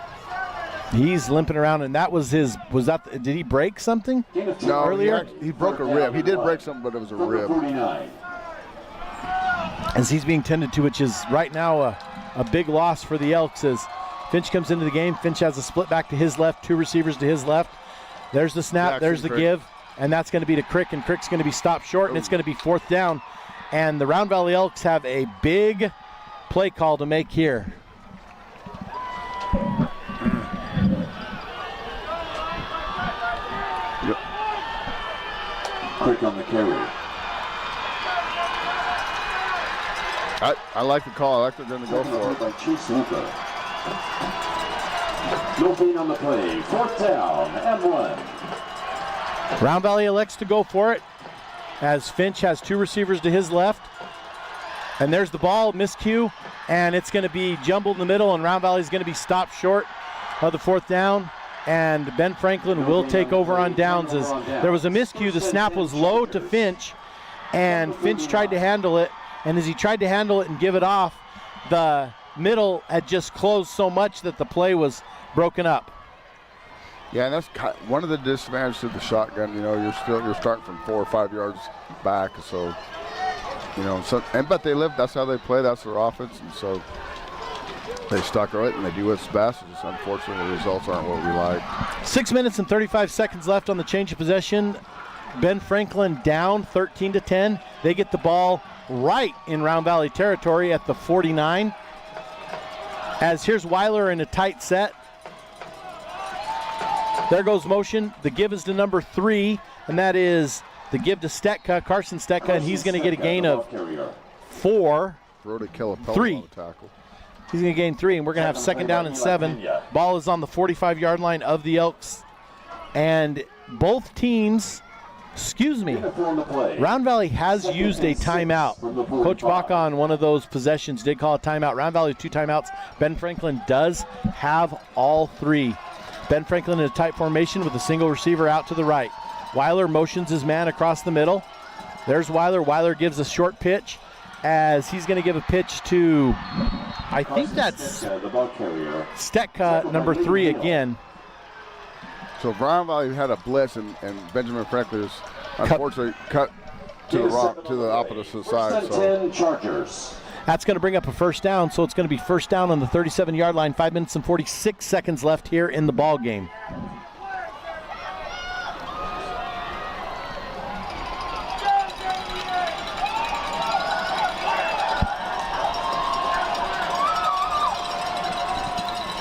he's limping around. And that was his. Did he break something? No, earlier he broke a rib. He did break something, but it was a rib. As he's being tended to, which is right now a big loss for the Elks. As Finch comes into the game. Finch has a split back to his left, 2 receivers to his left. There's the snap. There's the give, and that's going to be to Crick, and Crick's going to be stopped short, and it's going to be 4th down. And the Round Valley Elks have a big play call to make here. Crick on the carry. I like the call. I like they're going to go for it. No gain on the play. 4th down and 1. Round Valley elects to go for it as Finch has 2 receivers to his left. And there's the ball, miscue, and it's going to be jumbled in the middle, and Round Valley is going to be stopped short of the 4th down. And Ben Franklin will take over on downs as there was a miscue. The snap was low to Finch, and Finch tried to handle it. And as he tried to handle it and give it off, the middle had just closed so much that the play was broken up. Yeah, and that's one of the disadvantages of the shotgun. You're starting from 4 or 5 yards back, so but they live. That's how they play. That's their offense, and so they stuck right and they do what's best. It's just unfortunately the results aren't what we like. 6 minutes and 35 seconds left on the change of possession. Ben Franklin down 13-10. They get the ball right in Round Valley territory at the 49. As here's Weiler in a tight set. There goes motion. The give is to number 3, and that is the give to Stetka, Carson Stetka, and he's going to get a gain of 4. Brody Crick 3. He's going to gain 3, and we're going to have 2nd down and 7. Ball is on the 45-yard line of the Elks. And both teams, Round Valley has used a timeout. Coach Baca on one of those possessions did call a timeout. Round Valley 2 timeouts. Ben Franklin does have all 3. Ben Franklin in a tight formation with a single receiver out to the right. Weiler motions his man across the middle. There's Weiler. Weiler gives a short pitch as he's going to give a pitch to, I think that's Stetka, number 3 again. So Round Valley had a blitz, and Benjamin Franklin is unfortunately cut to the opposite side. So that's going to bring up a 1st down, so it's going to be 1st down on the 37-yard line. 5 minutes and 46 seconds left here in the ball game.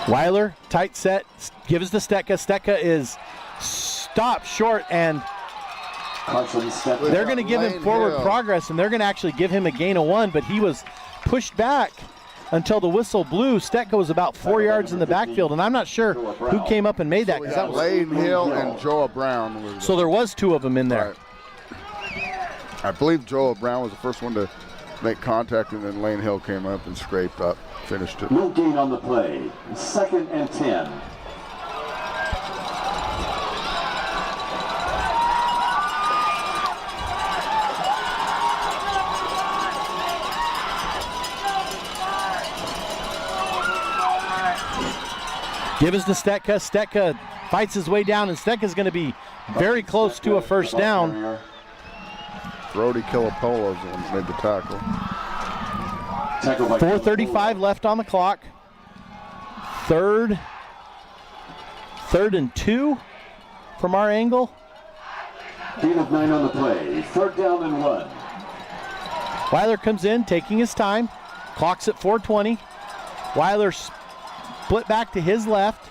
Weiler, tight set, gives to Stetka. Stetka is stopped short, and they're going to give him forward progress, and they're going to actually give him a gain of 1, but he was pushed back until the whistle blew. Stetka was about 4 yards in the backfield, and I'm not sure who came up and made that. That was Lane Hill and Joe Brown. So there was 2 of them in there. Right. I believe Joe Brown was the first one to make contact, and then Lane Hill came up and scraped up, finished it. No gain on the play. 2nd and 10. Give us to Stetka. Stetka fights his way down, and Stetka's going to be very close to a 1st down. Brody Crick made the tackle. 4:35 left on the clock. Third and 2 from our angle. Gain of 9 on the play. 3rd down and 1. Weiler comes in, taking his time. Clock's at 4:20. Weiler split back to his left.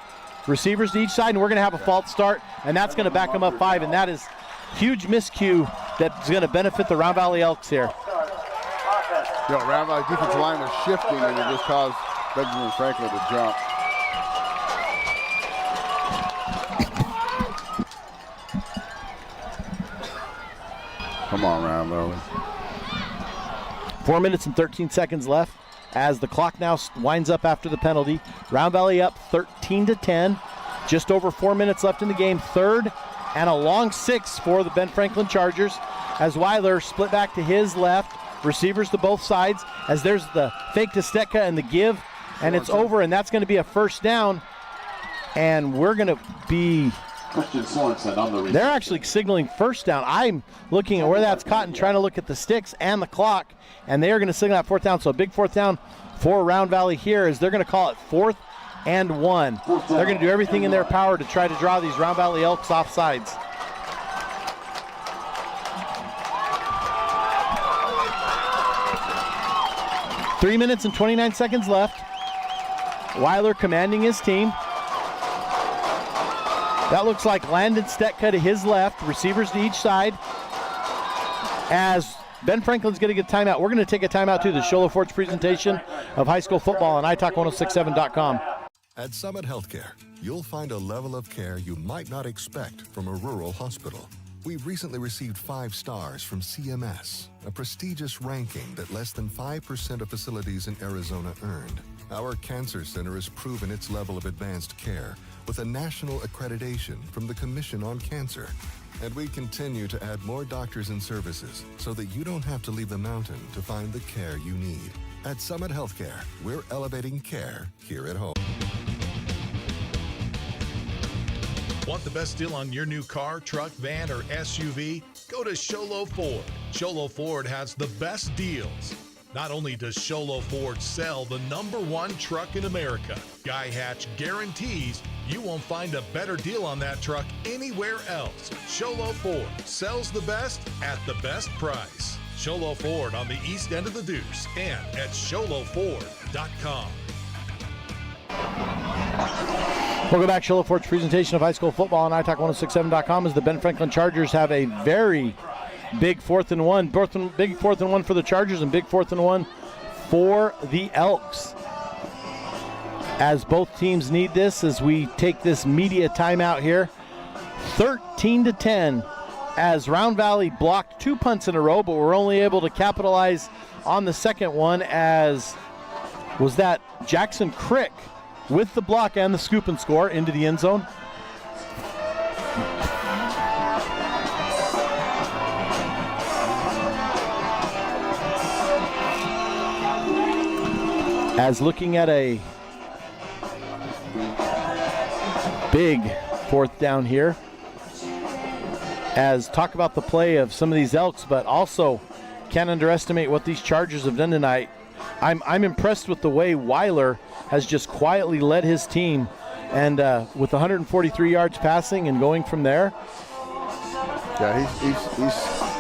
Receivers to each side, and we're going to have a false start, and that's going to back them up 5, and that is huge miscue that's going to benefit the Round Valley Elks here. Round Valley defensive line was shifting, and it just caused Benjaman Franklin to jump. Come on, Round Valley. 4 minutes and 13 seconds left as the clock now winds up after the penalty. Round Valley up 13-10. Just over 4 minutes left in the game. 3rd and a long 6 for the Ben Franklin Chargers as Weiler split back to his left. Receivers to both sides as there's the fake to Stetka and the give, and it's over, and that's going to be a first down. And we're going to be... They're actually signaling first down. I'm looking at where that's caught and trying to look at the sticks and the clock, and they are going to signal that 4th down. So a big 4th down for Round Valley here is they're going to call it 4th and 1. They're going to do everything in their power to try to draw these Round Valley Elks off sides. Three minutes and 29 seconds left. Weiler commanding his team. That looks like Landon Stetka to his left, receivers to each side. As Ben Franklin's going to get a timeout. We're going to take a timeout too. The Show Low Fort's presentation of high school football on italk1067.com. At Summit Healthcare, you'll find a level of care you might not expect from a rural hospital. We've recently received 5 stars from CMS, a prestigious ranking that less than 5% of facilities in Arizona earned. Our cancer center has proven its level of advanced care with a national accreditation from the Commission on Cancer. And we continue to add more doctors and services so that you don't have to leave the mountain to find the care you need. At Summit Healthcare, we're elevating care here at home. Want the best deal on your new car, truck, van, or SUV? Go to Sholo Ford. Sholo Ford has the best deals. Not only does Sholo Ford sell the #1 truck in America, Guy Hatch guarantees you won't find a better deal on that truck anywhere else. Sholo Ford sells the best at the best price. Sholo Ford on the east end of the Deuce and at sholoford.com. Welcome back. Sholo Ford's presentation of high school football on italk1067.com as the Ben Franklin Chargers have a very big 4th and 1. Big 4th and 1 for the Chargers and big 4th and 1 for the Elks. As both teams need this as we take this media timeout here. 13-10 as Round Valley blocked 2 punts in a row, but were only able to capitalize on the second one as was that Jackson Crick with the block and the scoop and score into the end zone. As looking at a big 4th down here. As talk about the play of some of these Elks, but also can't underestimate what these Chargers have done tonight. I'm impressed with the way Weiler has just quietly led his team, and with 143 yards passing and going from there. Yeah,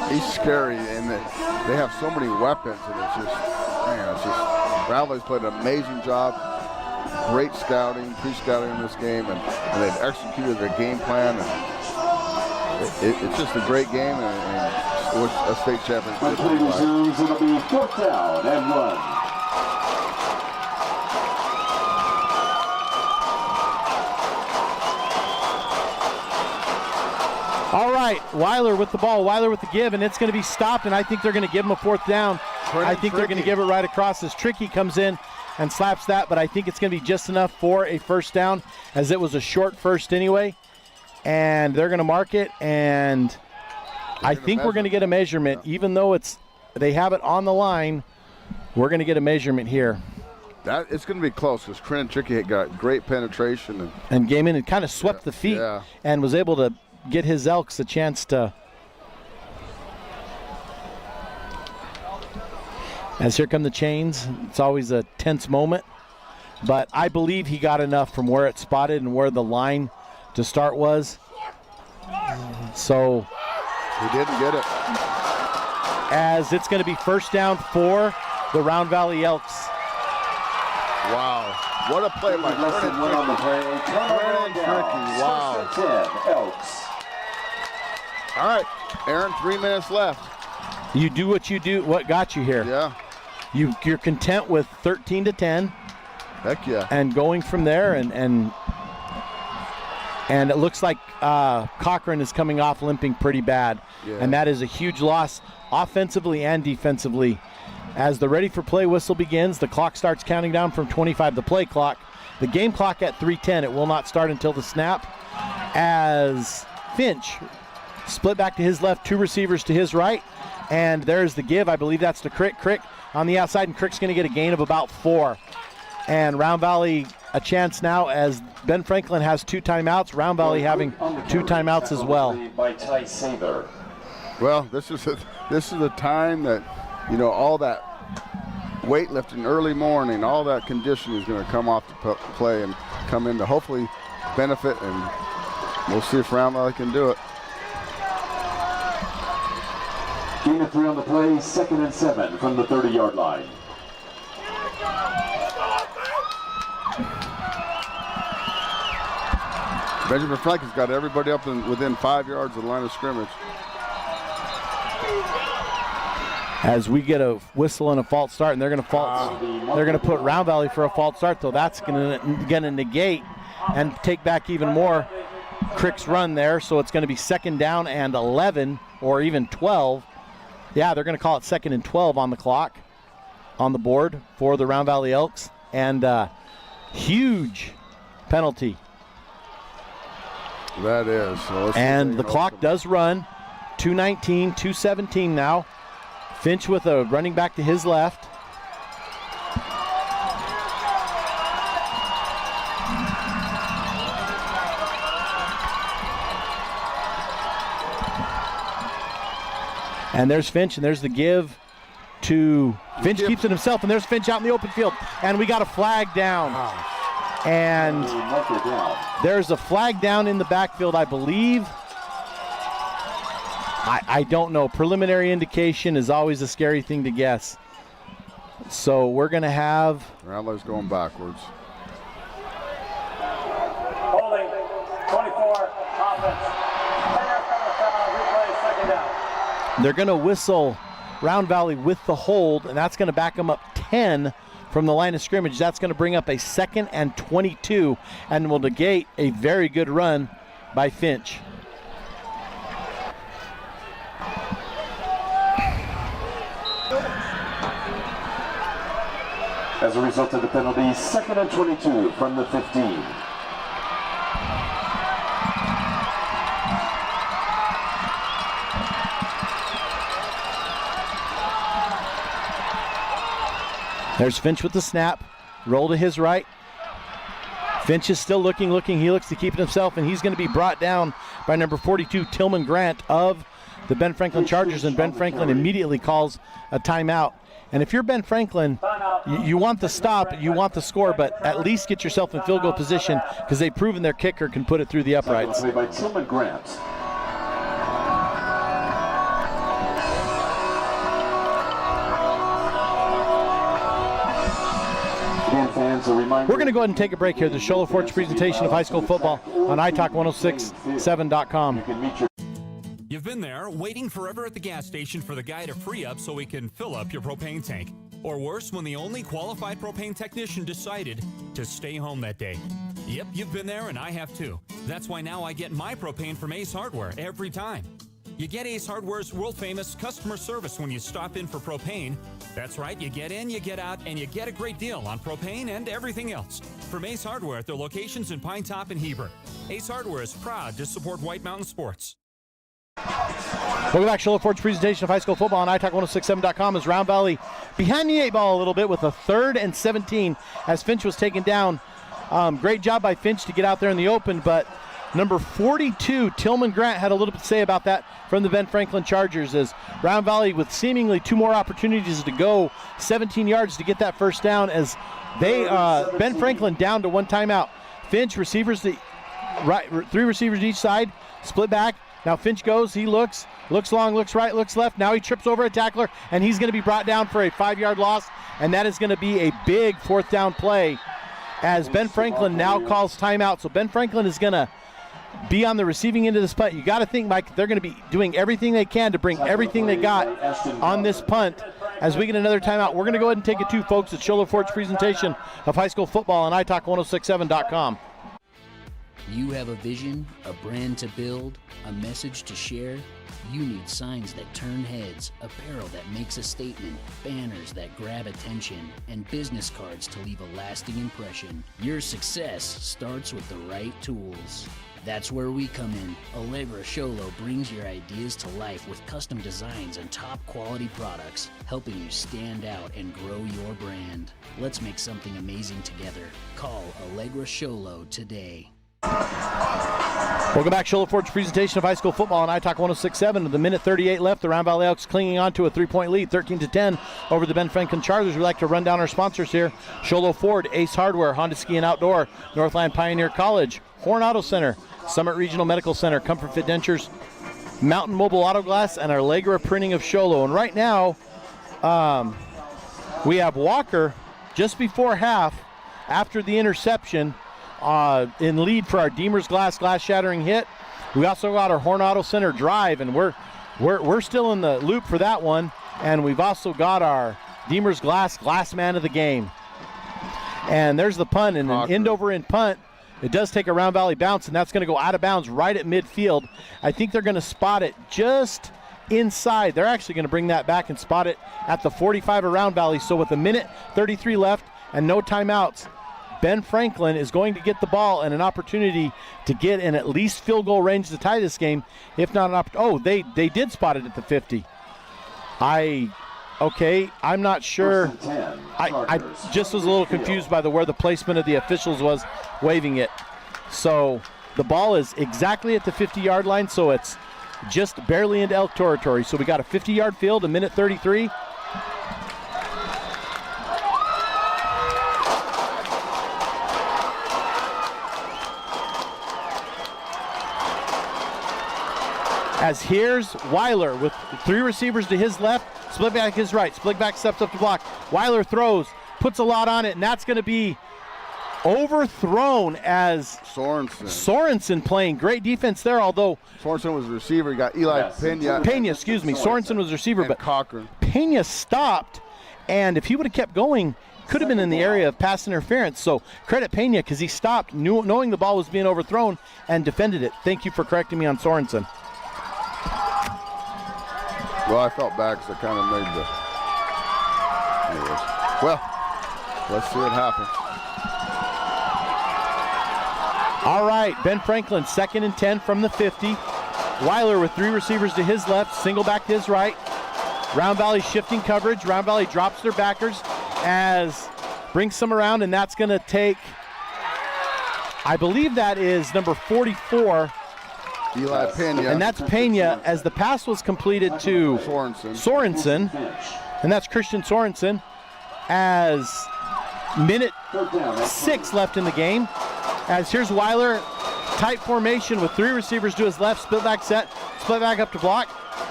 he's scary, and they have so many weapons, and it's just Rowley's played an amazing job. Great scouting, pre-scouting in this game, and they've executed their game plan. And it's just a great game, and a state championship. It'll be 4th down and 1. All right, Weiler with the ball, Weiler with the give, and it's going to be stopped, and I think they're going to give him a 4th down. I think they're going to give it right across as Tricky comes in and slaps that, but I think it's going to be just enough for a first down as it was a short first anyway. And they're going to mark it, and I think we're going to get a measurement. Yeah. Even though they have it on the line, we're going to get a measurement here. It's going to be close because Corinne Tricky got great penetration. And came in and kind of swept the feet and was able to get his Elks a chance to. As here come the chains. It's always a tense moment. But I believe he got enough from where it spotted and where the line to start was. So he didn't get it. As it's going to be first down for the Round Valley Elks. Wow. What a play by Brody Crick. Wow. 10 Elks. All right, Aaron, 3 minutes left. You do what you do, what got you here. Yeah. You're content with 13-10. Heck yeah. And going from there, and it looks like Cochran is coming off limping pretty bad. Yeah. And that is a huge loss offensively and defensively. As the ready for play whistle begins, the clock starts counting down from 25, the play clock. The game clock at 3:10. It will not start until the snap. As Finch split back to his left, 2 receivers to his right. And there's the give. I believe that's to Crick. Crick on the outside, and Crick's going to get a gain of about 4. And Round Valley a chance now as Ben Franklin has 2 timeouts. Round Valley having 2 timeouts as well. Well, this is the time that, you know, all that weightlifting early morning, all that conditioning is going to come off the play and come in to hopefully benefit, and we'll see if Round Valley can do it. Gain of 3 on the play, 2nd and 7 from the 30-yard line. Benjaman Franklin's got everybody up within 5 yards of the line of scrimmage. As we get a whistle and a false start, and they're going to put Round Valley for a false start, though that's going to negate and take back even more Crick's run there. So it's going to be 2nd down and 11, or even 12. Yeah, they're going to call it 2nd and 12 on the clock, on the board for the Round Valley Elks, and huge penalty. That is. So and the clock does run. 2:19, 2:17 now. Finch with a running back to his left. And there's Finch, and there's the give to Finch. Keeps it himself, and there's Finch out in the open field. And we got a flag down. And there's a flag down in the backfield, I believe. I don't know. Preliminary indication is always a scary thing to guess. So we're going to have... Rally's going backwards. Holding, 24, offense. Replay, 2nd down. They're going to whistle Round Valley with the hold, and that's going to back them up 10 from the line of scrimmage. That's going to bring up a 2nd and 22, and will negate a very good run by Finch. As a result of the penalty, 2nd and 22 from the 15. There's Finch with the snap. Roll to his right. Finch is still looking. He looks to keep it himself, and he's going to be brought down by number 42, Tillman Grant of the Ben Franklin Chargers, and Ben Franklin immediately calls a timeout. And if you're Ben Franklin, you want the stop, you want the score, but at least get yourself in field goal position, because they've proven their kicker can put it through the uprights. By Tillman Grant. We're going to go ahead and take a break here. The Show Forge presentation of high school football on iTalk1067.com. You've been there, waiting forever at the gas station for the guy to free up so he can fill up your propane tank. Or worse, when the only qualified propane technician decided to stay home that day. Yep, you've been there, and I have too. That's why now I get my propane from Ace Hardware every time. You get Ace Hardware's world-famous customer service when you stop in for propane. That's right, you get in, you get out, and you get a great deal on propane and everything else. From Ace Hardware at their locations in Pine Top and Heber. Ace Hardware is proud to support White Mountain Sports. Welcome back, Show Forge presentation of high school football on iTalk1067.com as Round Valley behind the 8 ball a little bit with a 3rd and 17 as Finch was taken down. Great job by Finch to get out there in the open, but number 42, Tillman Grant, had a little bit to say about that from the Ben Franklin Chargers, as Round Valley with seemingly 2 more opportunities to go, 17 yards to get that first down, as they Ben Franklin down to 1 timeout. Finch, receivers, 3 receivers each side, split back. Now Finch goes, he looks long, looks right, looks left. Now he trips over a tackler, and he's going to be brought down for a 5-yard loss, and that is going to be a big 4th down play as Ben Franklin now calls timeout. So Ben Franklin is going to be on the receiving end of this punt. You got to think, Mike, they're going to be doing everything they can to bring everything they got on this punt. As we get another timeout, we're going to go ahead and take it too, folks. It's Show Ford's presentation of high school football on italk1067.com. You have a vision, a brand to build, a message to share. You need signs that turn heads, apparel that makes a statement, banners that grab attention, and business cards to leave a lasting impression. Your success starts with the right tools. That's where we come in. Allegra Sholo brings your ideas to life with custom designs and top quality products, helping you stand out and grow your brand. Let's make something amazing together. Call Allegra Sholo today. Welcome back. Show Ford's presentation of high school football on iTalk 106.7. With a minute 38 left, the Round Valley Elks clinging on to a 3-point lead, 13-10 over the Ben Franklin Chargers. We'd like to run down our sponsors here. Show Ford, Ace Hardware, Honda Ski and Outdoor, Northland Pioneer College, Horn Auto Center, Summit Regional Medical Center, Comfort Fit Dentures, Mountain Mobile Auto Glass, and our Allegra Printing of Sholo. And right now, we have Walker just before half, after the interception, in lead for our Deemer's glass shattering hit. We also got our Horn Auto Center drive, and we're still in the loop for that one. And we've also got our Deemer's glass man of the game. And there's the punt, and an end over end punt. It does take a Round Valley bounce, and that's going to go out of bounds right at midfield. I think they're going to spot it just inside. They're actually going to bring that back and spot it at the 45 of Round Valley. So with a minute 33 left and no timeouts, Ben Franklin is going to get the ball and an opportunity to get in at least field goal range to tie this game, if not an opportunity. Oh, they did spot it at the 50. I'm not sure. I just was a little confused by where the placement of the officials was waving it. So the ball is exactly at the 50-yard line, so it's just barely into Elk territory. So we got a 50-yard field, a minute 33. As here's Weiler with 3 receivers to his left, split back his right, split back steps up to block. Weiler throws, puts a lot on it, and that's going to be overthrown as Sorensen playing great defense there, although Sorensen was the receiver. You got Eli Pena. Sorensen was the receiver, but Cochran. Pena stopped, and if he would have kept going, could have been in the area of pass interference. So credit Pena because he stopped knowing the ball was being overthrown and defended it. Thank you for correcting me on Sorensen. Well, I felt bad because I kind of made the. Anyways. Well, let's see what happens. All right, Ben Franklin, 2nd and 10 from the 50. Weiler with 3 receivers to his left, single back to his right. Round Valley shifting coverage. Round Valley drops their backers as brings some around, and that's going to take, I believe that is number 44. Eli Pena. And that's Pena as the pass was completed to Sorensen. And that's Christian Sorensen as minute 6 left in the game. As here's Weiler, tight formation with 3 receivers to his left, split back set, split back up to block.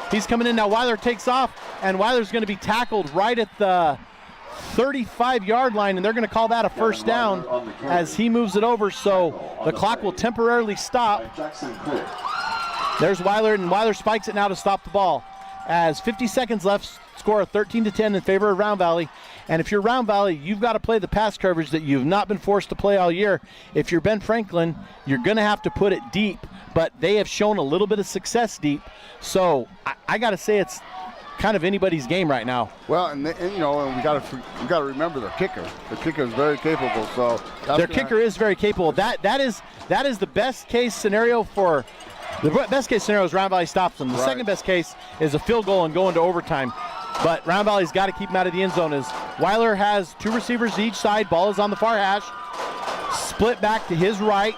He's coming in now. Weiler takes off, and Weiler's going to be tackled right at the 35-yard line, and they're going to call that a first down as he moves it over, so the clock will temporarily stop. There's Weiler, and Weiler spikes it now to stop the ball. As 50 seconds left, score of 13-10 in favor of Round Valley. And if you're Round Valley, you've got to play the pass coverage that you've not been forced to play all year. If you're Ben Franklin, you're going to have to put it deep, but they have shown a little bit of success deep. So I got to say it's kind of anybody's game right now. Well, and we got to remember their kicker. The kicker is very capable. So their kicker is very capable. That is the best case scenario for. The best case scenario is Round Valley stops them. The second best case is a field goal and go into overtime. But Round Valley's got to keep him out of the end zone. As Weiler has 2 receivers to each side. Ball is on the far hash. Split back to his right.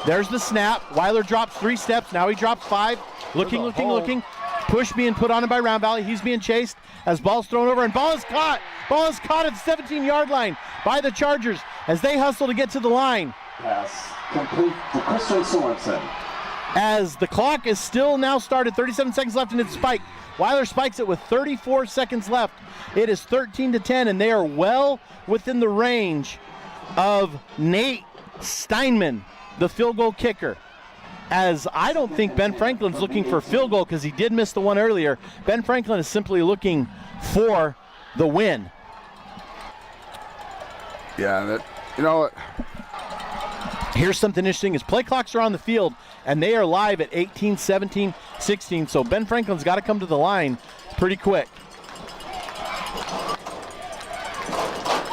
There's the snap. Weiler drops 3 steps. Now he drops 5. Looking. Push being put on him by Round Valley. He's being chased as ball's thrown over, and ball is caught. Ball is caught at the 17-yard line by the Chargers as they hustle to get to the line. Pass complete to Christian Sorensen. as the clock is still now started, 37 seconds left, and it's spiked. Weiler spikes it with 34 seconds left. It is 13-10, and they are well within the range of Nate Steinman, the field goal kicker. As I don't think Ben Franklin's looking for a field goal because he did miss the one earlier. Ben Franklin is simply looking for the win. Yeah, you know what? Here's something interesting is play clocks are on the field, and they are live at 18, 17, 16. So Ben Franklin's got to come to the line pretty quick.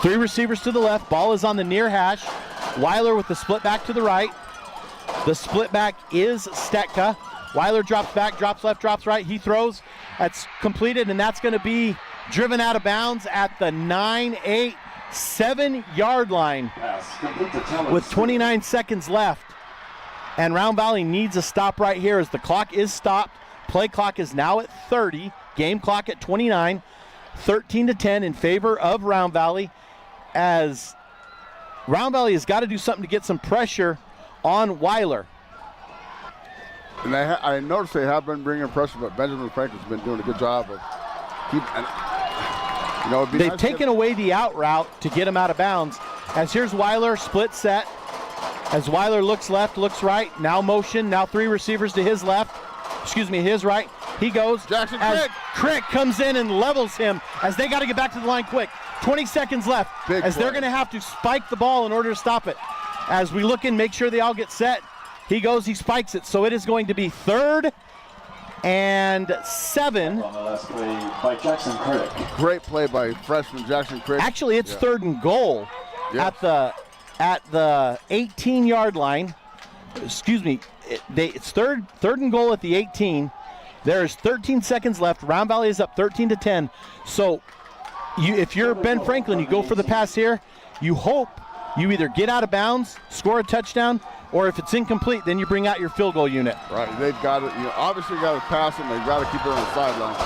3 receivers to the left. Ball is on the near hash. Weiler with the split back to the right. The split back is Stetka. Weiler drops back, drops left, drops right. He throws. That's completed, and that's going to be driven out of bounds at the 9-8. 7-yard line with 29 seconds left. And Round Valley needs a stop right here as the clock is stopped. Play clock is now at 30. Game clock at 29. 13-10 in favor of Round Valley, as Round Valley has got to do something to get some pressure on Weiler. And I noticed they have been bringing pressure, but Benjaman Franklin's been doing a good job of keeping. You know, they've taken away the out route to get him out of bounds. As here's Weiler, split set. As Weiler looks left, looks right. Now motion, now 3 receivers to his left. Excuse me, his right. He goes. Jackson Crick. Crick comes in and levels him as they got to get back to the line quick. 20 seconds left they're going to have to spike the ball in order to stop it. As we look and make sure they all get set, he goes, he spikes it. So it is going to be 3rd and 7. On the last play by Jackson Crick. Great play by freshman Jackson Crick. Actually, it's 3rd and goal at the 18-yard line. Excuse me. It's third and goal at the 18. There's 13 seconds left. Round Valley is up 13-10. So if you're Ben Franklin, you go for the pass here. You hope you either get out of bounds, score a touchdown, or if it's incomplete, then you bring out your field goal unit. Right, they've got it. Obviously got to pass him. They've got to keep it on the sideline.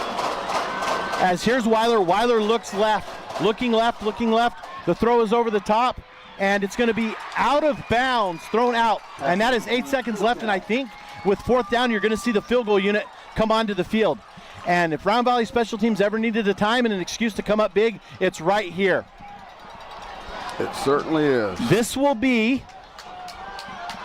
As here's Weiler. Weiler looks left, looking left, looking left. The throw is over the top, and it's going to be out of bounds, thrown out. And that is 8 seconds left, and I think with 4th down, you're going to see the field goal unit come onto the field. And if Round Valley special teams ever needed a time and an excuse to come up big, it's right here. It certainly is. This will be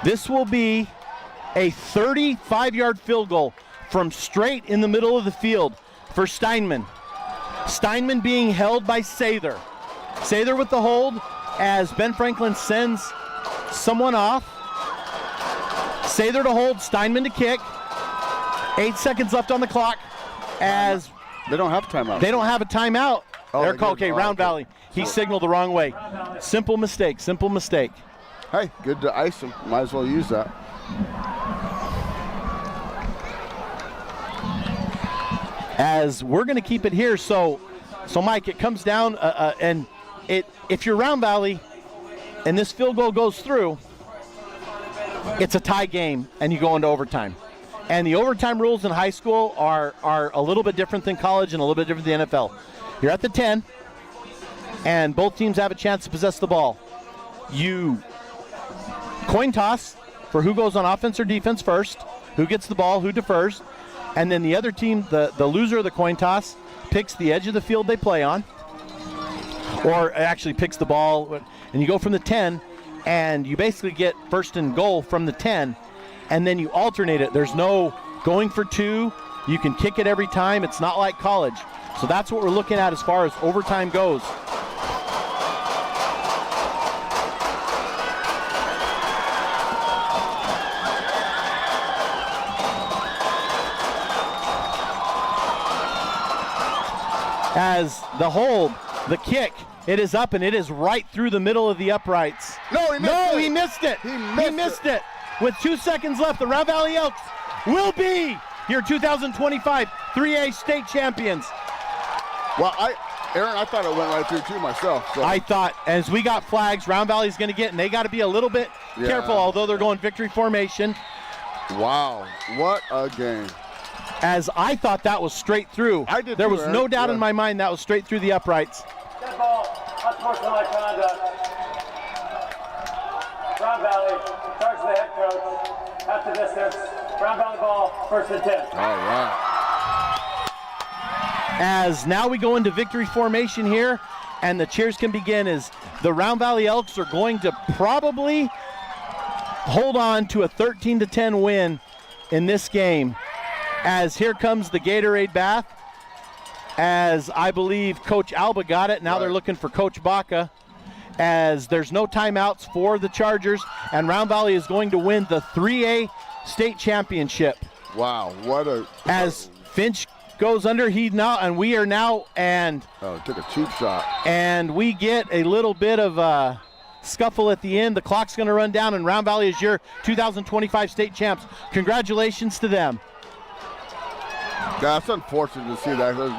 a 35-yard field goal from straight in the middle of the field for Steinman. Steinman being held by Sather. Sather with the hold as Ben Franklin sends someone off. Sather to hold, Steinman to kick. 8 seconds left on the clock as they don't have a timeout. They don't have a timeout. They're called, Round Valley. He signaled the wrong way. Simple mistake, simple mistake. Hey, good to ice him. Might as well use that. As we're going to keep it here, so Mike, it comes down, and if you're Round Valley and this field goal goes through, it's a tie game, and you go into overtime. And the overtime rules in high school are a little bit different than college and a little bit different than the NFL. You're at the 10, and both teams have a chance to possess the ball. You coin toss for who goes on offense or defense first, who gets the ball, who defers, and then the other team, the loser of the coin toss, picks the edge of the field they play on, or actually picks the ball, and you go from the 10, and you basically get 1st and goal from the 10, and then you alternate it. There's no going for 2. You can kick it every time. It's not like college. So that's what we're looking at as far as overtime goes. As the hold, the kick, it is up and it is right through the middle of the uprights. He missed it. He missed it. With 2 seconds left, the Round Valley Elks will be your 2025 3A state champions. Well, Aaron, I thought it went right through too myself. So. I thought, as we got flags, Round Valley's going to get, and they got to be a little bit careful, although they're going victory formation. Wow, what a game. As I thought that was straight through. I did there too, was Aaron. no doubt in my mind that was straight through the uprights. Dead ball, unsportsmanlike conduct. Round Valley, charge the head coach at the distance. Round Valley ball, 1st and 10. All right. As now we go into victory formation here, and the cheers can begin as the Round Valley Elks are going to probably hold on to a 13-10 win in this game. As here comes the Gatorade bath, as I believe Coach Alba got it. Now they're looking for Coach Baca, as there's no timeouts for the Chargers, and Round Valley is going to win the 3A state championship. Wow, what a... As Finch goes under, we are now, and... Oh, took a cheap shot. And we get a little bit of a scuffle at the end. The clock's going to run down, and Round Valley is your 2025 state champs. Congratulations to them. Yeah, it's unfortunate to see that. There's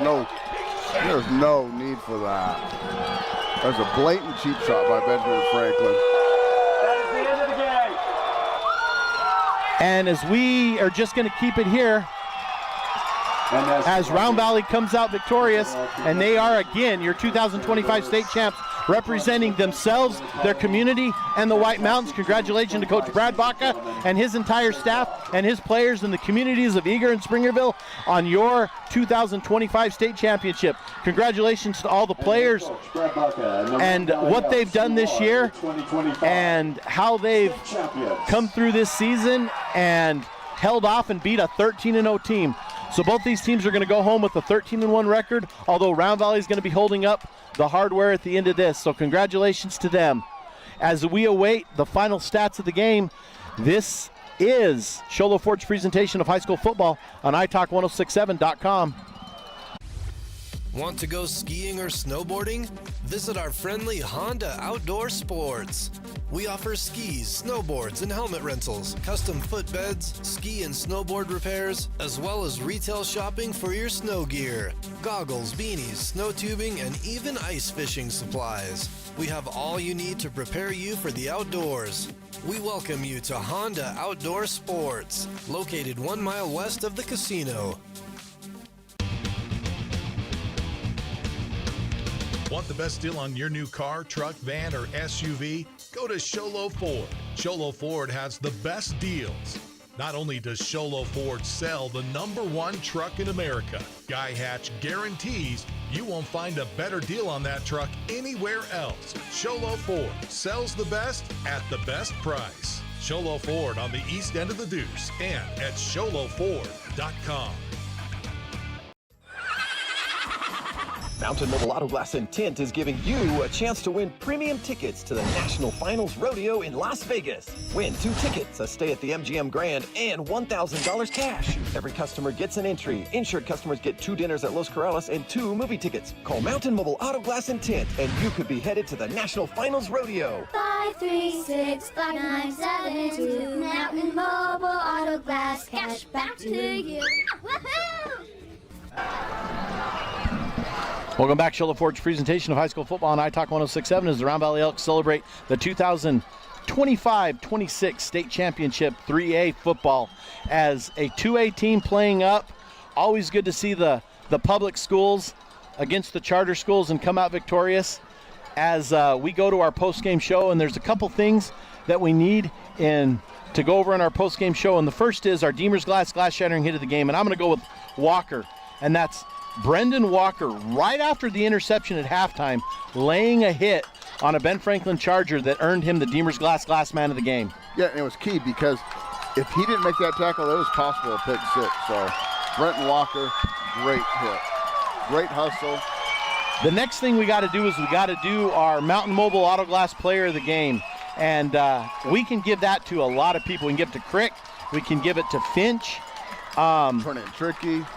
no need for that. There's a blatant cheap shot by Benjaman Franklin. That is the end of the game. And as we are just going to keep it here, as Round Valley comes out victorious, and they are again your 2025 state champs, representing themselves, their community, and the White Mountains. Congratulations to Coach Brad Baca and his entire staff and his players in the communities of Eager and Springerville on your 2025 state championship. Congratulations to all the players and what they've done this year and how they've come through this season and held off and beat a 13-0 team. So both these teams are going to go home with a 13-1 record, although Round Valley is going to be holding up the hardware at the end of this. So congratulations to them. As we await the final stats of the game, this is Show Low Ford's presentation of high school football on italk1067.com. Want to go skiing or snowboarding? Visit our friendly Honda Outdoor Sports. We offer skis, snowboards, and helmet rentals, custom footbeds, ski and snowboard repairs, as well as retail shopping for your snow gear, goggles, beanies, snow tubing, and even ice fishing supplies. We have all you need to prepare you for the outdoors. We welcome you to Honda Outdoor Sports, located 1 mile west of the casino. Want the best deal on your new car, truck, van, or SUV? Go to Show Low Ford. Show Low Ford has the best deals. Not only does Show Low Ford sell the #1 truck in America, Guy Hatch guarantees you won't find a better deal on that truck anywhere else. Show Low Ford sells the best at the best price. Show Low Ford on the east end of the Deuce and at showlowford.com. Mountain Mobile Auto Glass and Tint is giving you a chance to win premium tickets to the National Finals Rodeo in Las Vegas. Win 2 tickets, a stay at the MGM Grand, and $1,000 cash. Every customer gets an entry. Insured customers get 2 dinners at Los Corrales and 2 movie tickets. Call Mountain Mobile Auto Glass and Tint, and you could be headed to the National Finals Rodeo. 536-5972. Mountain Mobile Auto Glass, cash back to you. Woohoo! Welcome back, Show Low Ford's presentation of high school football on iTalk 1067 as the Round Valley Elks celebrate the 2025-26 state championship 3A football as a 2A team playing up. Always good to see the public schools against the charter schools and come out victorious as we go to our post-game show. And there's a couple things that we need to go over in our post-game show. And the first is our Deemer's glass shattering hit of the game. And I'm going to go with Walker, and that's Brendan Walker, right after the interception at halftime, laying a hit on a Ben Franklin Charger that earned him the Deemer's glass man of the game. Yeah, and it was key because if he didn't make that tackle, it was possible to pick 6. So Brendan Walker, great hit. Great hustle. The next thing we got to do is we got to do our Mountain Mobile Auto Glass player of the game. And we can give that to a lot of people. We can give it to Crick. We can give it to Finch. Turn it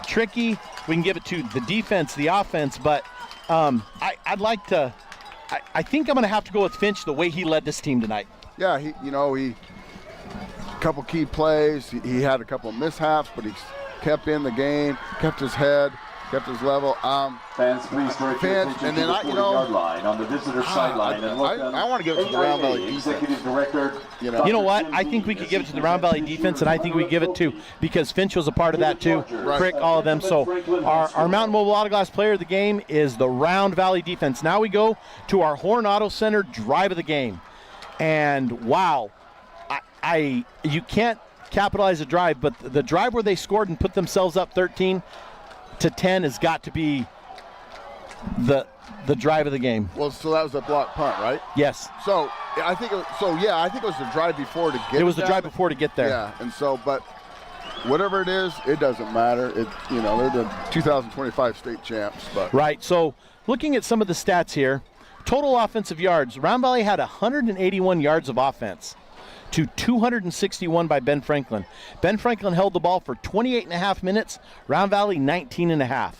Tricky. We can give it to the defense, the offense, but I'd like to. I think I'm going to have to go with Finch the way he led this team tonight. Yeah, he a couple key plays. He had a couple mishaps, but he kept in the game, kept his head, kept his level. Fans, please direct your attention to the 40-yard line on the visitor sideline. I want to give it to the Round Valley Executive Director. You know what? I think we could give it to the Round Valley defense, and I think we give it to, because Finch was a part of that too, Crick, all of them. So our Mountain Mobile Auto Glass player of the game is the Round Valley defense. Now we go to our Horn Auto Center drive of the game. And wow, you can't capitalize a drive, but the drive where they scored and put themselves up 13-10 has got to be the drive of the game. Well, so that was a block punt, right? Yes. So I think it was the drive before to get. It was the drive before to get there. Yeah, and so, but whatever it is, it doesn't matter. They're the 2025 state champs. But right. So looking at some of the stats here, total offensive yards. Round Valley had 181 yards of offense to 261 by Ben Franklin. Ben Franklin held the ball for 28.5 minutes. Round Valley 19.5.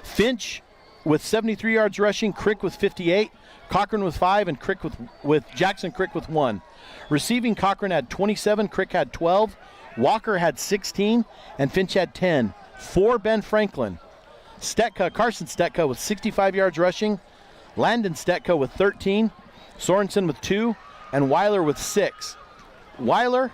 Finch with 73 yards rushing, Crick with 58, Cochran with 5, and Crick with Jackson Crick with 1. Receiving, Cochran had 27, Crick had 12, Walker had 16, and Finch had 10 for Ben Franklin. Carson Stetka with 65 yards rushing, Landon Stetka with 13, Sorensen with 2, and Weiler with 6. Weiler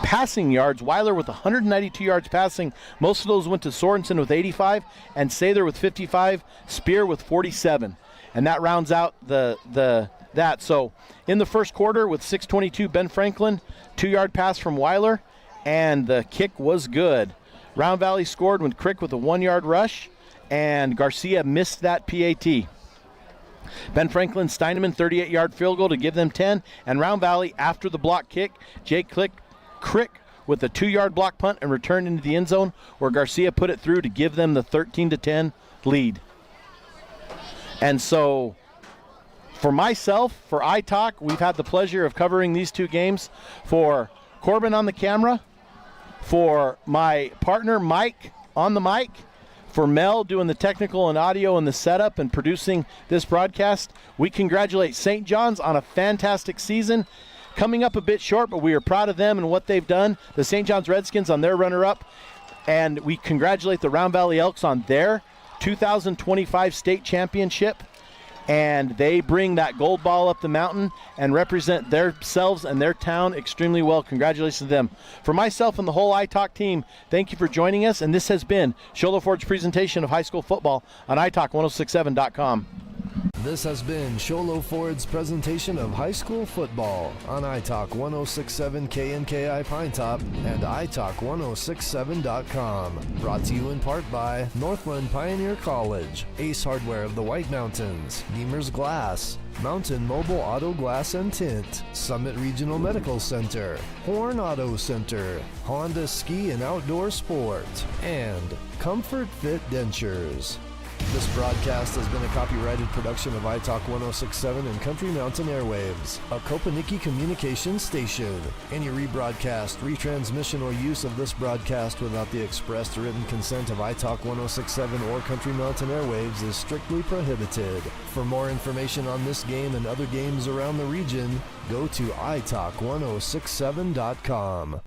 passing yards, Weiler with 192 yards passing. Most of those went to Sorensen with 85, and Sather with 55, Spear with 47. And that rounds out that. So in the first quarter with 6:22, Ben Franklin, 2-yard pass from Weiler, and the kick was good. Round Valley scored with Crick with a 1-yard rush, and Garcia missed that PAT. Ben Franklin, Steineman, 38-yard field goal to give them 10, and Round Valley, after the block kick, Jake Crick with a 2-yard block punt and returned into the end zone where Garcia put it through to give them the 13-10 lead. And so for myself, for iTalk, we've had the pleasure of covering these two games. For Corbin on the camera, for my partner Mike on the mic, for Mel doing the technical and audio and the setup and producing this broadcast, we congratulate St. John's on a fantastic season. Coming up a bit short, but we are proud of them and what they've done. The St. John's Redskins on their runner-up, and we congratulate the Round Valley Elks on their 2025 state championship. And they bring that gold ball up the mountain and represent themselves and their town extremely well. Congratulations to them. For myself and the whole iTalk team, thank you for joining us. And this has been Shola Ford's presentation of high school football on iTalk1067.com. This has been Sholo Ford's presentation of high school football on iTalk 1067 KNKI Pinetop and iTalk1067.com. Brought to you in part by Northland Pioneer College, Ace Hardware of the White Mountains, Beamer's Glass, Mountain Mobile Auto Glass and Tint, Summit Regional Medical Center, Horn Auto Center, Honda Ski and Outdoor Sport, and Comfort Fit Dentures. This broadcast has been a copyrighted production of iTalk 1067 and Country Mountain Airwaves, a Kopaniki communications station. Any rebroadcast, retransmission, or use of this broadcast without the expressed written consent of iTalk 1067 or Country Mountain Airwaves is strictly prohibited. For more information on this game and other games around the region, go to iTalk1067.com.